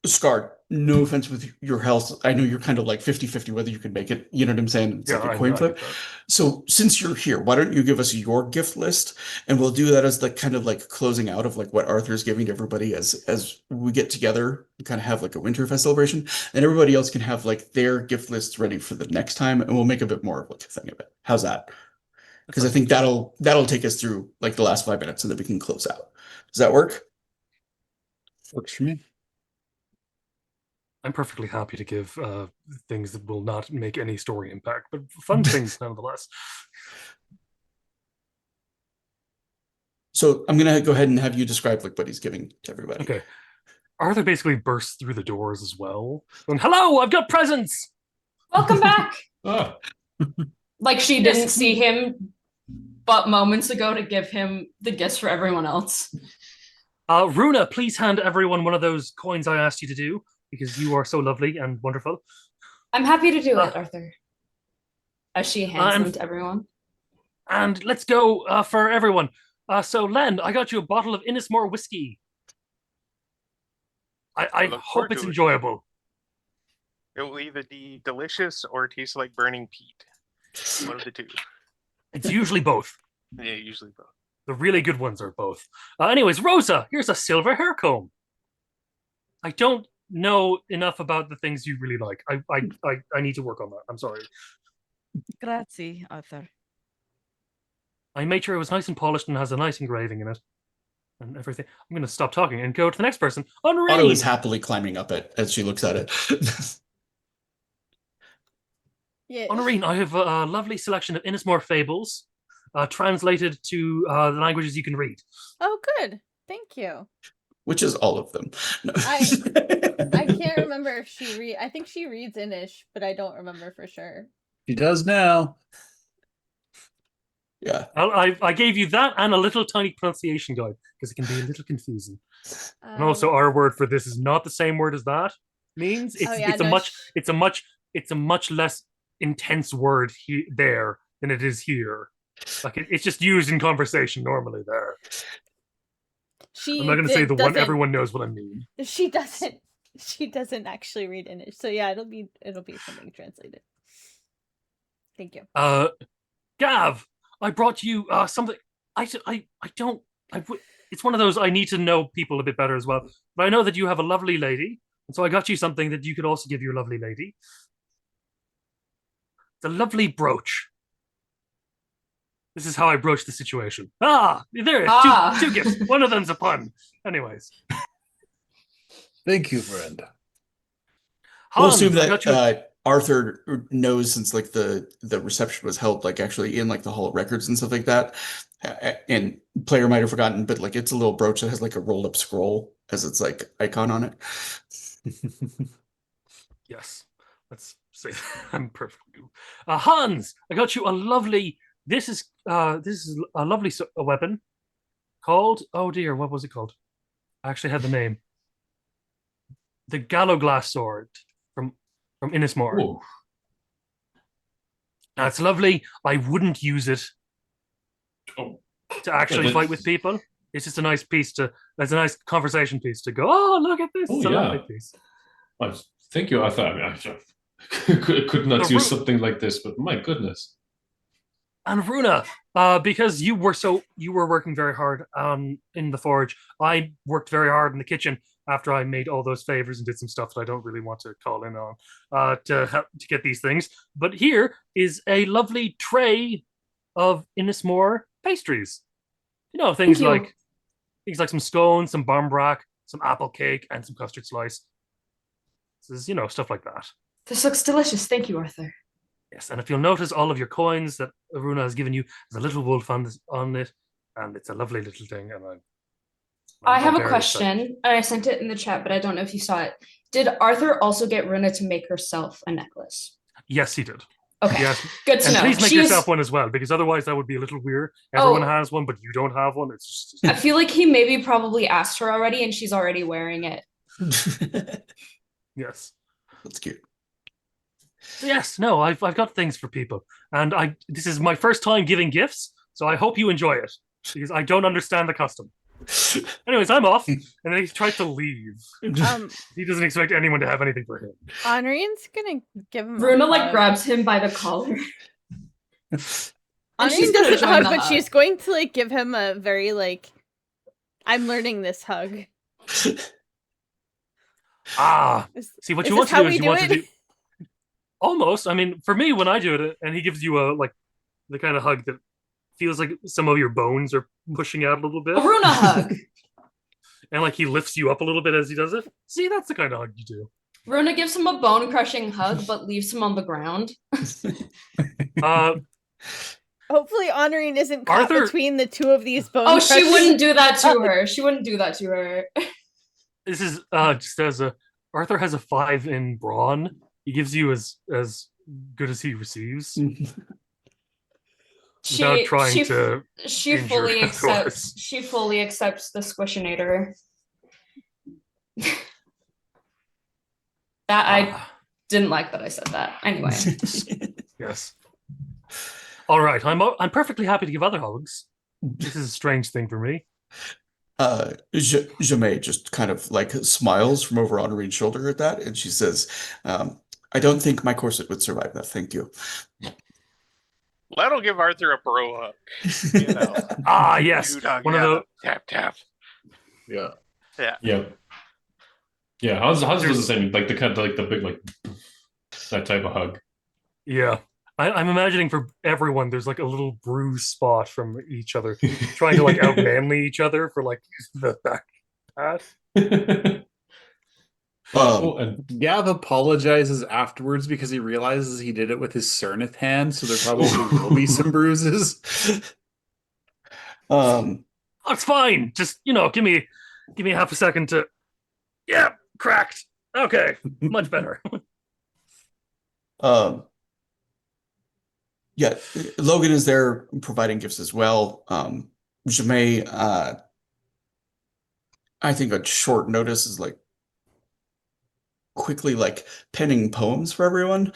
Scar, no offense with your health. I know you're kind of like 50-50 whether you can make it. You know what I'm saying? It's Yeah, like a I coin get flip. that. So since you're here, why don't you give us your gift list and we'll do that as the kind of like closing out of like what Arthur's giving to everybody as we get together and kind of have like a Winterfest celebration. And everybody else can have like their gift lists ready for the next time and we'll make a bit more of like a thing of it. How's that? Because I think that'll take us through like the last 5 minutes and then we can close out. Does that work? Works for me. I'm perfectly happy to give things that will not make any story impact, but fun things nonetheless. So I'm gonna go ahead and have you describe like what he's giving to everybody. Okay. Arthur basically bursts through the doors as well. And hello, I've got presents. Welcome back. Ah, Like she didn't see him but moments ago to give him the gifts for everyone else. Runa, please hand everyone one of those coins I asked you to do because you are so lovely and wonderful. I'm happy to do it, Arthur. As she hands and- them to everyone. And let's go for everyone. So, Len, I got you a bottle of Innismore whiskey. I look hope forward it's to it. enjoyable. It will either be delicious or taste like burning peat. One of the two. It's usually both. Yeah, usually both. The really good ones are both. Anyways, Rosa, here's a silver hair comb. I don't know enough about the things you really like. I need to work on that. I'm sorry. Grazie, Arthur. I made sure it was nice and polished and has a nice engraving in it and everything. I'm going to stop talking and go to the next person. Otto Honorine. is happily climbing up it as she looks at it. Yeah. Honorine, I have a lovely selection of Innismore fables, translated to the languages you can read. Oh, good. Thank you. Which is all of them. No. I can't remember if she read. I think she reads Innish, but I don't remember for sure. He does now. Yeah. I gave you that and a little tiny pronunciation guide because it can be a little confusing. And also, Um, our word for this is not the same word as that means. It's Oh, yeah, it's a no, much it's a much less intense word there than it is here. Like it's just used in conversation normally there. she I'm not going to say the one doesn't- everyone knows what I mean. She doesn't. She doesn't actually read Innish, so yeah, it'll be something translated. Thank you. Gav, I brought you something. It's one of those I need to know people a bit better as well. But I know that you have a lovely lady, and so I got you something that you could also give your lovely lady. It's a lovely brooch. This is how I broach the situation. There it is. Ah. Two gifts. One of them's a pun. Anyways. Thank you, friend. We'll Hans, assume I got you. that Arthur knows since like the reception was held like actually in like the Hall of Records and stuff like that. And player might have forgotten, but like it's a little brooch that has like a rolled up scroll as its like icon on it. Yes. Let's say I'm perfectly. Hans, I got you a lovely. This is a lovely weapon called. Oh dear, what was it called? I actually had the name. The Gallowglass sword from Innismore. ooh. Now, it's lovely. I wouldn't use it Oh, to actually Yeah, fight with people. It's just a nice piece to. That's a nice conversation piece to go. Oh, look at this! Oh, It's a yeah. lovely piece. Thank you. I thought I could not do something like this, but my goodness. And Runa, because you were working very hard in the forge. I worked very hard in the kitchen after I made all those favors and did some stuff that I don't really want to call in on to get these things. But here is a lovely tray of Innismore pastries. Thank you. Things like some scones, some barmbrack, some apple cake, and some custard slice. This is stuff like that. This looks delicious. Thank you, Arthur. Yes, and if you'll notice, all of your coins that Aruna has given you, there's a little wolf on it, and it's a lovely little thing. And I have a very question, excited. and I sent it in the chat, but I don't know if you saw it. Did Arthur also get Runa to make herself a necklace? Yes, he did. Okay, Yes, good to and know. please make She's- yourself one as well, because otherwise that would be a little weird. Everyone has one, but you don't have one. It's just I feel like he maybe probably asked her already, and she's already wearing it. yes. That's cute. So yes, no, I've got things for people, and this is my first time giving gifts, so I hope you enjoy it because I don't understand the custom. Anyways, I'm off, and then he tries to leave. He doesn't expect anyone to have anything for him. Honorin's gonna give him. Runa grabs him by the collar. Honorin doesn't hug, but she's going to give him a very I'm learning this hug. See what you want to do is you want to do. Almost. I mean, for me, when I do it, and he gives you the kind of hug that feels like some of your bones are pushing out a little bit. A Runa hug. And he lifts you up a little bit as he does it. See, that's the kind of hug you do. Runa gives him a bone-crushing hug, but leaves him on the ground. Hopefully, Honorin isn't caught between the two of these bones. Oh, she wouldn't do that to her. She wouldn't do that to her. This is just as Arthur has a 5 in brawn. He gives you as good as he receives. Without trying to she fully accepts the squishinator. That I didn't like that I said that. Anyway. Yes. All right, I'm perfectly happy to give other hugs. This is a strange thing for me. Jamie just kind of smiles from over Honorin's shoulder at that, and she says, I don't think my corset would survive that, thank you. That'll give Arthur a bro hug. Yes. One of the tap. Yeah. Yeah, how's does the same the kind of the big that type of hug. Yeah. I'm imagining for everyone there's a little bruise spot from each other, trying to outmanly each other for the back pass. And Gav apologizes afterwards because he realizes he did it with his Cernith hand, so there probably will be some bruises. It's fine. Just give me half a second to. Yeah, cracked. Okay, much better. Yeah, Logan is there providing gifts as well. Jamie, I think a short notice is quickly penning poems for everyone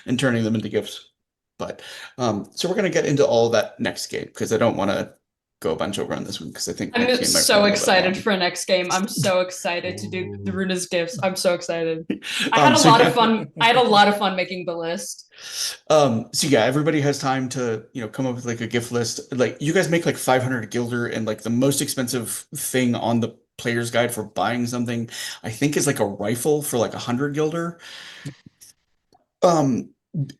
and turning them into gifts. But so we're gonna get into all of that next game because I don't want to go a bunch over on this one because I think I'm so excited for next game. I'm so excited to do the Runa's gifts. I'm so excited. I had a lot of fun. I had a lot of fun making the list. So yeah, everybody has time to come up with a gift list. You guys make 500 gilder, and the most expensive thing on the player's guide for buying something I think is a rifle for 100 gilder. And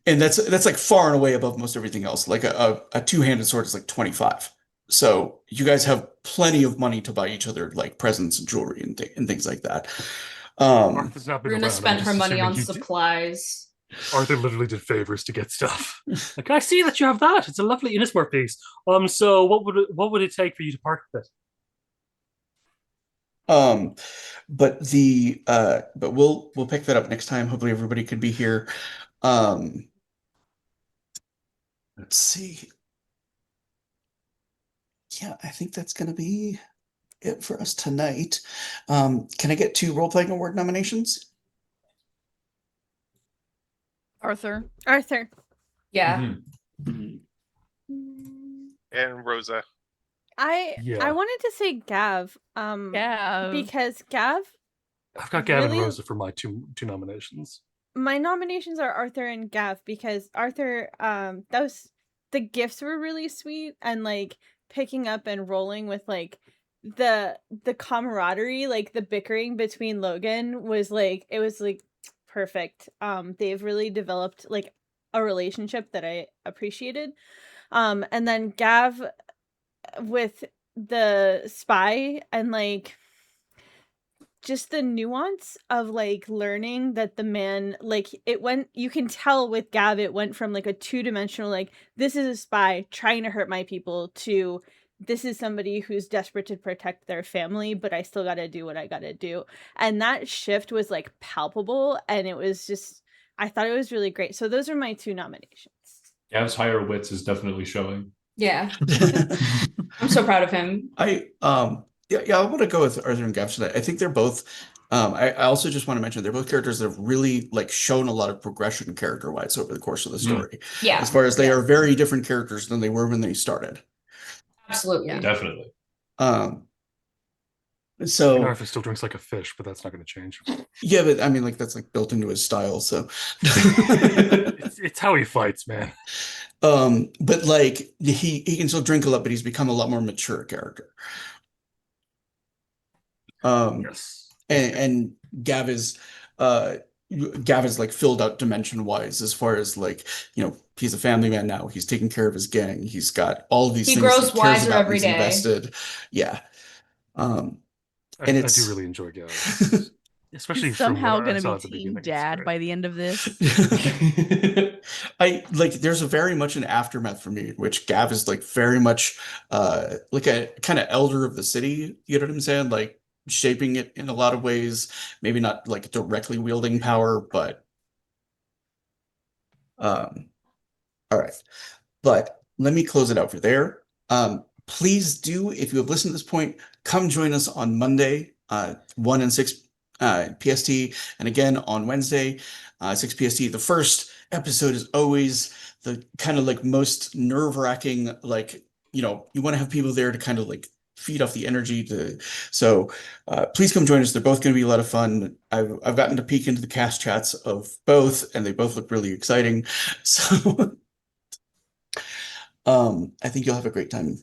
that's far and away above most everything else. A two-handed sword is 25. So you guys have plenty of money to buy each other presents and jewelry and things like that. Runa spent her money on supplies. Arthur literally did favors to get stuff. I see that you have that. It's a lovely Innismore piece. So what would it take for you to part with it? But we'll pick that up next time. Hopefully everybody could be here. Let's see. Yeah, I think that's gonna be it for us tonight. Can I get 2 role-playing award nominations? Arthur. Yeah. And Rosa. I wanted to say Gav. Gav. Because Gav I've got Gavin really- Rosa for my two nominations. My nominations are Arthur and Gav, because Arthur, the gifts were really sweet, and like picking up and rolling with like the camaraderie, like the bickering between Logan was like, it was like perfect. They've really developed like a relationship that I appreciated. And then Gav with the spy, and like just the nuance of like learning that the man, like, it went, you can tell with Gav, it went from like a two-dimensional, like, this is a spy trying to hurt my people, to this is somebody who's desperate to protect their family, but I still got to do what I got to do. And that shift was like palpable, and it was just, I thought it was really great. So those are my two nominations. Gav's higher wits is definitely showing. Yeah, I'm so proud of him. Yeah, I want to go with Arthur and Gav tonight. I think they're both. I also just want to mention they're both characters that have really like shown a lot of progression character-wise over the course of the story. Yeah, As far as they Yeah. are very different characters than they were when they started. absolutely. Yeah. Definitely. So Narfa still drinks like a fish, but that's not going to change. yeah, but I mean, like that's like built into his style. So, It's how he fights, man. but like he can still drink a lot, but he's become a lot more mature character. Yes. And Gav is like filled out dimension wise as far as like, he's a family man now. He's taking care of his gang. He's got all of these He things grows he cares wiser about and every he's day. invested. Yeah. I And do it's really enjoy Gav. Especially He's from somehow what I going to saw be at the teen beginning. It's dad great. by the end of this. I like there's a very much an aftermath for me, which Gav is like very much like a kind of elder of the city, you know what I'm saying? Like shaping it in a lot of ways, maybe not like directly wielding power, but all right. But let me close it out for there. Please do, if you have listened to this point, come join us on Monday, 1 and 6 PST, and again on Wednesday, 6 PST. The first episode is always the kind of like most nerve-wracking, like, you want to have people there to kind of like feed off the energy so please come join us. They're both going to be a lot of fun. I've gotten to peek into the cast chats of both, and they both look really exciting. So I think you'll have a great time.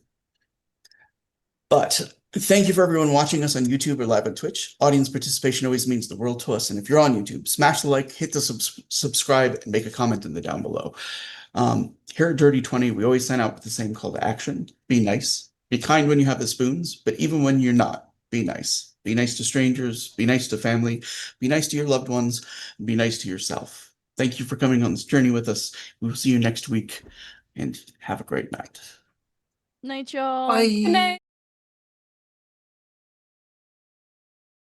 But thank you for everyone watching us on YouTube or live on Twitch. Audience participation always means the world to us. And if you're on YouTube, smash the like, hit the subscribe, and make a comment in the down below. Here at Dirty 20, we always sign out with the same call to action. Be nice. Be kind when you have the spoons, but even when you're not, be nice. Be nice to strangers. Be nice to family. Be nice to your loved ones. Be nice to yourself. Thank you for coming on this journey with us. We will see you next week, and have a great night. Night, y'all. Bye. Good night.